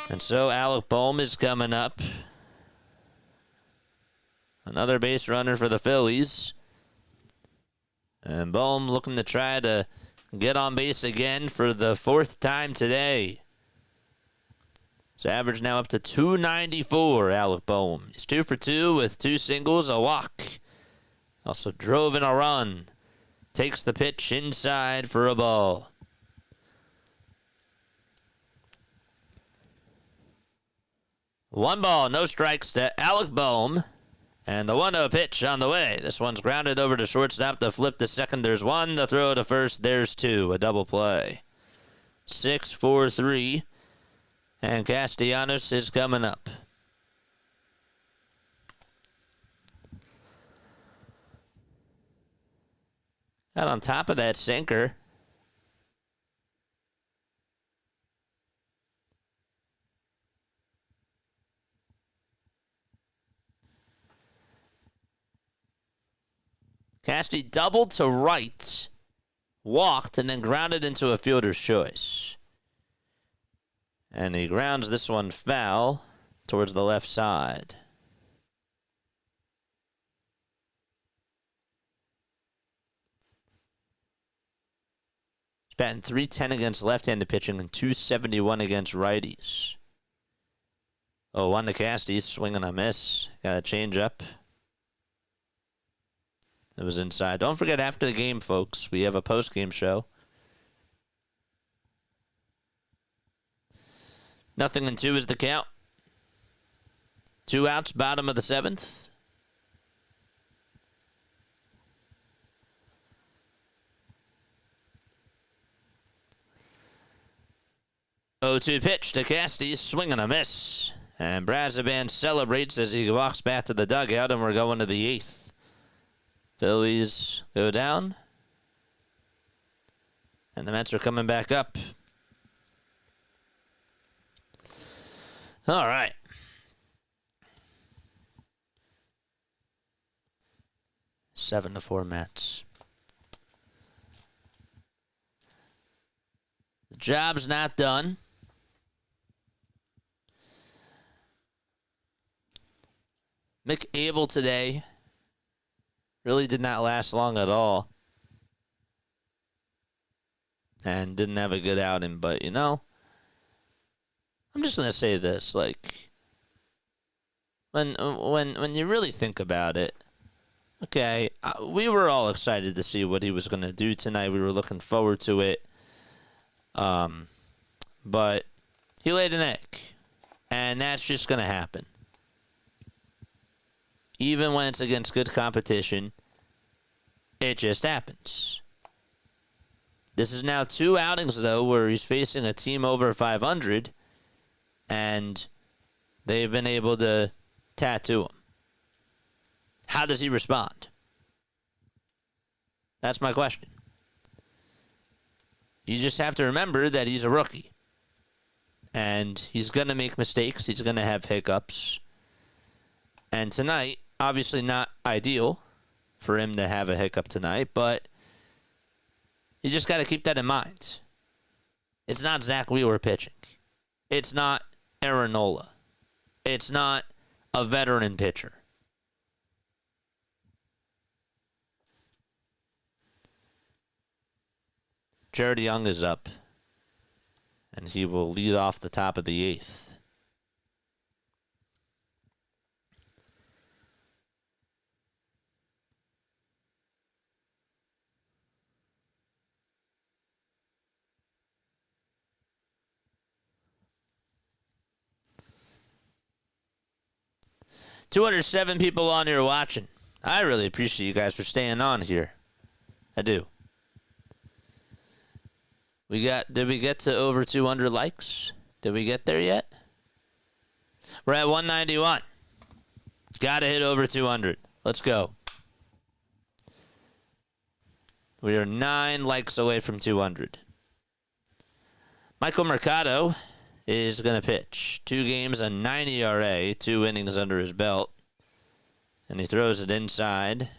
And so Alec Bohm is coming up. Another base runner for the Phillies. And Bohm looking to try to get on base again for the 4th time today. His average now up to 294, Alec Bohm. He's 2 for 2 with 2 singles, a walk. Also drove in a run. Takes the pitch inside for a ball. One ball, no strikes to Alec Bohm. And the 1-0 pitch on the way. This one's grounded over to shortstop to flip to second. There's 1. The throw to first. There's 2. A double play. 6-4-3. And Castellanos is coming up. Got on top of that sinker. Casty doubled to right, walked, and then grounded into a fielder's choice. And he grounds this one foul towards the left side. He's batting .310 against left-handed pitching and .271 against righties. Oh, one to Casty, swing and a miss. Got a change up. It was inside. Don't forget, after the game, folks, we have a post-game show. 0-2 is the count. 2 outs, bottom of the 7th. Oh-2 pitch to Casty, swing and a miss. And Brazaban celebrates as he walks back to the dugout, and we're going to the 8th. Phillies go down. And the Mets are coming back up. All right. 7-4 Mets. The job's not done. Mick Abel today really did not last long at all. And didn't have a good outing, but, you know, I'm just going to say this, like, when you really think about it, okay, we were all excited to see what he was going to do tonight. We were looking forward to it. But he laid an egg, and that's just going to happen. Even when it's against good competition, it just happens. This is now 2 outings, though, where he's facing a team over 500, and they've been able to tattoo him. How does he respond? That's my question. You just have to remember that he's a rookie, and he's going to make mistakes. He's going to have hiccups. And tonight, obviously not ideal for him to have a hiccup tonight, but you just got to keep that in mind. It's not Zach Wheeler pitching. It's not Aaron Nola. It's not a veteran pitcher. Jared Young is up, and he will lead off the top of the 8th. $207 people on here watching. I really appreciate you guys for staying on here. I do. Did we get to over 200 likes? Did we get there yet? We're at 191. Gotta hit over 200. Let's go. We are 9 likes away from 200. Michael Mercado is going to pitch. 2 games, a 9 ERA, 2 innings under his belt. And he throws it inside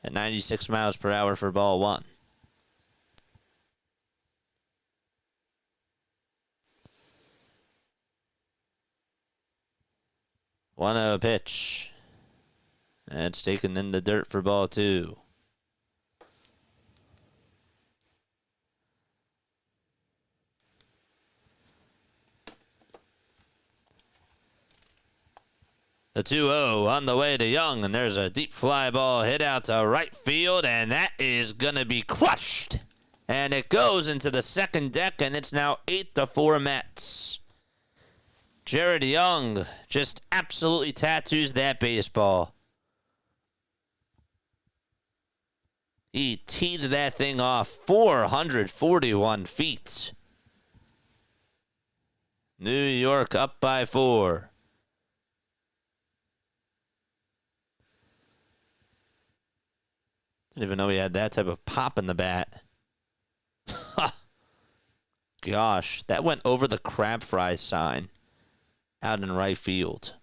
at 96 miles per hour for ball 1. 1-0 pitch. That's taken in the dirt for ball 2. The 2-0 on the way to Young, and there's a deep fly ball hit out to right field, and that is going to be crushed. And it goes into the second deck, and it's now 8-4 Mets. Jared Young just absolutely tattoos that baseball. He teed that thing off 441 feet. New York up by 4. Didn't even know he had that type of pop in the bat. Gosh, that went over the crab fry sign out in right field.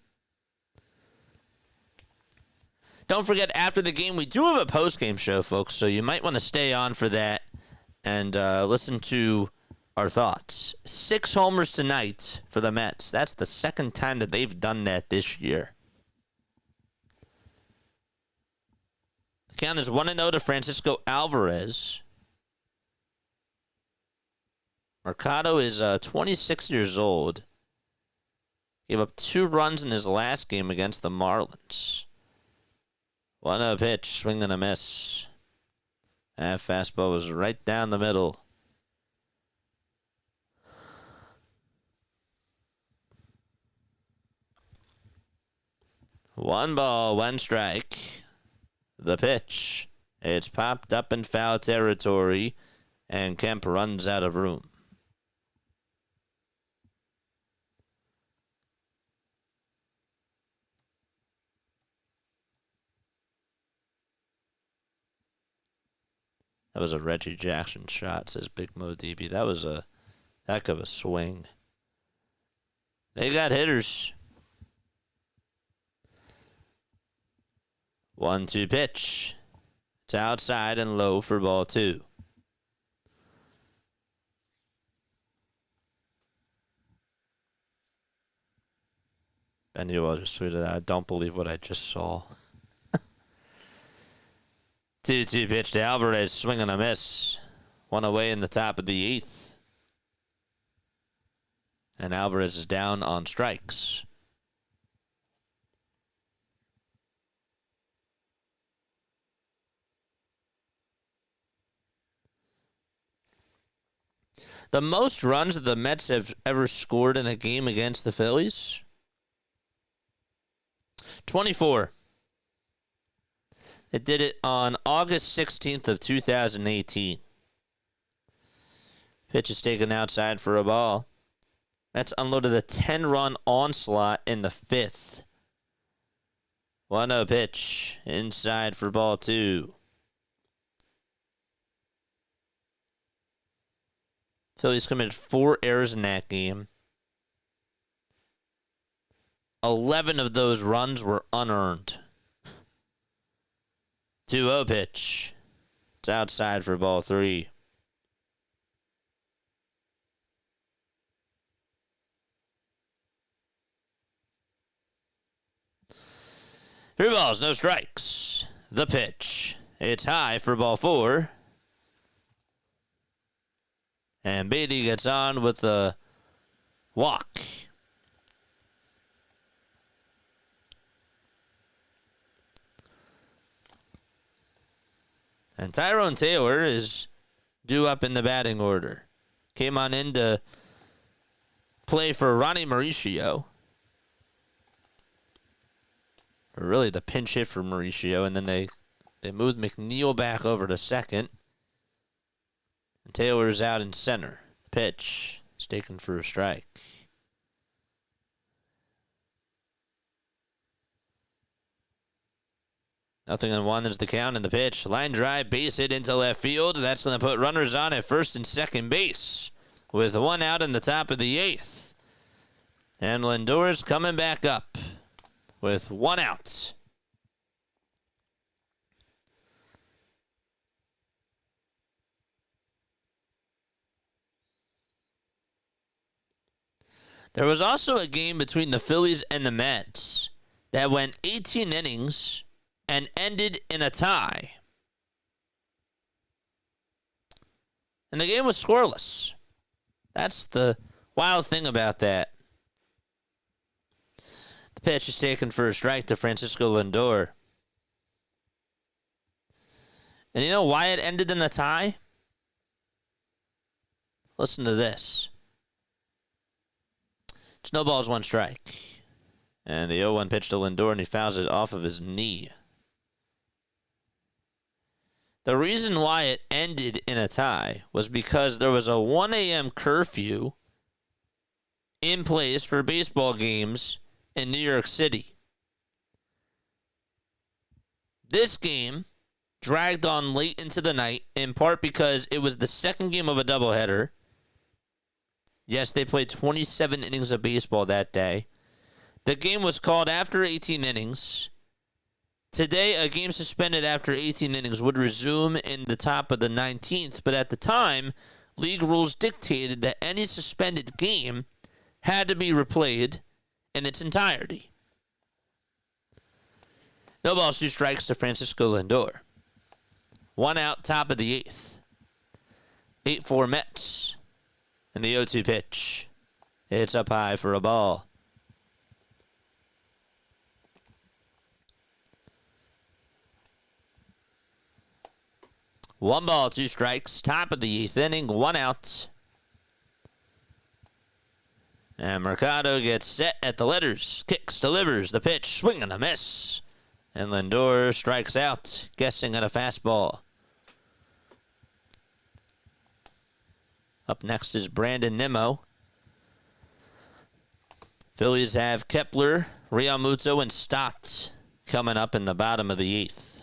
Don't forget, after the game, we do have a post-game show, folks, so you might want to stay on for that and listen to our thoughts. 6 homers tonight for the Mets. That's the second time that they've done that this year. The count is 1-0 to Francisco Alvarez. Mercado is 26 years old. Gave up 2 runs in his last game against the Marlins. 1-0 pitch, swing and a miss. That fastball was right down the middle. One ball, one strike. The pitch. It's popped up in foul territory, and Kemp runs out of room. That was a Reggie Jackson shot, says Big Mo DB. That was a heck of a swing. They got hitters. 1-2 pitch. It's outside and low for ball 2. Ben, you all just tweeted that. I don't believe what I just saw. 2-2 pitch to Alvarez, swing and a miss. 1 away in the top of the 8th. And Alvarez is down on strikes. The most runs that the Mets have ever scored in a game against the Phillies? 24. It did it on August 16th of 2018. Pitch is taken outside for a ball. Mets unloaded a 10-run onslaught in the 5th. 1-0 pitch. Inside for ball 2. Phillies committed 4 errors in that game. 11 of those runs were unearned. 2-0 pitch. It's outside for ball 3. Three balls, no strikes. The pitch. It's high for ball 4. And Beatty gets on with the walk. And Tyrone Taylor is due up in the batting order. Came on in to play for Ronnie Mauricio. Or really the pinch hit for Mauricio. And then they moved McNeil back over to second. And Taylor's out in center. Pitch is taken for a strike. Nothing on 1 is the count in the pitch. Line drive, base hit into left field. That's going to put runners on at first and second base with 1 out in the top of the 8th. And Lindor's coming back up with 1 out. There was also a game between the Phillies and the Mets that went 18 innings and ended in a tie. And the game was scoreless. That's the wild thing about that. The pitch is taken for a strike to Francisco Lindor. And you know why it ended in a tie? Listen to this. It's no balls, 1 strike. And the 0-1 pitch to Lindor, and he fouls it off of his knee. The reason why it ended in a tie was because there was a 1 a.m. curfew in place for baseball games in New York City. This game dragged on late into the night, in part because it was the second game of a doubleheader. Yes, they played 27 innings of baseball that day. The game was called after 18 innings. Today, a game suspended after 18 innings would resume in the top of the 19th, but at the time, league rules dictated that any suspended game had to be replayed in its entirety. No balls, 2 strikes to Francisco Lindor. 1 out, top of the 8th. 8-4 Mets. And the 0-2 pitch. It's up high for a ball. One ball, 2 strikes. Top of the 8th inning. 1 out. And Mercado gets set at the letters. Kicks, delivers the pitch. Swing and a miss. And Lindor strikes out, guessing at a fastball. Up next is Brandon Nimmo. Phillies have Kepler, Realmuto, and Stott coming up in the bottom of the 8th.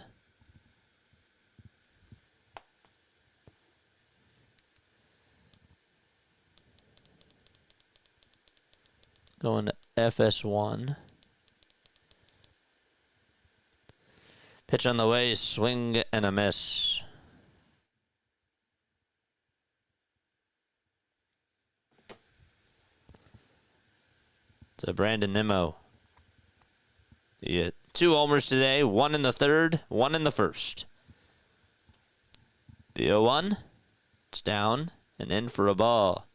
Going to FS1. Pitch on the way, swing and a miss. To Brandon Nimmo. The 2 homers today, 1 in the 3rd, 1 in the 1st. The 0-1, it's down and in for a ball.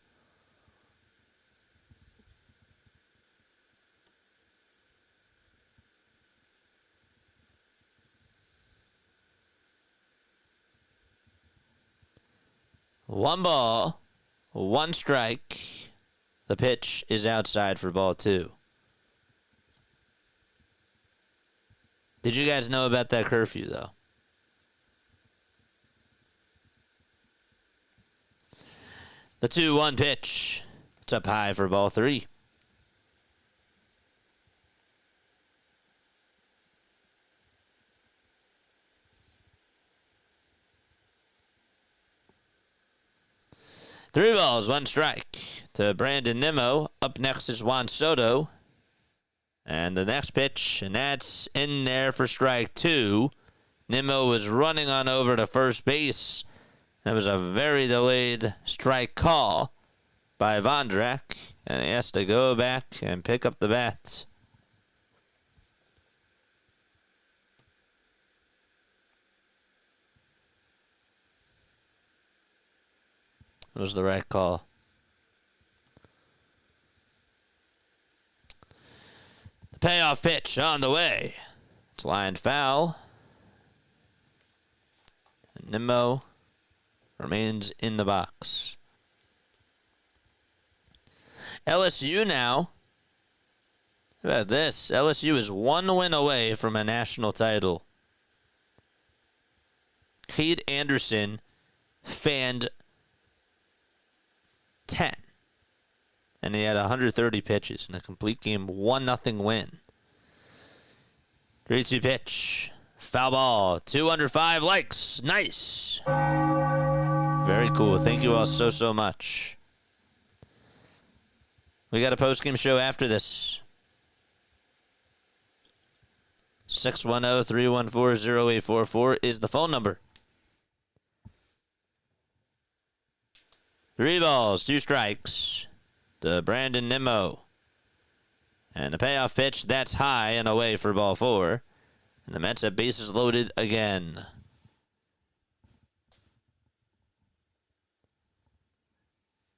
One ball, 1 strike. The pitch is outside for ball 2. Did you guys know about that curfew, though? The 2-1 pitch. It's up high for ball 3. Three balls, 1 strike to Brandon Nimmo. Up next is Juan Soto. And the next pitch, and that's in there for strike 2. Nimmo was running on over to first base. That was a very delayed strike call by Vondrak, and he has to go back and pick up the bat. It was the right call. The payoff pitch on the way. It's lined foul. And Nimmo remains in the box. LSU now. How about this? LSU is 1 win away from a national title. Cade Anderson fanned 10. And he had 130 pitches in a complete game 1-0 win. 3-2 pitch. Foul ball. 2 under 5 likes. Nice. Very cool. Thank you all so much. We got a post-game show after this. 610-314-0844 is the phone number. 3 balls, 2 strikes to Brandon Nimmo. And the payoff pitch, that's high and away for ball 4. And the Mets have bases loaded again.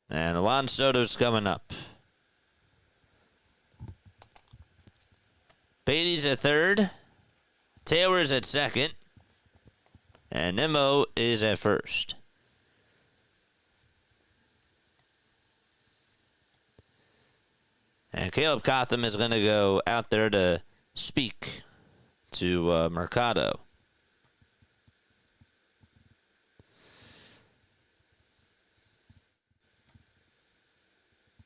And Juan Soto's coming up. Beatty's at third. Taylor's at second. And Nimmo is at first. And Caleb Cotham is going to go out there to speak to Mercado.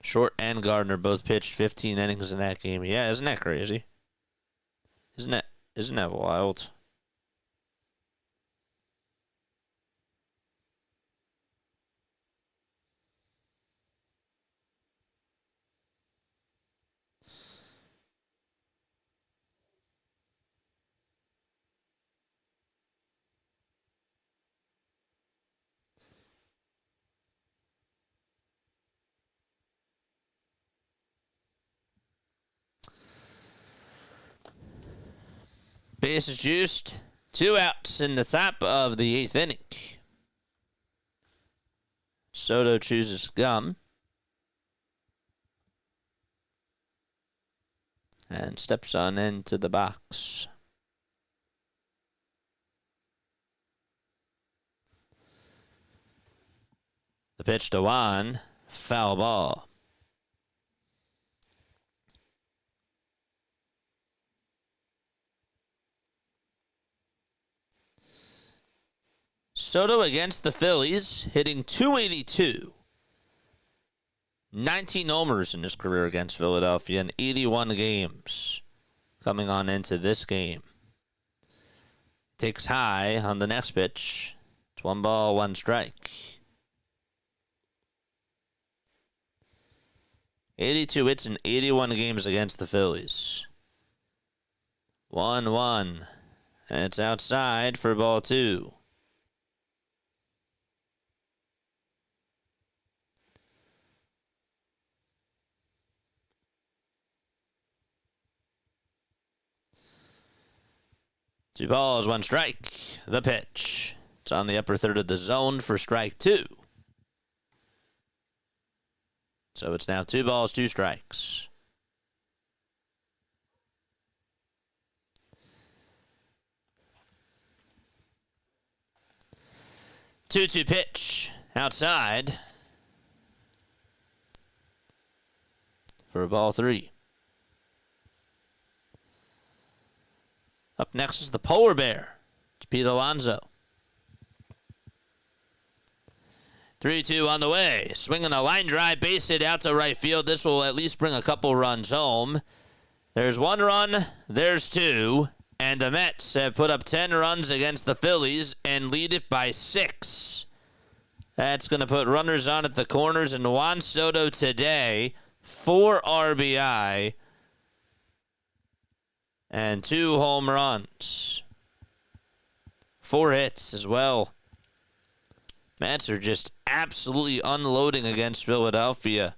Short and Gardner both pitched 15 innings in that game. Yeah, isn't that crazy? Isn't that wild? Bases juiced. 2 outs in the top of the 8th inning. Soto chooses gum. And steps on into the box. The pitch to Juan. Foul ball. Soto against the Phillies, hitting .282. 19 homers in his career against Philadelphia in 81 games. Coming on into this game. Takes high on the next pitch. It's 1 ball, 1 strike. 82 hits in 81 games against the Phillies. 1-1. And it's outside for ball 2. Two balls, 1 strike. The pitch. It's on the upper third of the zone for strike 2. So it's now 2 balls, 2 strikes. Two pitch outside for ball 3. Up next is the polar bear. It's Pete Alonso. 3-2 on the way. Swinging a line drive, base hit out to right field. This will at least bring a couple runs home. There's 1 run. There's 2. And the Mets have put up 10 runs against the Phillies and lead it by 6. That's going to put runners on at the corners. And Juan Soto today, 4 RBI. And 2 home runs. 4 hits as well. Mets are just absolutely unloading against Philadelphia.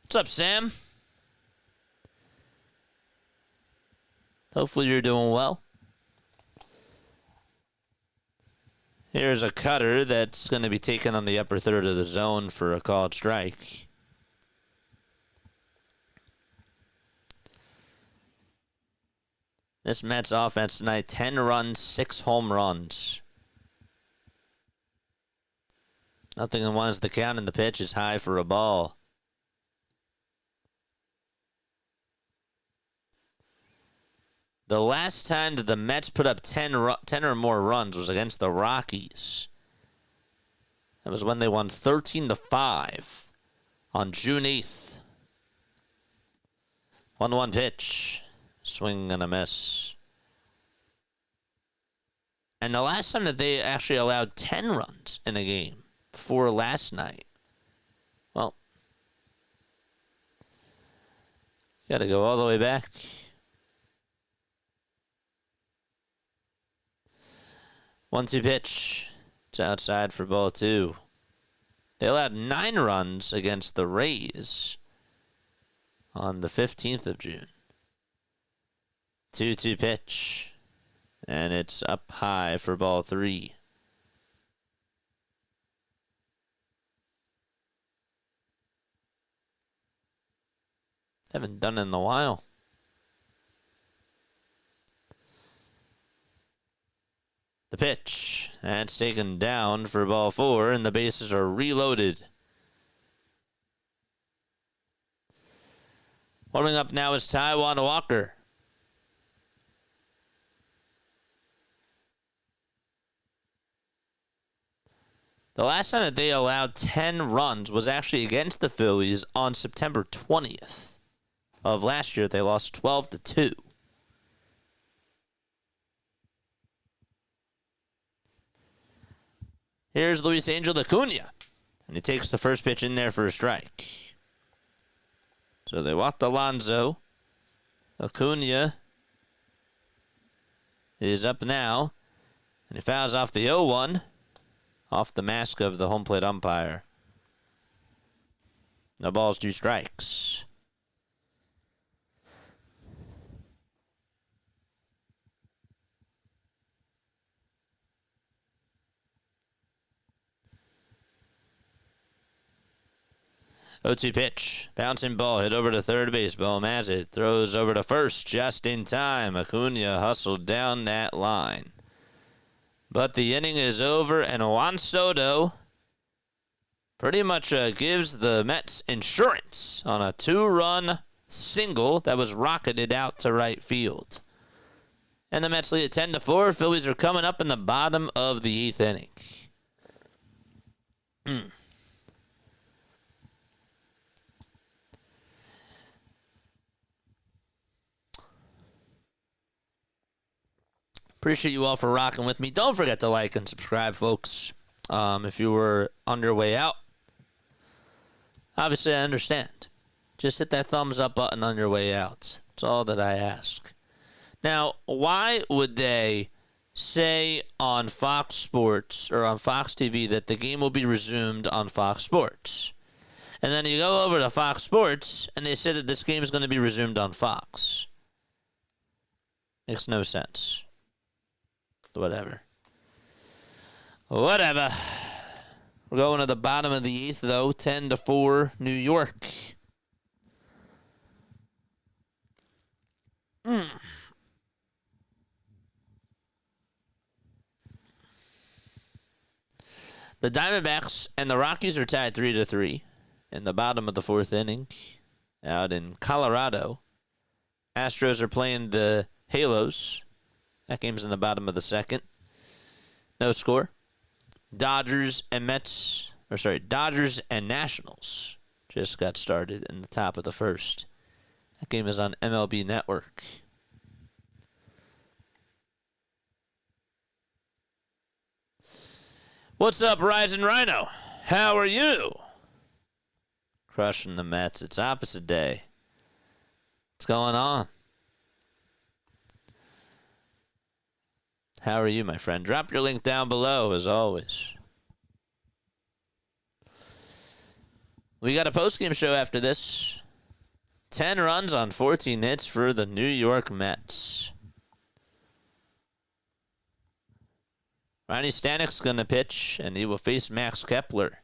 What's up, Sam? Hopefully you're doing well. Here's a cutter that's going to be taken on the upper third of the zone for a called strike. This Mets offense tonight, 10 runs, 6 home runs. Nothing in one's the count, and the pitch is high for a ball. The last time that the Mets put up 10 or more runs was against the Rockies. That was when they won 13-5 on June 8th. 1-1 pitch. Swing and a miss. And the last time that they actually allowed 10 runs in a game, before last night, well, you got to go all the way back. 1-2 pitch. It's outside for ball 2. They allowed 9 runs against the Rays on the 15th of June. 2-2 pitch. And it's up high for ball 3. Haven't done it in a while. The pitch. That's taken down for ball 4, and the bases are reloaded. Warming up now is Taijuan Walker. The last time that they allowed 10 runs was actually against the Phillies on September 20th of last year. They lost 12-2. Here's Luis Angel Acuna, and he takes the first pitch in there for a strike. So they walked Alonso. Acuna is up now, and he fouls off the 0-1. Off the mask of the home plate umpire. No balls, 2 strikes. 0-2 pitch. Bouncing ball hit over to third base. Bohm has it. Throws over to first just in time. Acuna hustled down that line. But the inning is over, and Juan Soto pretty much gives the Mets insurance on a 2-run single that was rocketed out to right field. And the Mets lead at 10-4. Phillies are coming up in the bottom of the 8th inning. Appreciate you all for rocking with me. Don't forget to like and subscribe, folks. If you were on your way out, obviously I understand. Just hit that thumbs up button on your way out. That's all that I ask. Now, why would they say on Fox Sports or on Fox TV that the game will be resumed on Fox Sports? And then you go over to Fox Sports and they say that this game is going to be resumed on Fox. Makes no sense. Whatever. We're going to the bottom of the 8th, though. 10-4, New York. The Diamondbacks and the Rockies are tied 3-3 in the bottom of the 4th inning out in Colorado. Astros are playing the Halos. That game's in the bottom of the 2nd. No score. Dodgers and Nationals just got started in the top of the 1st. That game is on MLB Network. What's up, Rising Rhino? How are you? Crushing the Mets. It's opposite day. What's going on? How are you, my friend? Drop your link down below, as always. We got a post-game show after this. 10 runs on 14 hits for the New York Mets. Ronnie Stanek's going to pitch, and he will face Max Kepler.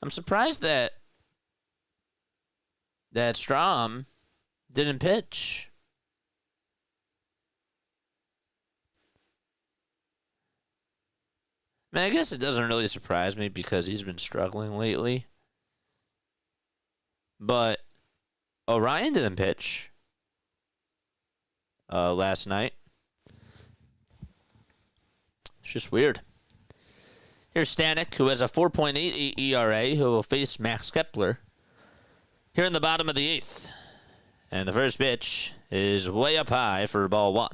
I'm surprised that Strom didn't pitch. I mean, I guess it doesn't really surprise me because he's been struggling lately. But Orion didn't pitch last night. It's just weird. Here's Stanek, who has a 4.88 ERA, who will face Max Kepler here in the bottom of the 8th. And the first pitch is way up high for ball 1.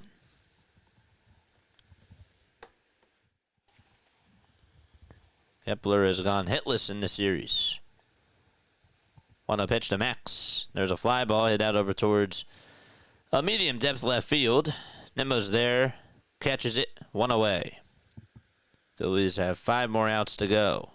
Kepler has gone hitless in the series. 1-0 pitch to Max. There's a fly ball hit out over towards a medium depth left field. Nemo's there. Catches it. 1 away. Phillies have 5 more outs to go.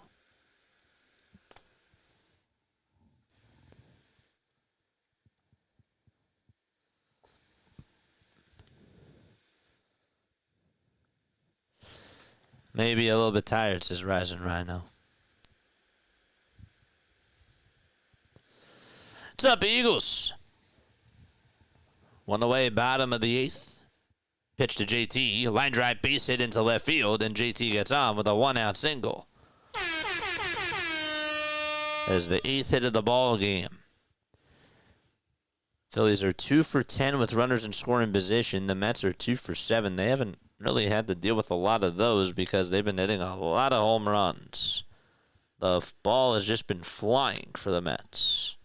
Maybe a little bit tired, says Rising Rhino. What's up, Eagles? 1 away, bottom of the 8th. Pitch to JT. Line drive, base hit into left field, and JT gets on with a 1-out single. As the 8th hit of the ball game. Phillies are 2 for 10 with runners in scoring position. The Mets are 2 for 7. They haven't really had to deal with a lot of those because they've been hitting a lot of home runs. The ball has just been flying for the Mets.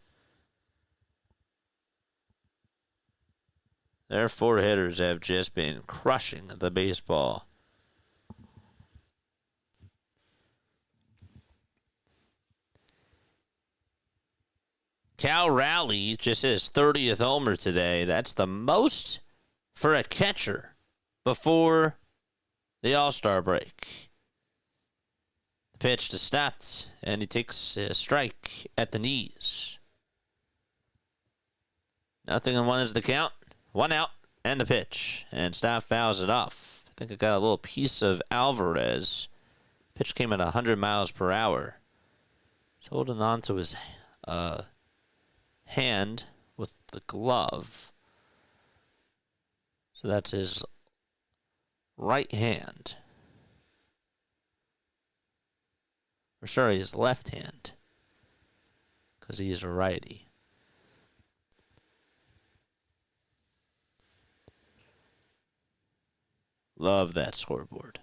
Their 4 hitters have just been crushing the baseball. Cal Raleigh just hit his 30th homer today. That's the most for a catcher before the All-Star break. The pitch to Stott, and he takes a strike at the knees. 0-1 is the count. 1 out, and the pitch. And Stott fouls it off. think I got a little piece of Alvarez. Pitch came at 100 miles per hour. He's holding on to his hand with the glove. So that's his right hand. Or sorry, his left hand. Because he is a righty. Love that scoreboard.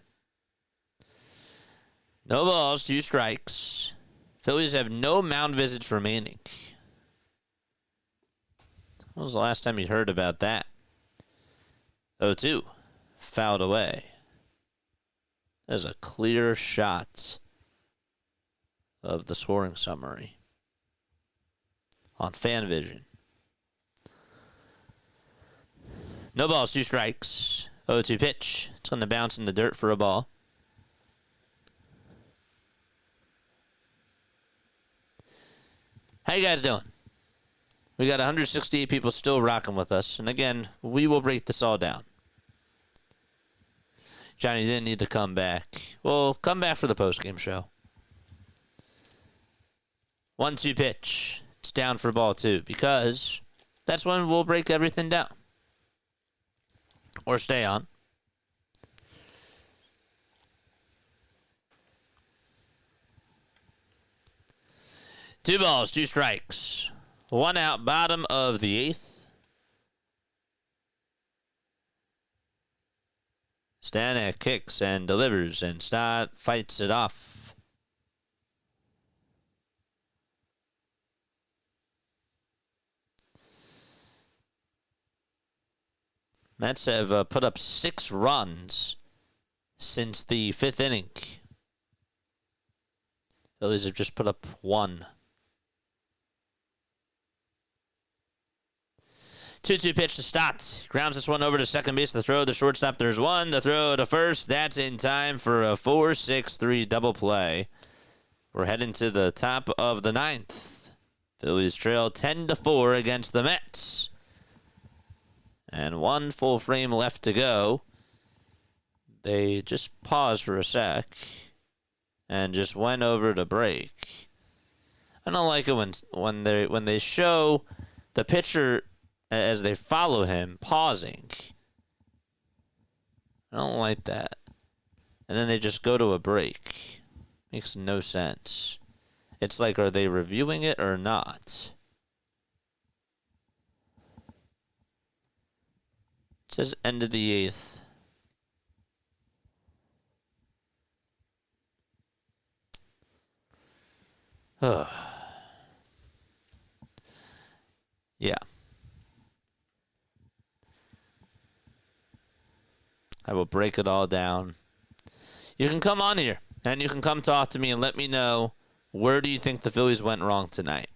No balls, 2 strikes. Phillies have no mound visits remaining. When was the last time you heard about that? 0-2. Fouled away. There's a clear shot of the scoring summary on FanVision. No balls, 2 strikes. 0-2 pitch. It's going to bounce in the dirt for a ball. How you guys doing? We got 168 people still rocking with us. And again, we will break this all down. Johnny didn't need to come back. Well, come back for the postgame show. 1-2 pitch. It's down for ball 2 because that's when we'll break everything down. Or stay on. Two balls, 2 strikes. 1 out, bottom of the 8th. Stanek kicks and delivers, and Stott fights it off. Mets have put up 6 runs since the 5th inning. Phillies have just put up 1. 2-2 pitch to Stott. Grounds this one over to second base. The throw to the shortstop. There's 1. The throw to first. That's in time for a 4-6-3 double play. We're heading to the top of the 9th. Phillies trail 10-4 against the Mets. And 1 full frame left to go. They just paused for a sec and just went over to break. I don't like it when they show the pitcher as they follow him pausing. I don't like that. And then they just go to a break. Makes no sense. It's like, are they reviewing it or not? It says end of the 8th. Yeah. I will break it all down. You can come on here, and you can come talk to me and let me know, where do you think the Phillies went wrong tonight?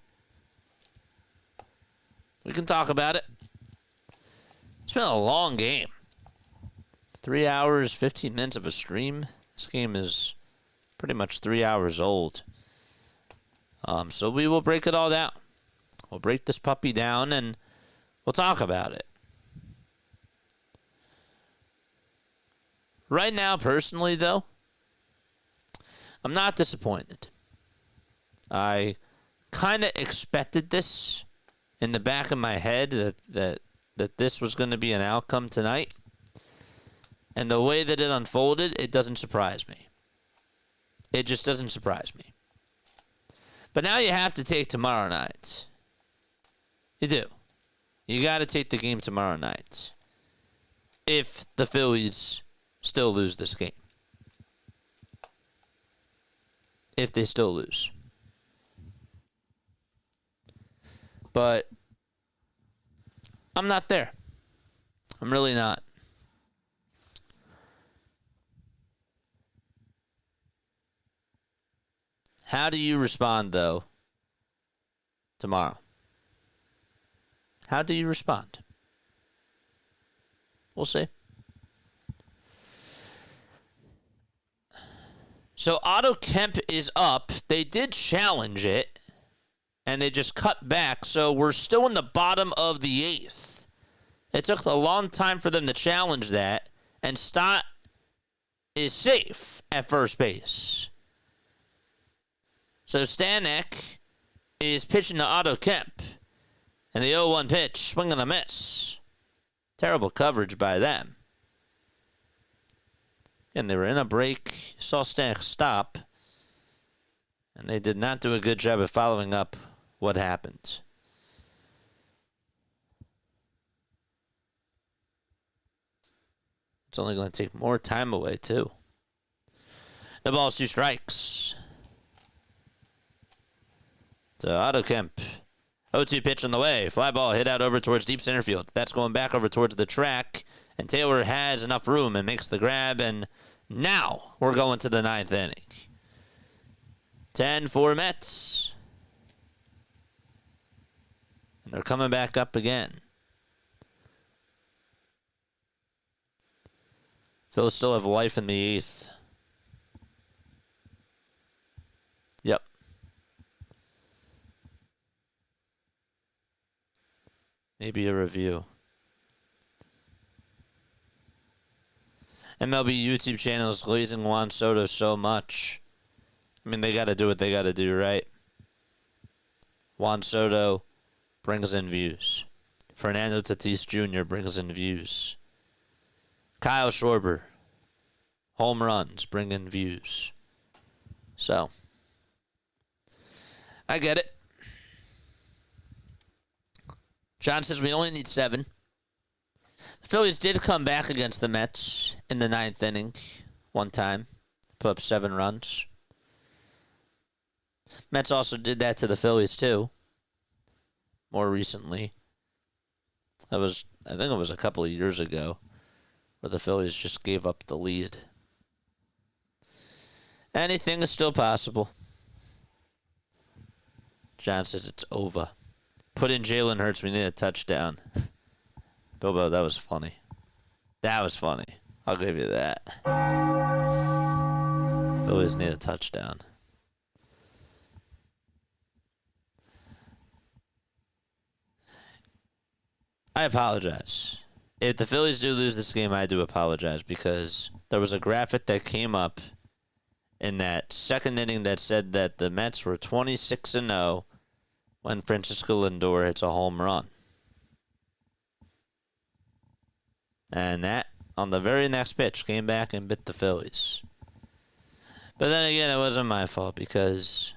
We can talk about it. It's been a long game. 3 hours, 15 minutes of a stream. This game is pretty much 3 hours old. So we will break it all down. We'll break this puppy down, and we'll talk about it. Right now, personally, though, I'm not disappointed. I kind of expected this in the back of my head that this was going to be an outcome tonight. And the way that it unfolded, it doesn't surprise me. It just doesn't surprise me. But now you have to take tomorrow night. You do. You got to take the game tomorrow night. If the Phillies still lose this game. If they still lose. But I'm not there. I'm really not. How do you respond, though, tomorrow? How do you respond? We'll see. So Otto Kemp is up. They did challenge it, and they just cut back. So we're still in the bottom of the 8th. It took a long time for them to challenge that, and Stott is safe at first base. So Stanek is pitching to Otto Kemp. And the 0-1 pitch, swing and a miss. Terrible coverage by them. And they were in a break. Saw Stanek stop. And they did not do a good job of following up what happened. It's only going to take more time away, too. The ball's 2 strikes. To Otto Kemp. 0-2 pitch on the way. Fly ball hit out over towards deep center field. That's going back over towards the track. And Taylor has enough room and makes the grab. And now we're going to the 9th inning. 10-4 Mets. And they're coming back up again. Phillies still have life in the 8th. Yep. Maybe a review. MLB YouTube channel is glazing Juan Soto so much. I mean, they got to do what they got to do, right? Juan Soto brings in views. Fernando Tatis Jr. brings in views. Kyle Schwarber, home runs, bring in views. So, I get it. John says we only need 7. The Phillies did come back against the Mets in the 9th inning one time. Put up 7 runs. Mets also did that to the Phillies, too. More recently. I think it was a couple of years ago, where the Phillies just gave up the lead. Anything is still possible. John says it's over. Put in Jalen Hurts. We need a touchdown. Bilbo, that was funny. That was funny. I'll give you that. Phillies need a touchdown. I apologize. If the Phillies do lose this game, I do apologize because there was a graphic that came up in that second inning that said that the Mets were 26-0 when Francisco Lindor hits a home run. And that, on the very next pitch, came back and bit the Phillies. But then again, it wasn't my fault because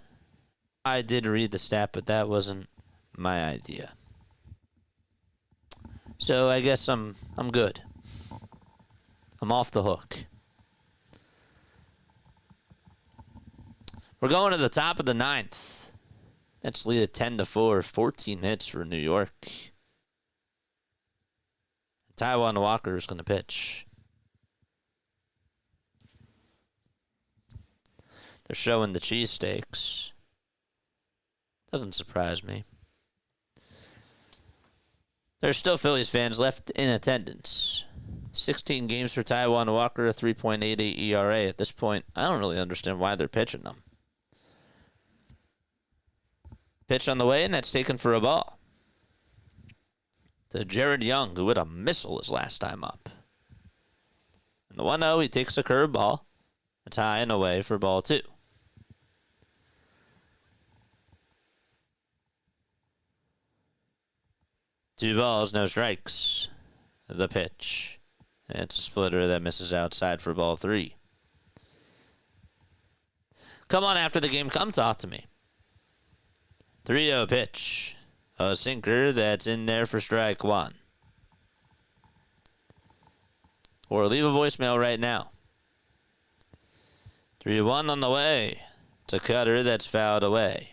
I did read the stat, but that wasn't my idea. So I guess I'm good. I'm off the hook. We're going to the top of the 9th. Mets lead at 10-4, 14 hits for New York. Taijuan Walker is going to pitch. They're showing the cheesesteaks. Doesn't surprise me. There's still Phillies fans left in attendance. 16 games for Taijuan Walker, a 3.88 ERA. At this point, I don't really understand why they're pitching them. Pitch on the way, and that's taken for a ball. To Jared Young, who hit a missile his last time up. And the 1-0, he takes a curveball. It's high and away for ball 2. Two balls, no strikes. The pitch. And it's a splitter that misses outside for ball 3. Come on after the game. Come talk to me. 3-0 pitch. A sinker that's in there for strike 1. Or leave a voicemail right now. 3-1 on the way. It's a cutter that's fouled away.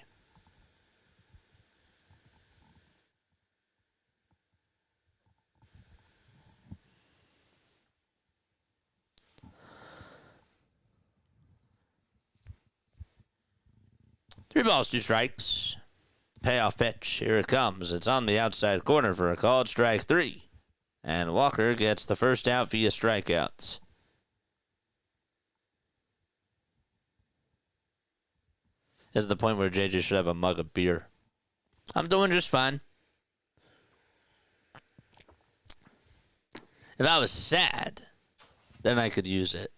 Three balls, 2 strikes. Payoff pitch. Here it comes. It's on the outside corner for a called strike 3. And Walker gets the first out via strikeouts. This is the point where JJ should have a mug of beer. I'm doing just fine. If I was sad, then I could use it.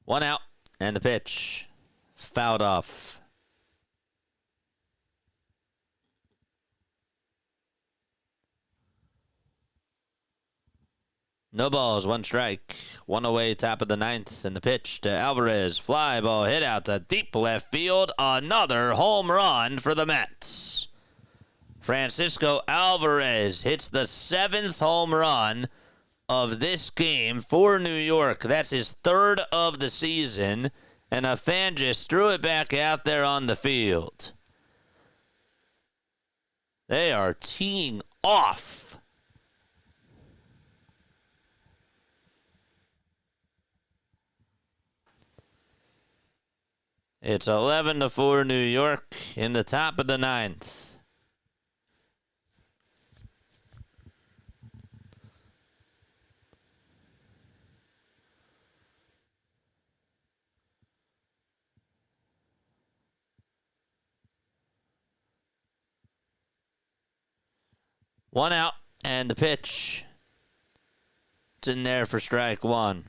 1 out, and the pitch. Fouled off. No balls, 1 strike. 1 away, top of the 9th, and the pitch to Alvarez. Fly ball hit out to deep left field. Another home run for the Mets. Francisco Alvarez hits the 7th home run of this game for New York. That's his 3rd of the season, and a fan just threw it back out there on the field. They are teeing off. It's 11-4 New York in the top of the 9th. One out, and the pitch. It's in there for strike 1.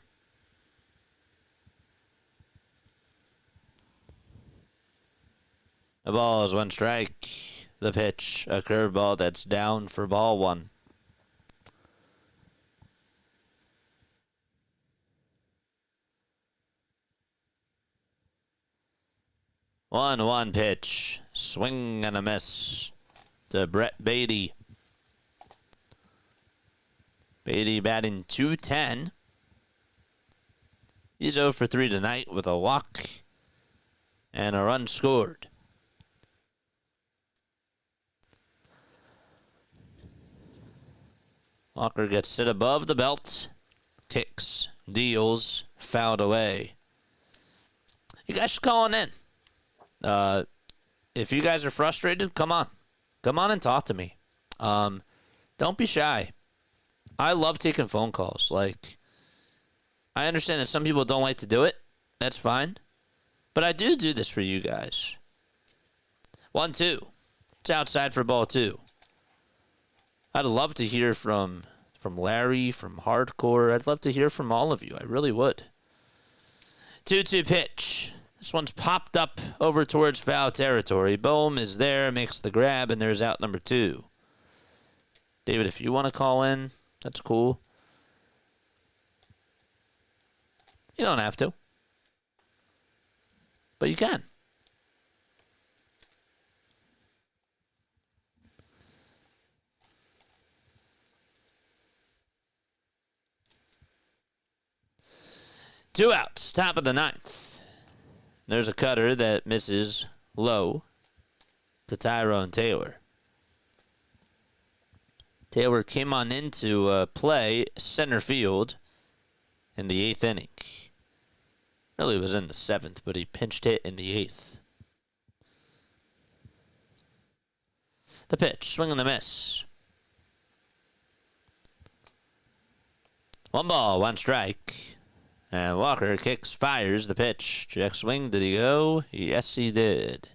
The ball is 1 strike. The pitch, a curveball that's down for ball 1. One pitch. Swing and a miss to Brett Beatty. Beatty batting .210. He's 0 for 3 tonight with a walk and a run scored. Walker gets sit above the belt, kicks, deals, fouled away. You guys should call in. If you guys are frustrated, come on. Come on and talk to me. Don't be shy. I love taking phone calls. Like, I understand that some people don't like to do it. That's fine. But I do this for you guys. 1-2. It's outside for ball 2. I'd love to hear from Larry, from Hardcore. I'd love to hear from all of you. I really would. 2-2 pitch. This one's popped up over towards foul territory. Bohm is there, makes the grab, and there's out number 2. David, if you want to call in, that's cool. You don't have to. But you can. Two outs, top of the 9th. There's a cutter that misses low to Tyrone Taylor. Taylor came on into play center field in the 8th inning. Really was in the 7th, but he pinched hit in the 8th. The pitch, swing and the miss. 1 ball, 1 strike. And Walker kicks, fires the pitch. Check swing, did he go? Yes, he did.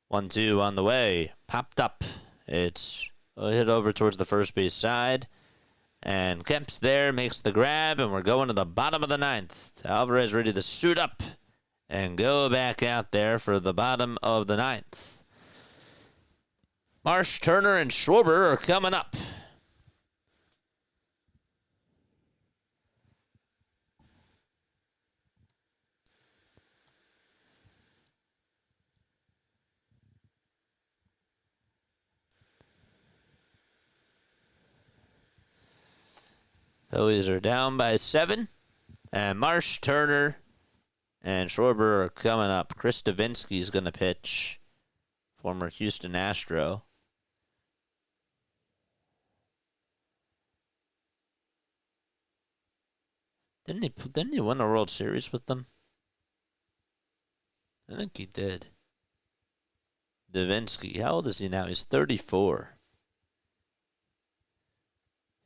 One, 2 on the way. Popped up. It's hit over towards the first base side. And Kemp's there, makes the grab, and we're going to the bottom of the 9th. Alvarez ready to suit up and go back out there for the bottom of the 9th. Marsh, Turner, and Schwarber are coming up. Phillies are down by 7. And Marsh, Turner, and Schwarber are coming up. Chris Davinsky's going to pitch. Former Houston Astro. Didn't he win a World Series with them? I think he did. Davinsky, how old is he now? He's 34.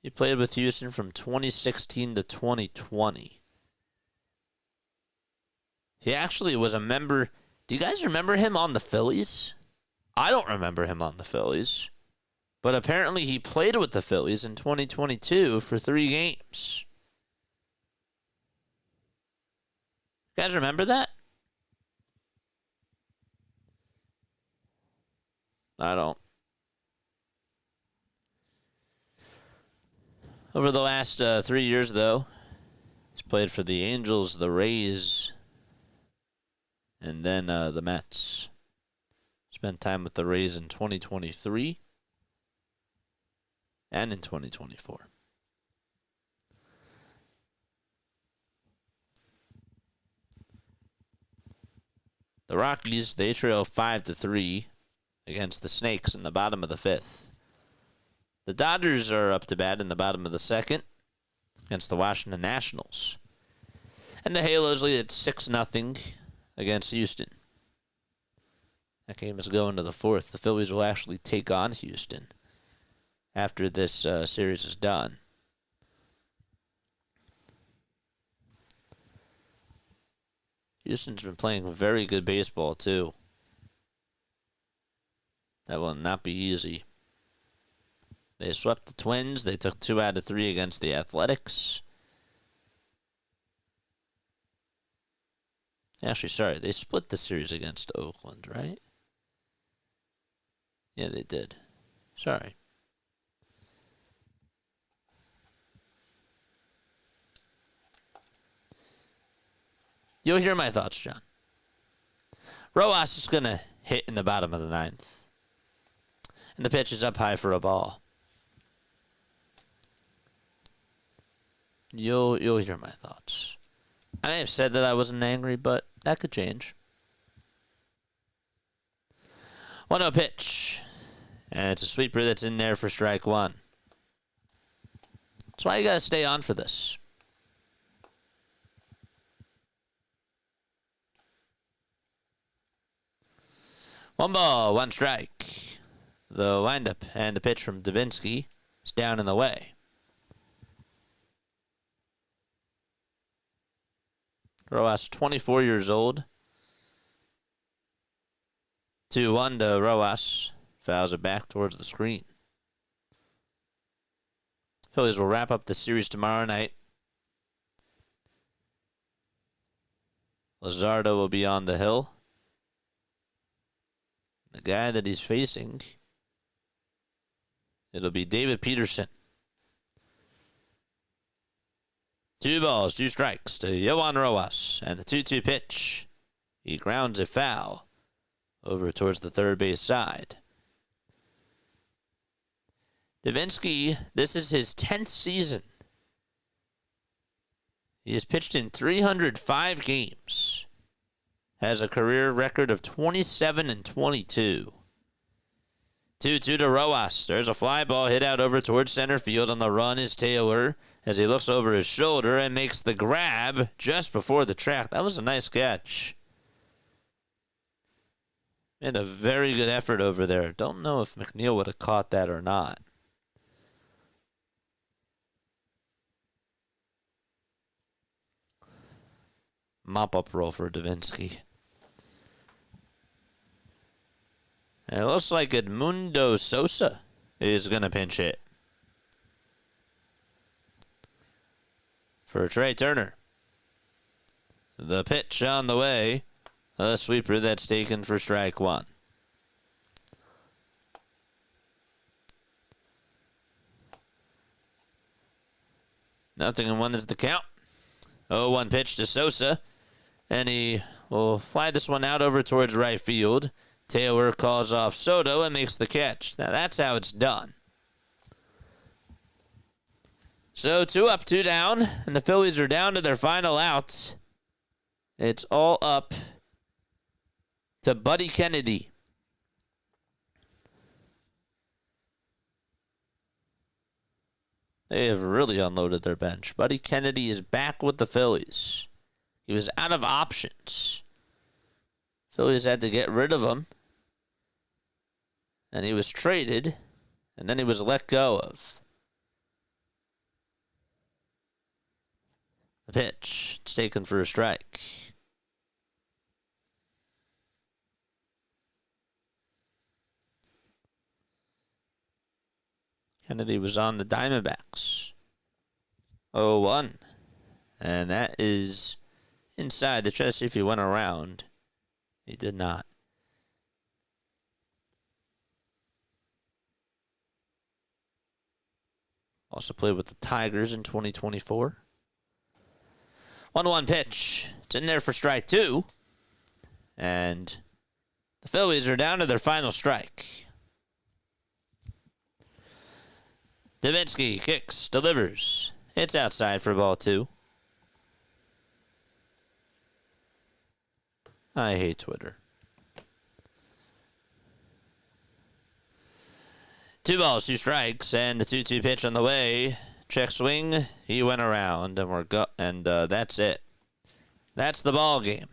He played with Houston from 2016 to 2020. He actually was a member. Do you guys remember him on the Phillies? I don't remember him on the Phillies. But apparently he played with the Phillies in 2022 for 3 games. You guys remember that? I don't. Over the last 3 years, though, he's played for the Angels, the Rays, and then the Mets. Spent time with the Rays in 2023 and in 2024. The Rockies, they trail 5-3 against the Snakes in the bottom of the 5th. The Dodgers are up to bat in the bottom of the 2nd against the Washington Nationals. And the Halos lead at 6-0 against Houston. That game is going to the 4th. The Phillies will actually take on Houston after this series is done. Houston's been playing very good baseball, too. That will not be easy. They swept the Twins. They took 2 out of 3 against the Athletics. Actually, sorry, they split the series against Oakland, right? Yeah, they did. Sorry. You'll hear my thoughts, John. Rojas is going to hit in the bottom of the 9th. And the pitch is up high for a ball. You'll hear my thoughts. I may have said that I wasn't angry, but that could change. 1-0 pitch. And it's a sweeper that's in there for strike 1. That's why you got to stay on for this. 1 ball, 1 strike. The windup and the pitch from Davinsky is down in the way. Rojas, 24 years old. 2-1 to Rojas. Fouls it back towards the screen. Phillies will wrap up the series tomorrow night. Luzardo will be on the hill. The guy that he's facing, it'll be David Peterson. 2 balls, 2 strikes to Yohan Rojas. And the 2-2 pitch. He grounds a foul over towards the third base side. Davinsky, this is his 10th season. He has pitched in 305 games. Has a career record of 27-22. 2-2 to Rojas. There's a fly ball hit out over towards center field. On the run is Taylor as he looks over his shoulder and makes the grab just before the track. That was a nice catch. Made a very good effort over there. Don't know if McNeil would have caught that or not. Mop-up roll for Davinsky. And it looks like Edmundo Sosa is going to pinch hit for Trey Turner. The pitch on the way. A sweeper that's taken for strike 1. Nothing in 1 is the count. 0-1 pitch to Sosa. And he will fly this one out over towards right field. Taylor calls off Soto and makes the catch. Now that's how it's done. So 2 up, 2 down, and the Phillies are down to their final outs. It's all up to Buddy Kennedy. They have really unloaded their bench. Buddy Kennedy is back with the Phillies. He was out of options. Phillies had to get rid of him. And he was traded. And then he was let go of. The pitch. It's taken for a strike. Kennedy was on the Diamondbacks. 0-1. And that is inside. They try to see if he went around. He did not. Also played with the Tigers in 2024. 1-1 pitch. It's in there for strike 2. And the Phillies are down to their final strike. Davinsky kicks, delivers. It's outside for ball 2. I hate Twitter. 2 balls, 2 strikes, and the 2-2 pitch on the way. Check swing. He went around, and that's it. That's the ball game.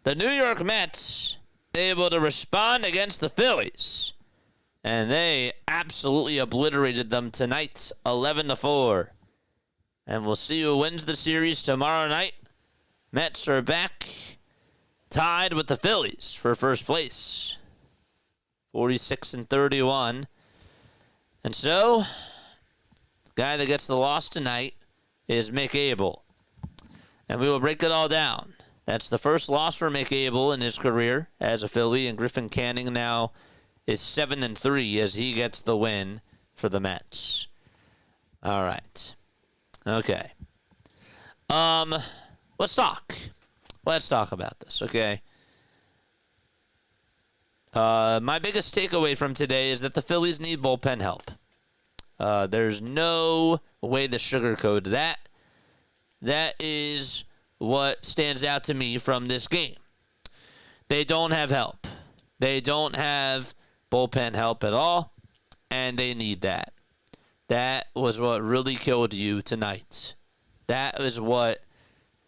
The New York Mets able to respond against the Phillies, and they absolutely obliterated them tonight, 11-4. And we'll see who wins the series tomorrow night. Mets are back, tied with the Phillies for first place, 46-31. And so, the guy that gets the loss tonight is Mick Abel. And we will break it all down. That's the first loss for Mick Abel in his career as a Philly, and Griffin Canning now is 7-3 as he gets the win for the Mets. All right. Okay. Let's talk. Let's talk about this, okay? My biggest takeaway from today is that the Phillies need bullpen help. There's no way to sugarcoat that. That is what stands out to me from this game. They don't have help. They don't have bullpen help at all, and they need that. That was what really killed you tonight. That was what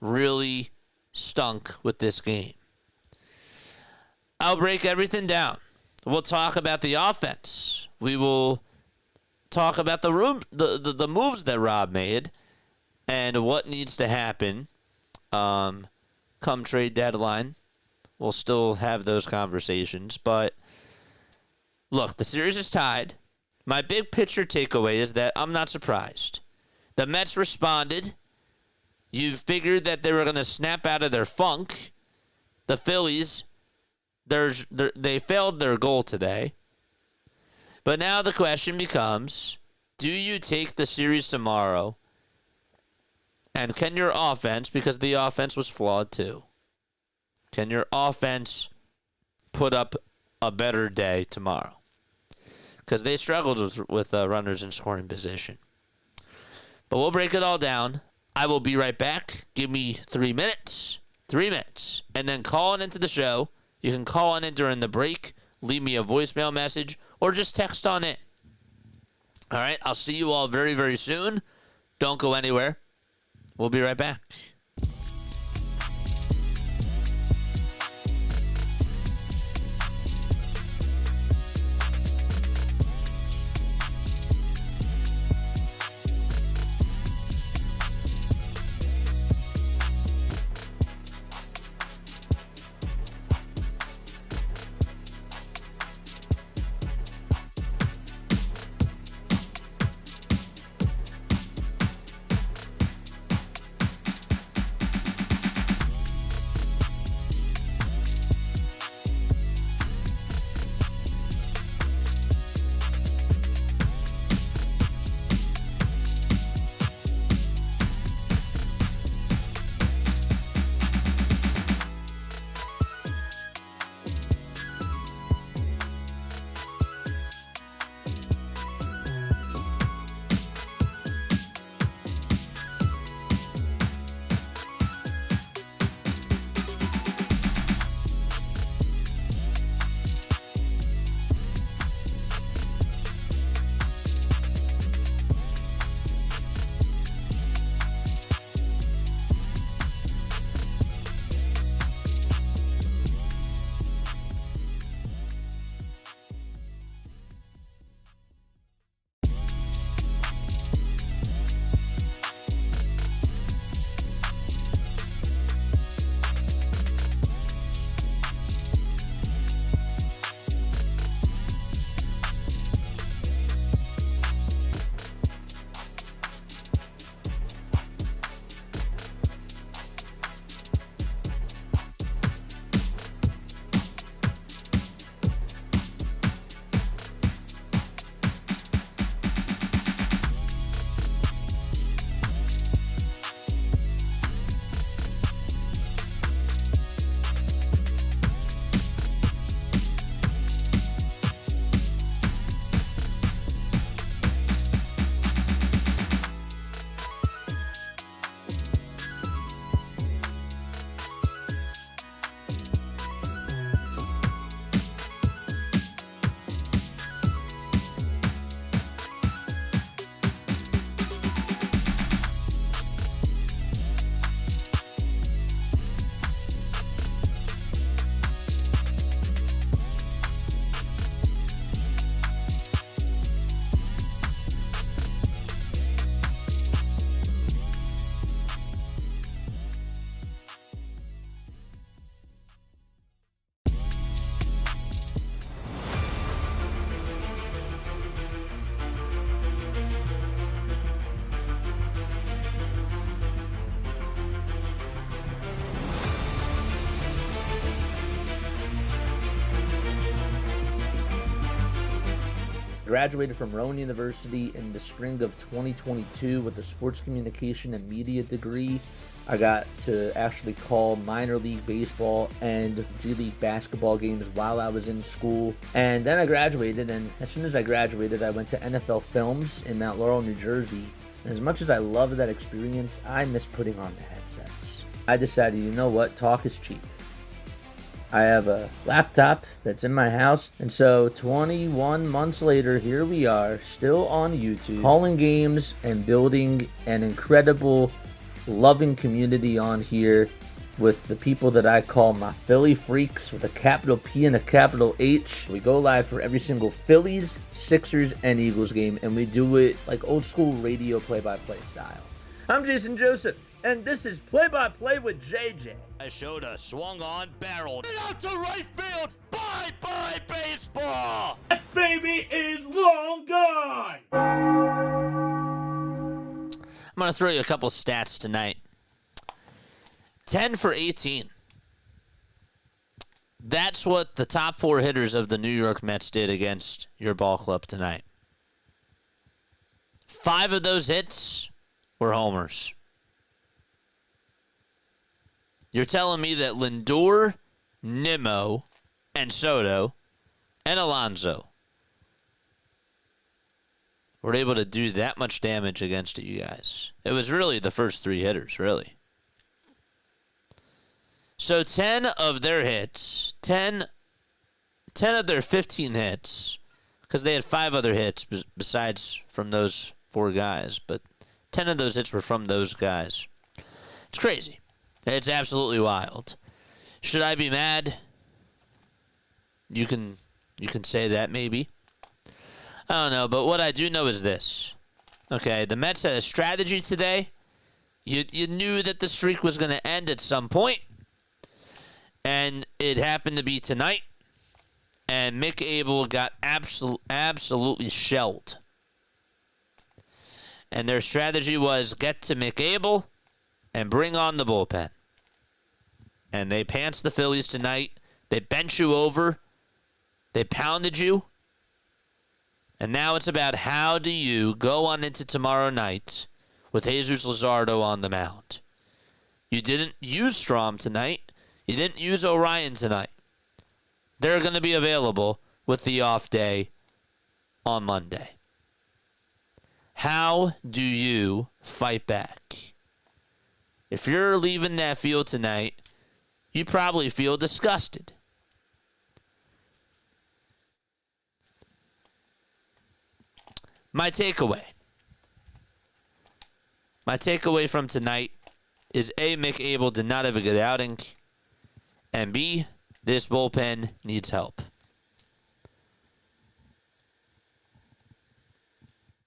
really stunk with this game. I'll break everything down. We'll talk about the offense. We will talk about the moves that Rob made and what needs to happen come trade deadline. We'll still have those conversations. But, look, the series is tied. My big picture takeaway is that I'm not surprised. The Mets responded. You figured that they were going to snap out of their funk. The Phillies, they failed their goal today. But now the question becomes, do you take the series tomorrow? And can your offense, because the offense was flawed too, can your offense put up a better day tomorrow? Because they struggled with runners in scoring position. But we'll break it all down. I will be right back. Give me 3 minutes. 3 minutes. And then call into the show. You can call on in during the break. Leave me a voicemail message. Or just text on it. All right. I'll see you all very, very soon. Don't go anywhere. We'll be right back. graduated from Rowan University in the spring of 2022 with a sports communication and media degree. I got to actually call minor league baseball and G League basketball games while I was in school. And then I graduated, and as soon as I graduated, I went to NFL Films in Mount Laurel, New Jersey. And as much as I loved that experience, I miss putting on the headsets. I decided, you know what, talk is cheap. I have a laptop that's in my house, and so 21 months later, here we are, still on YouTube, calling games and building an incredible, loving community on here with the people that I call my Philly freaks with a capital P and a capital H. We go live for every single Phillies, Sixers, and Eagles game, and we do it like old school radio play-by-play style. I'm Jason Joseph, and this is Play-by-Play with JJ. I showed a swung on, barreled out to right field. Bye-bye baseball. That baby is long gone. I'm going to throw you a couple stats tonight. 10 for 18. That's what the top 4 hitters of the New York Mets did against your ball club tonight. 5 of those hits were homers. You're telling me that Lindor, Nimmo, and Soto, and Alonso were able to do that much damage against you guys? It was really the first 3 hitters, really. So 10 of their hits, 10 of their 15 hits, because they had 5 other hits besides from those 4 guys, but 10 of those hits were from those guys. It's crazy. It's absolutely wild. Should I be mad? You can say that maybe. I don't know, but what I do know is this. Okay, the Mets had a strategy today. You knew that the streak was going to end at some point, and it happened to be tonight. And Mick Abel got absolutely shelled. And their strategy was get to Mick Abel and bring on the bullpen. And they pantsed the Phillies tonight. They bent you over. They pounded you. And now it's about how do you go on into tomorrow night with Jesus Luzardo on the mound. You didn't use Strom tonight. You didn't use Orion tonight. They're going to be available with the off day on Monday. How do you fight back? If you're leaving that field tonight, you probably feel disgusted. My takeaway from tonight is A, Mick Abel did not have a good outing, and B, this bullpen needs help.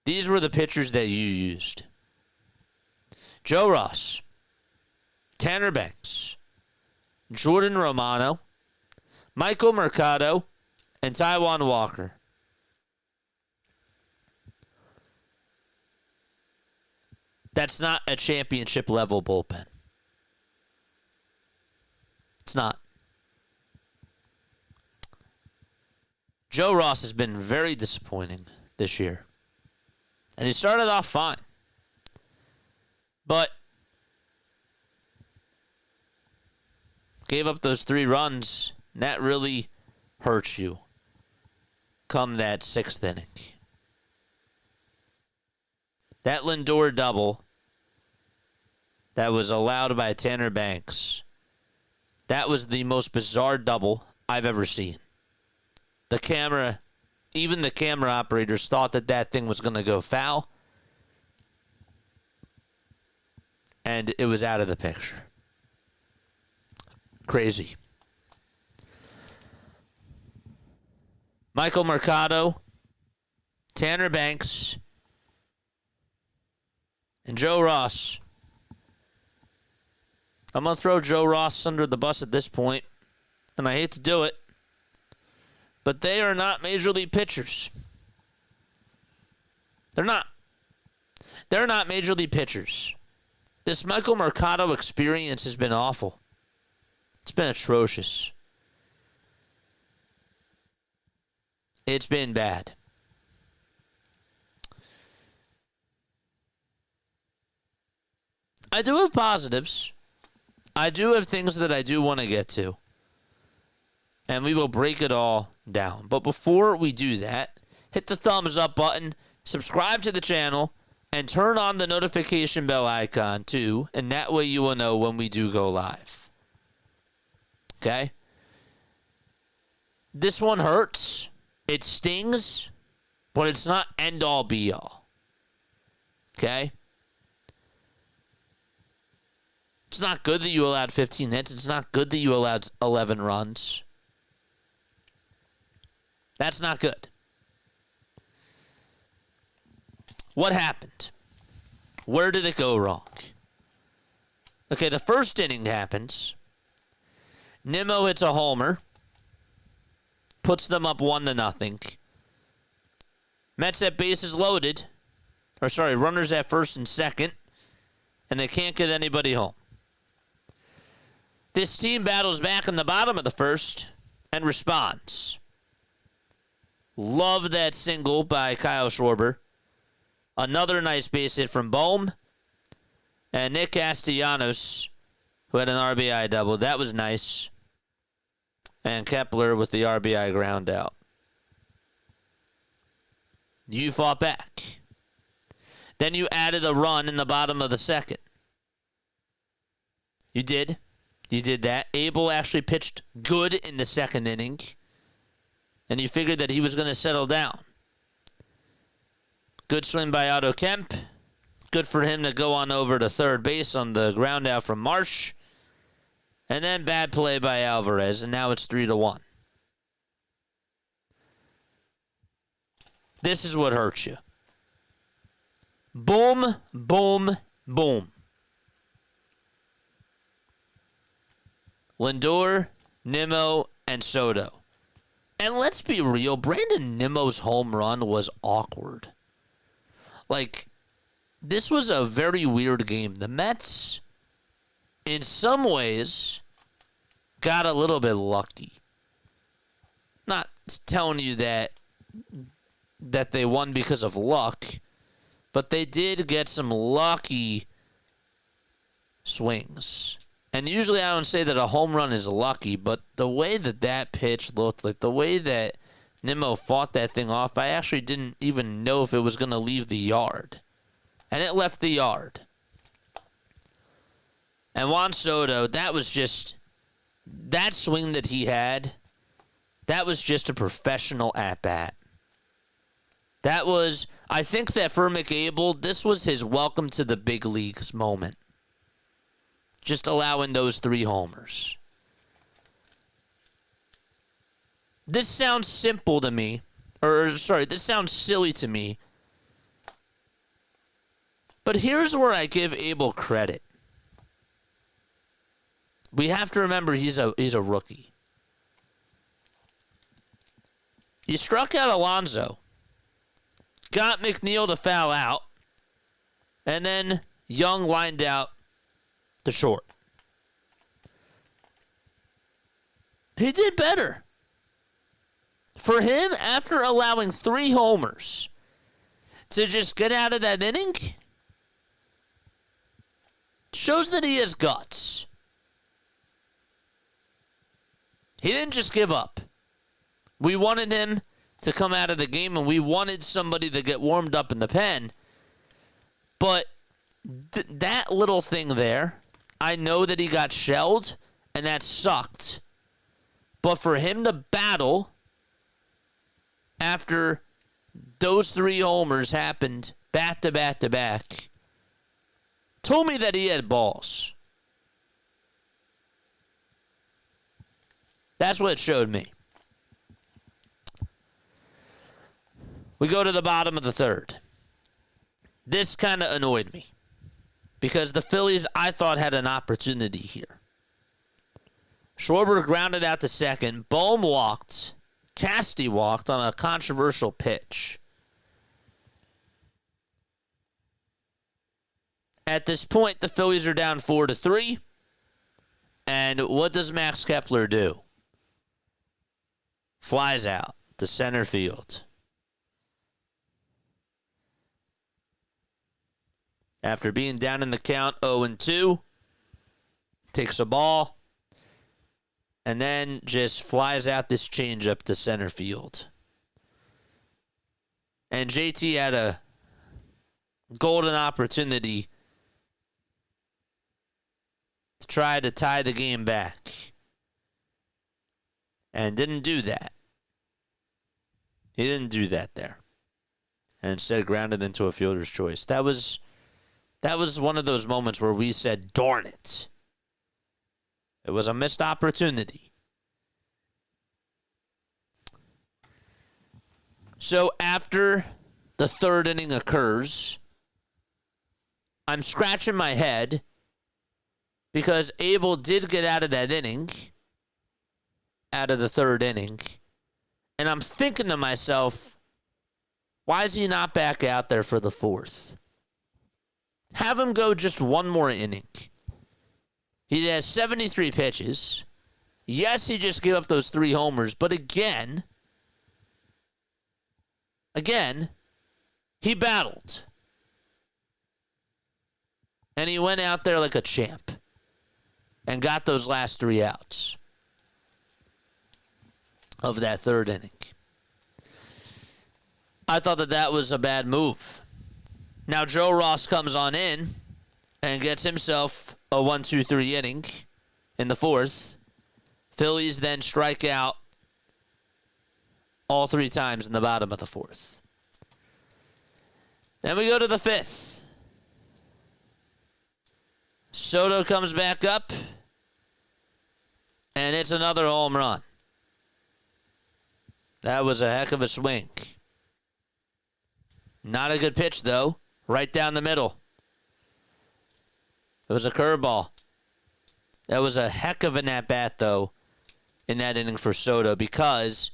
These were the pitchers that you used. Joe Ross, Tanner Banks, Jordan Romano, Michael Mercado, and Taijuan Walker. That's not a championship level bullpen. It's not. Joe Ross has been very disappointing this year. And he started off fine. But gave up those 3 runs, and that really hurts you come that 6th inning. That Lindor double that was allowed by Tanner Banks, that was the most bizarre double I've ever seen. Even the camera operators thought that thing was going to go foul, and it was out of the picture. Crazy. Michael Mercado, Tanner Banks, and Joe Ross. I'm going to throw Joe Ross under the bus at this point, and I hate to do it, but they are not major league pitchers. They're not. They're not major league pitchers. This Michael Mercado experience has been awful. It's been atrocious. It's been bad. I do have positives. I do have things that I do want to get to. And we will break it all down. But before we do that, hit the thumbs up button, subscribe to the channel, and turn on the notification bell icon too. And that way you will know when we do go live. Okay? This one hurts. It stings. But it's not end all be all. Okay? It's not good that you allowed 15 hits. It's not good that you allowed 11 runs. That's not good. What happened? Where did it go wrong? Okay, the first inning happens. Nimmo hits a homer. Puts them up 1-0. Mets at bases loaded. Runners at first and second. And they can't get anybody home. This team battles back in the bottom of the first and responds. Love that single by Kyle Schwarber. Another nice base hit from Bohm. And Nick Castellanos, who had an RBI double. That was nice. And Kepler with the RBI ground out. You fought back. Then you added a run in the bottom of the second. You did. You did that. Abel actually pitched good in the second inning. And you figured that he was going to settle down. Good swing by Otto Kemp. Good for him to go on over to third base on the ground out from Marsh. And then bad play by Alvarez, and now it's 3-1. This is what hurts you. Boom, boom, boom. Lindor, Nimmo, and Soto. And let's be real, Brandon Nimmo's home run was awkward. Like, this was a very weird game. The Mets, in some ways, got a little bit lucky. Not telling you that they won because of luck, but they did get some lucky swings. And usually I don't say that a home run is lucky, but the way that pitch looked, like the way that Nimmo fought that thing off, I actually didn't even know if it was going to leave the yard. And it left the yard. And Juan Soto, that was just, that swing that he had, that was just a professional at-bat. That was, I think that for Mick Abel, this was his welcome to the big leagues moment. Just allowing those 3 homers. This sounds simple to me. This sounds silly to me. But here's where I give Abel credit. We have to remember he's a rookie. You struck out Alonso. Got McNeil to foul out. And then Young lined out the short. He did better. For him, after allowing 3 homers, to just get out of that inning, shows that he has guts. He didn't just give up. We wanted him to come out of the game, and we wanted somebody to get warmed up in the pen. But that little thing there, I know that he got shelled, and that sucked. But for him to battle after those 3 homers happened back to back to back, told me that he had balls. That's what it showed me. We go to the bottom of the third. This kind of annoyed me because the Phillies, I thought, had an opportunity here. Schwarber grounded out to second. Bohm walked. Casty walked on a controversial pitch. At this point, the Phillies are down 4-3. And what does Max Kepler do? Flies out to center field. After being down in the count 0-2, takes a ball, and then just flies out this changeup to center field. And JT had a golden opportunity to try to tie the game back. And didn't do that. He didn't do that there. And instead grounded into a fielder's choice. That was one of those moments where we said, darn it. It was a missed opportunity. So after the third inning occurs, I'm scratching my head because Abel did get out of that inning, out of the third inning, and I'm thinking to myself, why is he not back out there for the fourth? Have him go just one more inning. He has 73 pitches. Yes, he just gave up those 3 homers, but again, he battled. And he went out there like a champ and got those last 3 outs of that third inning. I thought that was a bad move. Now Joe Ross comes on in and gets himself a 1-2-3 inning in the fourth. Phillies then strike out all 3 times in the bottom of the fourth. Then we go to the fifth. Soto comes back up, and it's another home run. That was a heck of a swing. Not a good pitch, though. Right down the middle. It was a curveball. That was a heck of an at-bat, though, in that inning for Soto because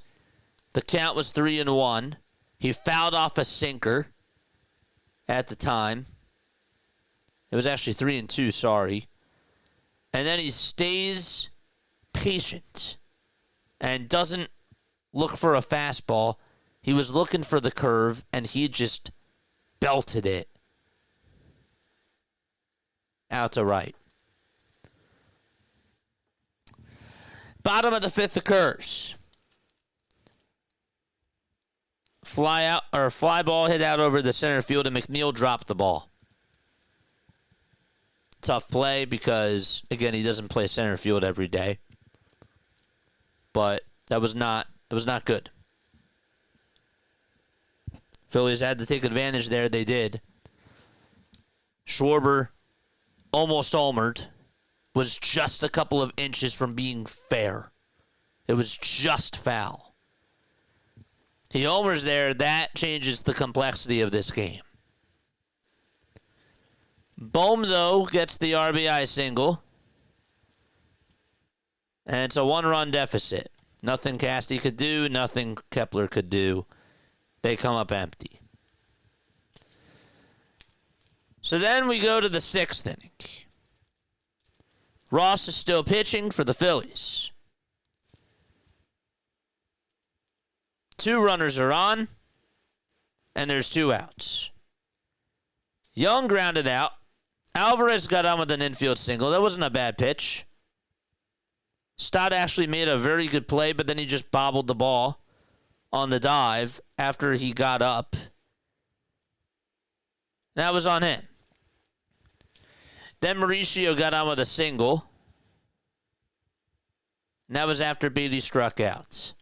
the count was 3-1. He fouled off a sinker at the time. It was actually 3-2, sorry. And then he stays patient and doesn't look for a fastball. He was looking for the curve, and he just belted it out to right. Bottom of the fifth occurs. Fly ball hit out over the center field, and McNeil dropped the ball. Tough play because, again, he doesn't play center field every day. But that was not good. Phillies had to take advantage there. They did. Schwarber almost homered. Was just a couple of inches from being fair. It was just foul. He homers there. That changes the complexity of this game. Bohm, though, gets the RBI single. And it's a 1-run deficit. Nothing Casty could do. Nothing Kepler could do. They come up empty. So then we go to the 6th inning. Ross is still pitching for the Phillies. 2 runners are on, and there's 2 outs. Young grounded out. Alvarez got on with an infield single. That wasn't a bad pitch. Stott actually made a very good play, but then he just bobbled the ball on the dive after he got up. That was on him. Then Mauricio got on with a single. And that was after Beatty struck out.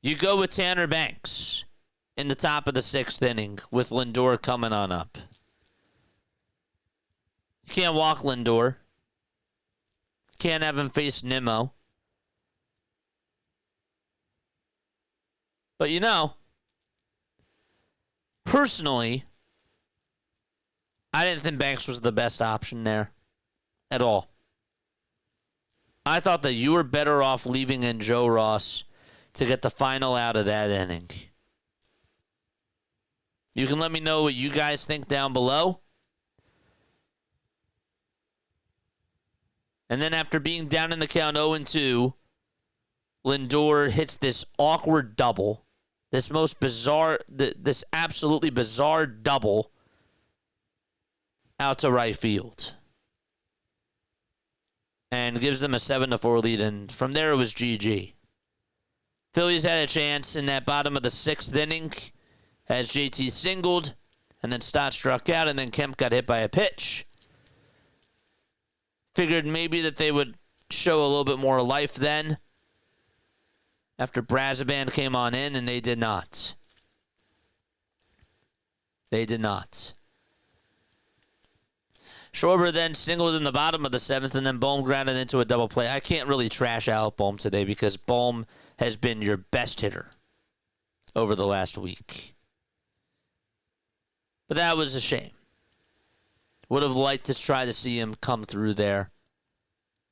You go with Tanner Banks in the top of the 6th inning with Lindor coming on up. You can't walk Lindor. Can't have him face Nimmo. But personally, I didn't think Banks was the best option there at all. I thought that you were better off leaving in Joe Ross to get the final out of that inning. You can let me know what you guys think down below. And then after being down in the count 0-2, Lindor hits this awkward double this absolutely bizarre double out to right field. And gives them a 7-4 lead, and from there it was GG. Phillies had a chance in that bottom of the 6th inning as JT singled, and then Stott struck out, and then Kemp got hit by a pitch. Figured maybe that they would show a little bit more life then after Brazaban came on in, and they did not. They did not. Schwarber then singled in the bottom of the 7th, and then Bohm grounded into a double play. I can't really trash out Bohm today because Bohm has been your best hitter over the last week. But that was a shame. Would have liked to try to see him come through there.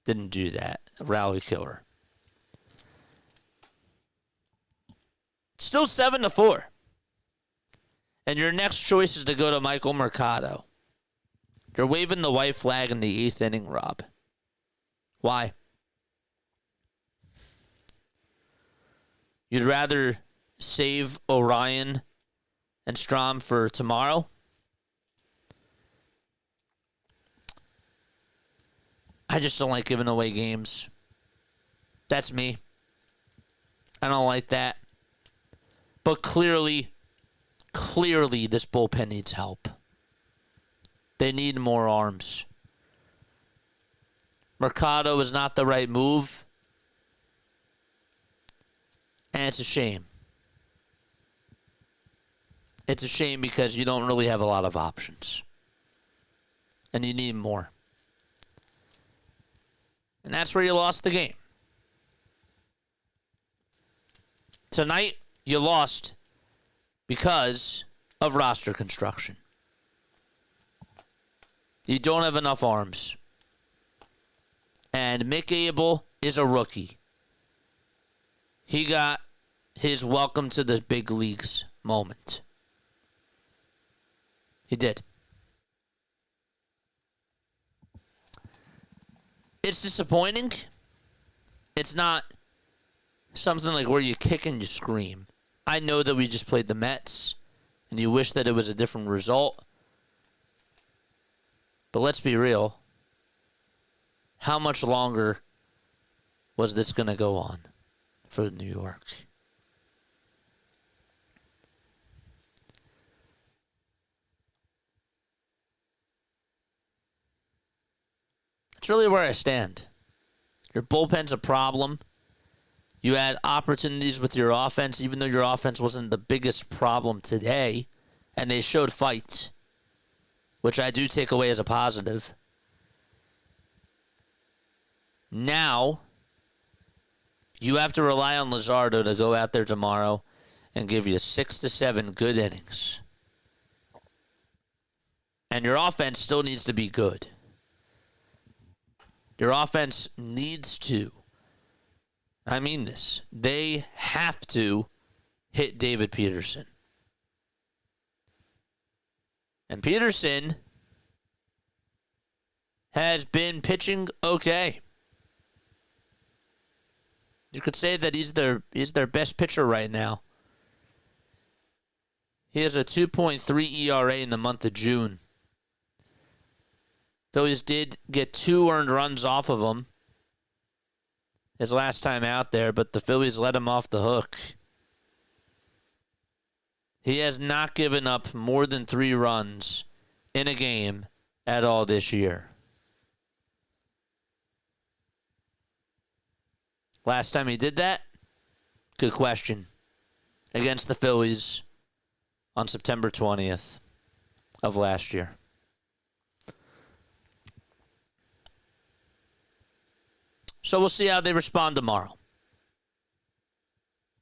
Didn't do that. A rally killer. Still 7-4. And your next choice is to go to Michael Mercado. You're waving the white flag in the 8th inning, Rob. Why? You'd rather save Orion and Strom for tomorrow? I just don't like giving away games. That's me. I don't like that. But clearly, this bullpen needs help. They need more arms. Mercado is not the right move. And it's a shame. It's a shame because you don't really have a lot of options. And you need more. And that's where you lost the game. Tonight, you lost because of roster construction. You don't have enough arms. And Mick Abel is a rookie. He got his welcome to the big leagues moment. He did. It's disappointing. It's not something like where you kick and you scream. I know that we just played the Mets, and you wish that it was a different result. But let's be real. How much longer was this going to go on for New York? That's really where I stand. Your bullpen's a problem. You had opportunities with your offense, even though your offense wasn't the biggest problem today, and they showed fight, which I do take away as a positive. Now, you have to rely on Luzardo to go out there tomorrow and give you 6 to 7 good innings. And your offense still needs to be good. Your offense needs to. I mean this. They have to hit David Peterson. And Peterson has been pitching okay. You could say that he's their best pitcher right now. He has a 2.3 ERA in the month of June. Phillies did get 2 earned runs off of him his last time out there, but the Phillies let him off the hook. He has not given up more than 3 runs in a game at all this year. Last time he did that? Good question. Against the Phillies on September 20th of last year. So we'll see how they respond tomorrow.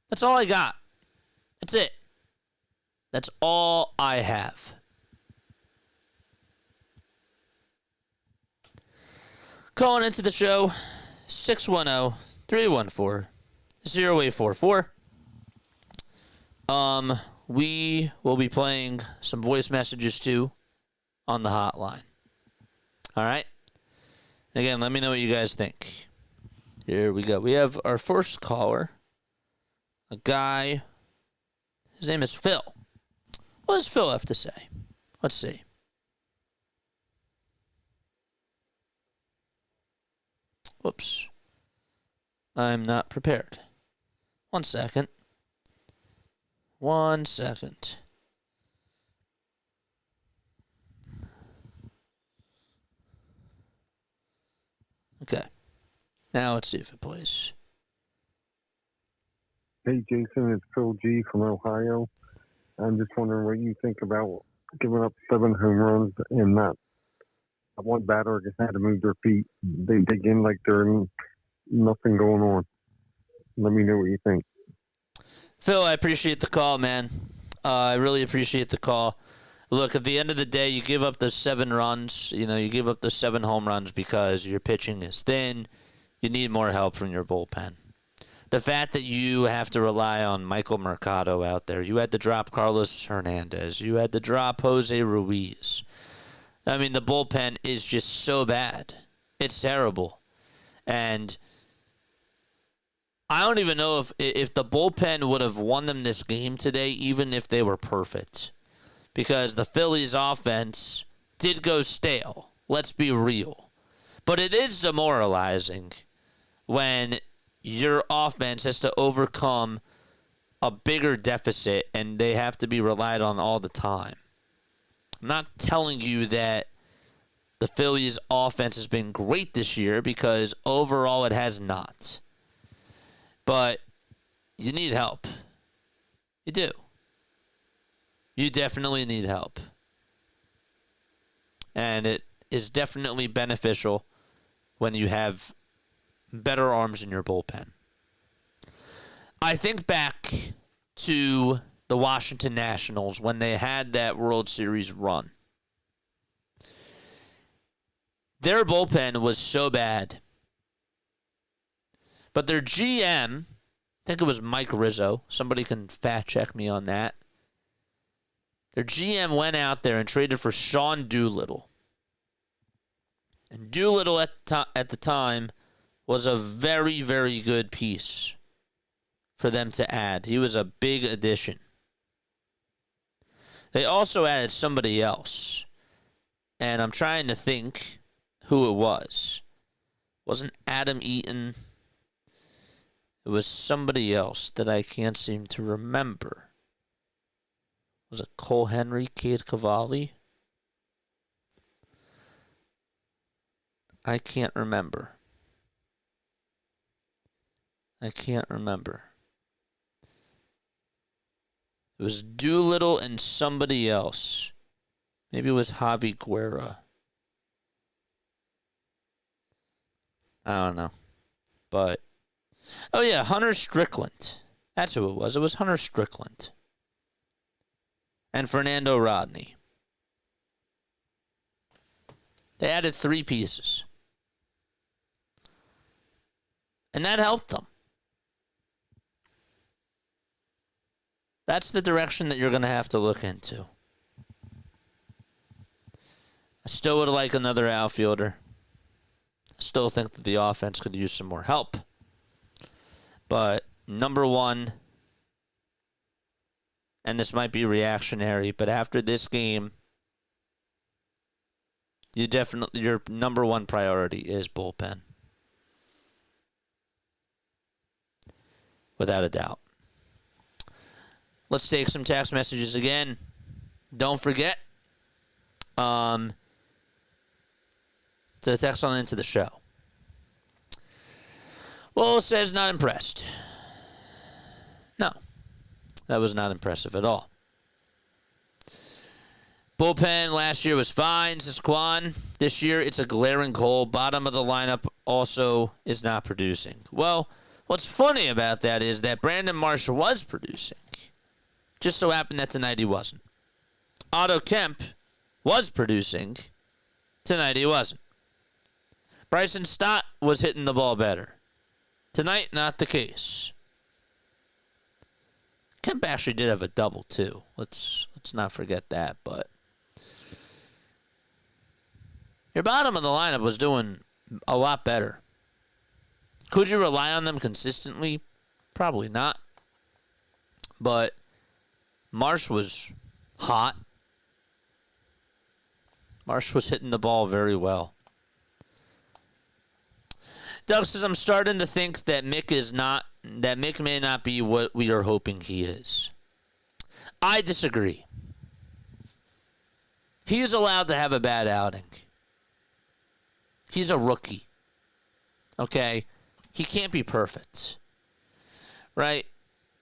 That's all I got. That's it. That's all I have. Calling into the show, 610-314-0844. We will be playing some voice messages too on the hotline. All right? Again, let me know what you guys think. Here we go. We have our first caller, a guy His name is Phil. What does Phil have to say? Let's see. Whoops. I'm not prepared. 1 second. 1 second. Okay. Now let's see if it plays. Hey, Jason, it's Phil G. from Ohio. I'm just wondering what you think about giving up 7 home runs and not one batter just had to move their feet. They dig in like there's nothing going on. Let me know what you think. Phil, I appreciate the call, man. I really appreciate the call. Look, at the end of the day, you give up those 7 runs. You give up those 7 home runs because your pitching is thin. You need more help from your bullpen. The fact that you have to rely on Michael Mercado out there, you had to drop Carlos Hernandez, you had to drop Jose Ruiz. I mean, the bullpen is just so bad. It's terrible. And I don't even know if the bullpen would have won them this game today, even if they were perfect. Because the Phillies offense did go stale. Let's be real. But it is demoralizing when your offense has to overcome a bigger deficit and they have to be relied on all the time. I'm not telling you that the Phillies offense has been great this year, because overall it has not. But you need help. You do. You definitely need help. And it is definitely beneficial when you have better arms in your bullpen. I think back to the Washington Nationals when they had that World Series run. Their bullpen was so bad. But their GM, I think it was Mike Rizzo. Somebody can fact check me on that. Their GM went out there and traded for Sean Doolittle. And Doolittle at the time was a very, very good piece for them to add. He was a big addition. They also added somebody else. And I'm trying to think who it was. It wasn't Adam Eaton. It was somebody else that I can't seem to remember. Was it Cole Henry, Cade Cavalli? I can't remember. It was Doolittle and somebody else. Maybe it was Javi Guerra. I don't know. But, oh yeah, Hunter Strickland. That's who it was. It was Hunter Strickland. And Fernando Rodney. They added 3 pieces. And that helped them. That's the direction that you're going to have to look into. I still would like another outfielder. I still think that the offense could use some more help. But number one, and this might be reactionary, but after this game, your number one priority is bullpen. Without a doubt. Let's take some text messages again. Don't forget to text on into the show. Well, says not impressed. No, that was not impressive at all. Bullpen last year was fine, says Quan. This year, it's a glaring hole. Bottom of the lineup also is not producing. Well, what's funny about that is that Brandon Marsh was producing. Just so happened that tonight he wasn't. Otto Kemp was producing. Tonight he wasn't. Bryson Stott was hitting the ball better. Tonight, not the case. Kemp actually did have a double, too. Let's not forget that, but your bottom of the lineup was doing a lot better. Could you rely on them consistently? Probably not. But Marsh was hot. Marsh was hitting the ball very well. Doug says, I'm starting to think that Mick may not be what we are hoping he is. I disagree. He is allowed to have a bad outing. He's a rookie. Okay? He can't be perfect. Right?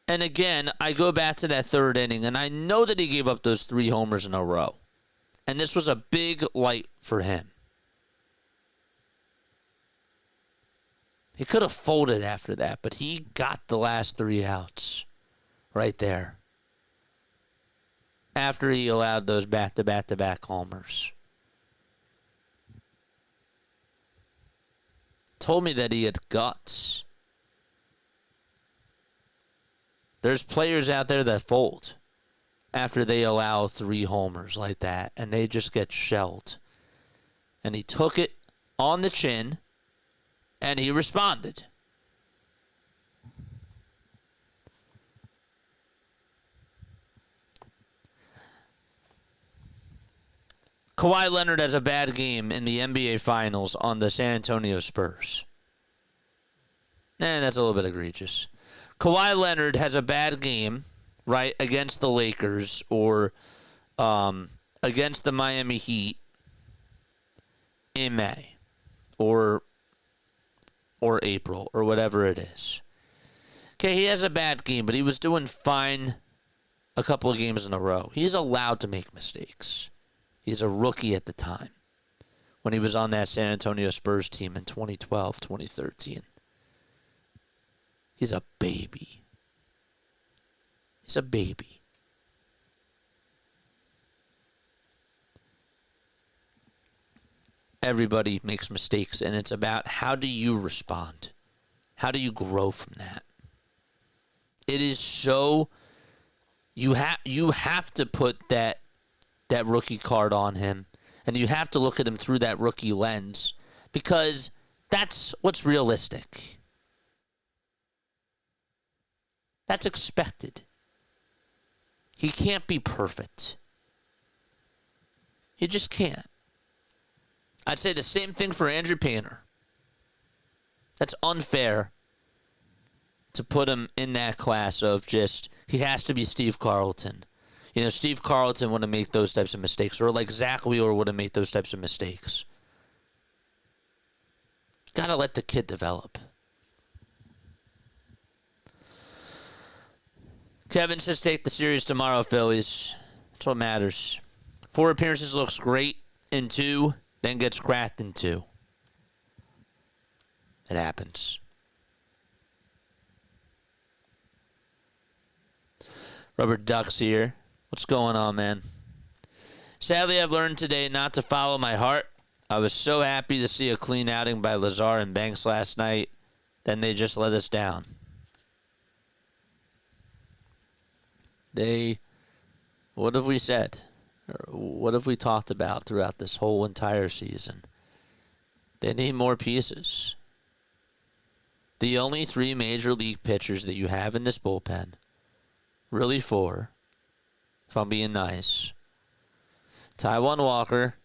And again, I go back to that third inning, and I know that he gave up those 3 homers in a row. And this was a big light for him. He could have folded after that, but he got the last 3 outs right there. After he allowed those back-to-back-to-back homers. Told me that he had guts. There's players out there that fold after they allow 3 homers like that, and they just get shelled. And he took it on the chin, and he responded. Kawhi Leonard has a bad game in the NBA Finals on the San Antonio Spurs. That's a little bit egregious. Kawhi Leonard has a bad game, right, against the Lakers or against the Miami Heat in May or April or whatever it is. Okay, he has a bad game, but he was doing fine a couple of games in a row. He's allowed to make mistakes. He's a rookie at the time when he was on that San Antonio Spurs team in 2012, 2013. He's a baby. He's a baby. Everybody makes mistakes, and it's about how do you respond? How do you grow from that? It is so you have to put that rookie card on him, and you have to look at him through that rookie lens because that's what's realistic. That's expected. He can't be perfect. He just can't. I'd say the same thing for Andrew Painter. That's unfair to put him in that class of just, he has to be Steve Carlton. You know, Steve Carlton wouldn't make those types of mistakes, or like Zach Wheeler would have made those types of mistakes. Got to let the kid develop. Kevin says take the series tomorrow, Phillies. That's what matters. 4 appearances looks great in 2, then gets cracked in 2. It happens. Rubber Ducks here. What's going on, man? Sadly, I've learned today not to follow my heart. I was so happy to see a clean outing by Lazar and Banks last night. Then they just let us down. What have we said? Or what have we talked about throughout this whole entire season? They need more pieces. The only 3 major league pitchers that you have in this bullpen, really 4, if I'm being nice, Taijuan Walker,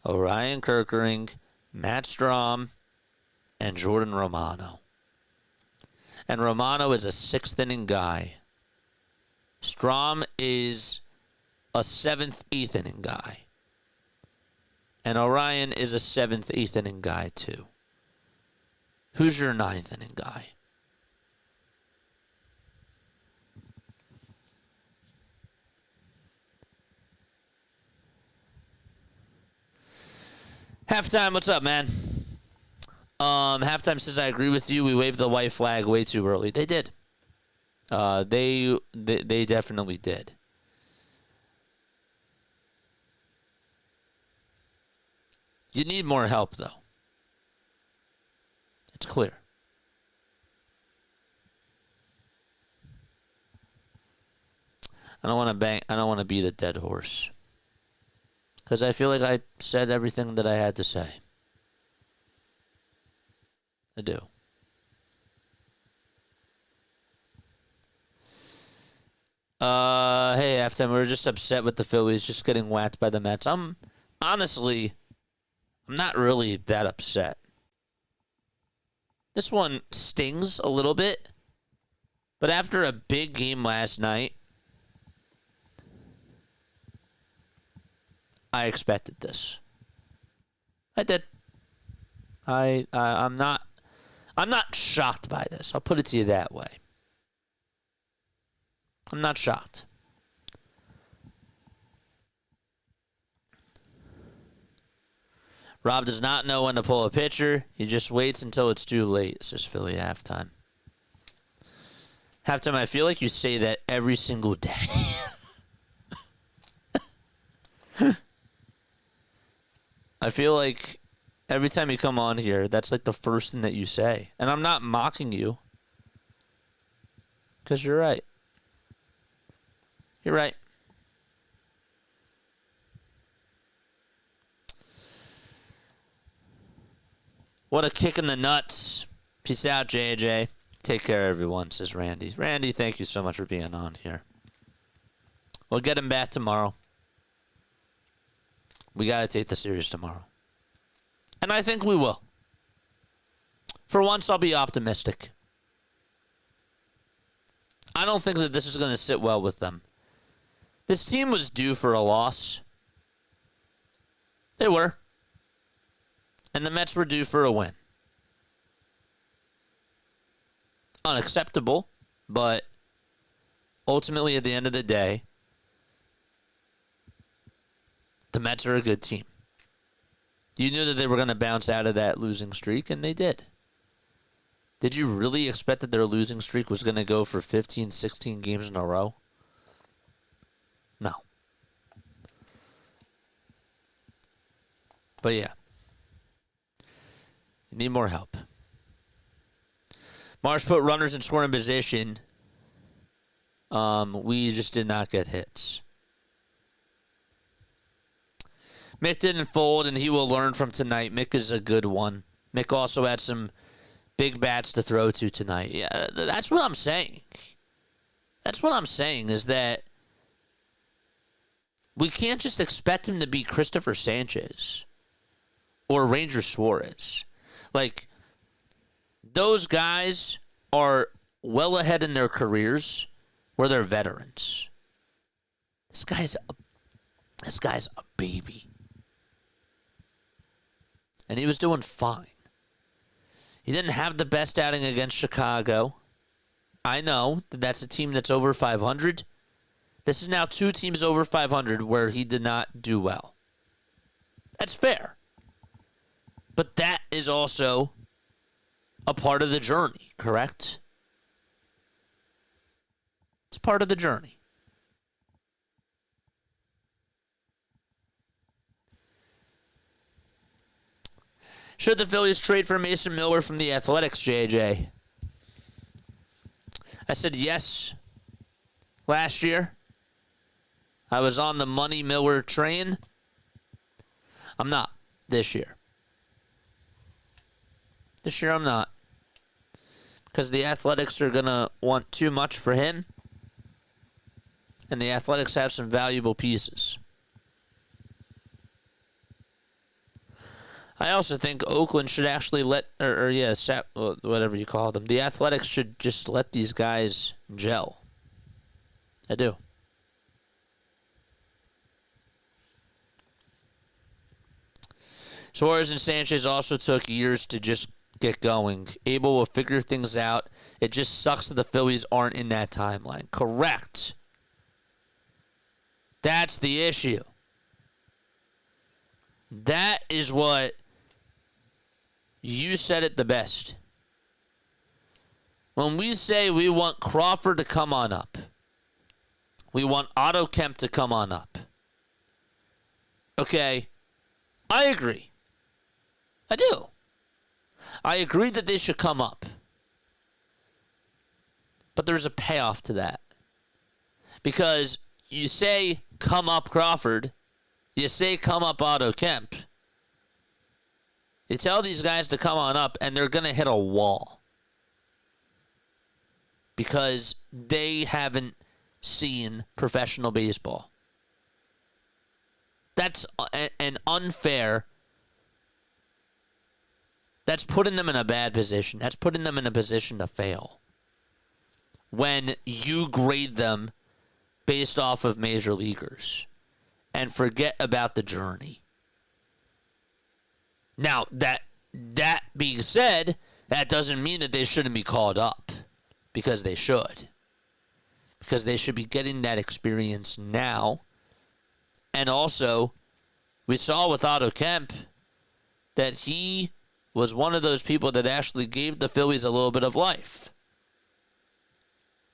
Orion Kerkering, Matt Strahm, and Jordan Romano. And Romano is a 6th inning guy. Strahm is a 7th, 8th inning guy. And Orion is a 7th, 8th inning guy too. Who's your 9th inning guy? Halftime, what's up, man? Halftime says, I agree with you. We waved the white flag way too early. They did. They definitely did. You need more help, though. It's clear. I don't want to be the dead horse. Because I feel like I said everything that I had to say. I do. Hey, halftime, we were just upset with the Phillies just getting whacked by the Mets. Honestly, I'm not really that upset. This one stings a little bit, but after a big game last night, I expected this. I did. I'm not shocked by this. I'll put it to you that way. I'm not shocked. Rob does not know when to pull a pitcher. He just waits until it's too late, says Philly halftime. Halftime, I feel like you say that every single day. I feel like every time you come on here, that's like the first thing that you say. And I'm not mocking you. Because you're right. You're right. What a kick in the nuts. Peace out, JJ. Take care, everyone, says Randy. Randy, thank you so much for being on here. We'll get him back tomorrow. We got to take the series tomorrow. And I think we will. For once, I'll be optimistic. I don't think that this is going to sit well with them. This team was due for a loss. They were. And the Mets were due for a win. Unacceptable, but ultimately at the end of the day, the Mets are a good team. You knew that they were going to bounce out of that losing streak, and they did. Did you really expect that their losing streak was going to go for 15, 16 games in a row? No. But yeah. You need more help. Marsh put runners in scoring position. We just did not get hits. Mick didn't fold, and he will learn from tonight. Mick is a good one. Mick also had some big bats to throw to tonight. Yeah, that's what I'm saying. That's what I'm saying is that we can't just expect him to be Christopher Sanchez or Ranger Suarez. Like, those guys are well ahead in their careers where they're veterans. This guy's a baby. And he was doing fine. He didn't have the best outing against Chicago. I know that that's a team that's over 500. This is now 2 teams over 500 where he did not do well. That's fair. But that is also a part of the journey, correct? It's a part of the journey. Should the Phillies trade for Mason Miller from the Athletics, JJ? I said yes last year. I was on the Money Miller train. I'm not this year. This year I'm not. Because the Athletics are going to want too much for him. And the Athletics have some valuable pieces. I also think Oakland should actually let, whatever you call them. The Athletics should just let these guys gel. I do. Suarez and Sanchez also took years to just get going. Abel will figure things out. It just sucks that the Phillies aren't in that timeline. Correct. That's the issue. That is what you said it the best. When we say we want Crawford to come on up, we want Otto Kemp to come on up. Okay, I agree. I do. I agree that they should come up. But there's a payoff to that. Because you say, come up Crawford. You say, come up Otto Kemp. You tell these guys to come on up, and they're going to hit a wall. Because they haven't seen professional baseball. That's an unfair. That's putting them in a bad position. That's putting them in a position to fail. When you grade them based off of major leaguers and forget about the journey. Now, that being said, that doesn't mean that they shouldn't be called up, because they should. Because they should be getting that experience now. And also, we saw with Otto Kemp that he was one of those people that actually gave the Phillies a little bit of life.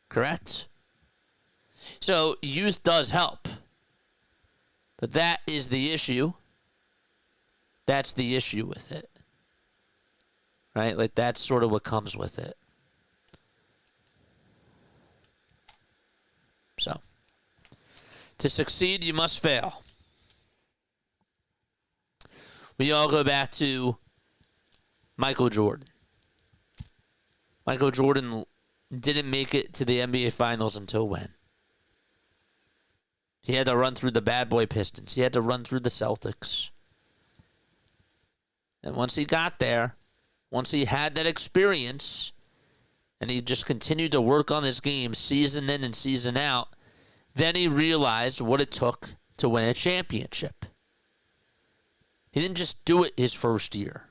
Correct? So, youth does help. But that is the issue. That's the issue with it. Right? Like, that's sort of what comes with it. So, to succeed, you must fail. We all go back to Michael Jordan. Michael Jordan didn't make it to the NBA Finals until when? He had to run through the bad boy Pistons. He had to run through the Celtics. And once he got there, once he had that experience, and he just continued to work on his game season in and season out, then he realized what it took to win a championship. He didn't just do it his first year.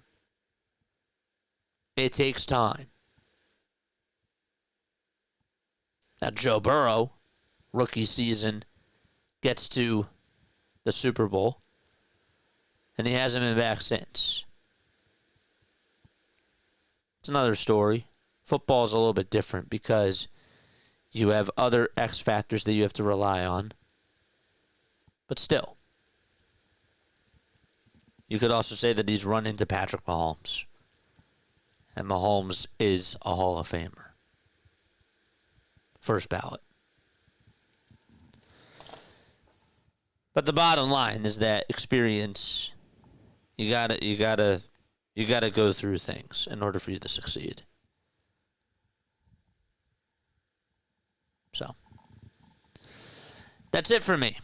It takes time. Now, Joe Burrow, rookie season, gets to the Super Bowl, and he hasn't been back since. It's another story. Football is a little bit different because you have other X factors that you have to rely on. But still, you could also say that he's run into Patrick Mahomes. And Mahomes is a Hall of Famer. First ballot. But the bottom line is that experience, you gotta go through things in order for you to succeed. So that's it for me.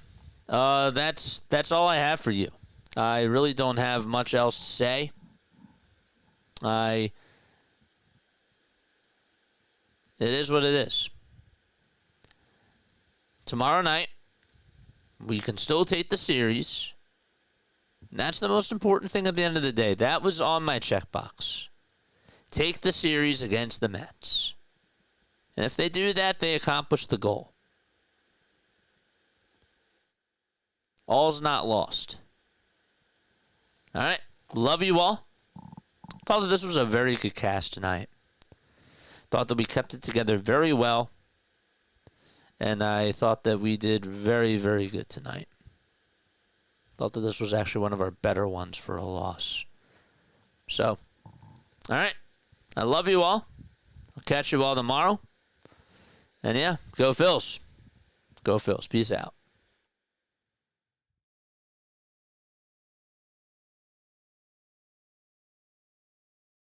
That's all I have for you. I really don't have much else to say. It is what it is. Tomorrow night, we can still take the series. And that's the most important thing at the end of the day. That was on my checkbox. Take the series against the Mets. And if they do that, they accomplish the goal. All's not lost. All right. Love you all. Thought that this was a very good cast tonight. Thought that we kept it together very well. And I thought that we did very, very good tonight. Thought that this was actually one of our better ones for a loss. So, all right. I love you all. I'll catch you all tomorrow. And yeah, go Phils. Go Phils. Peace out.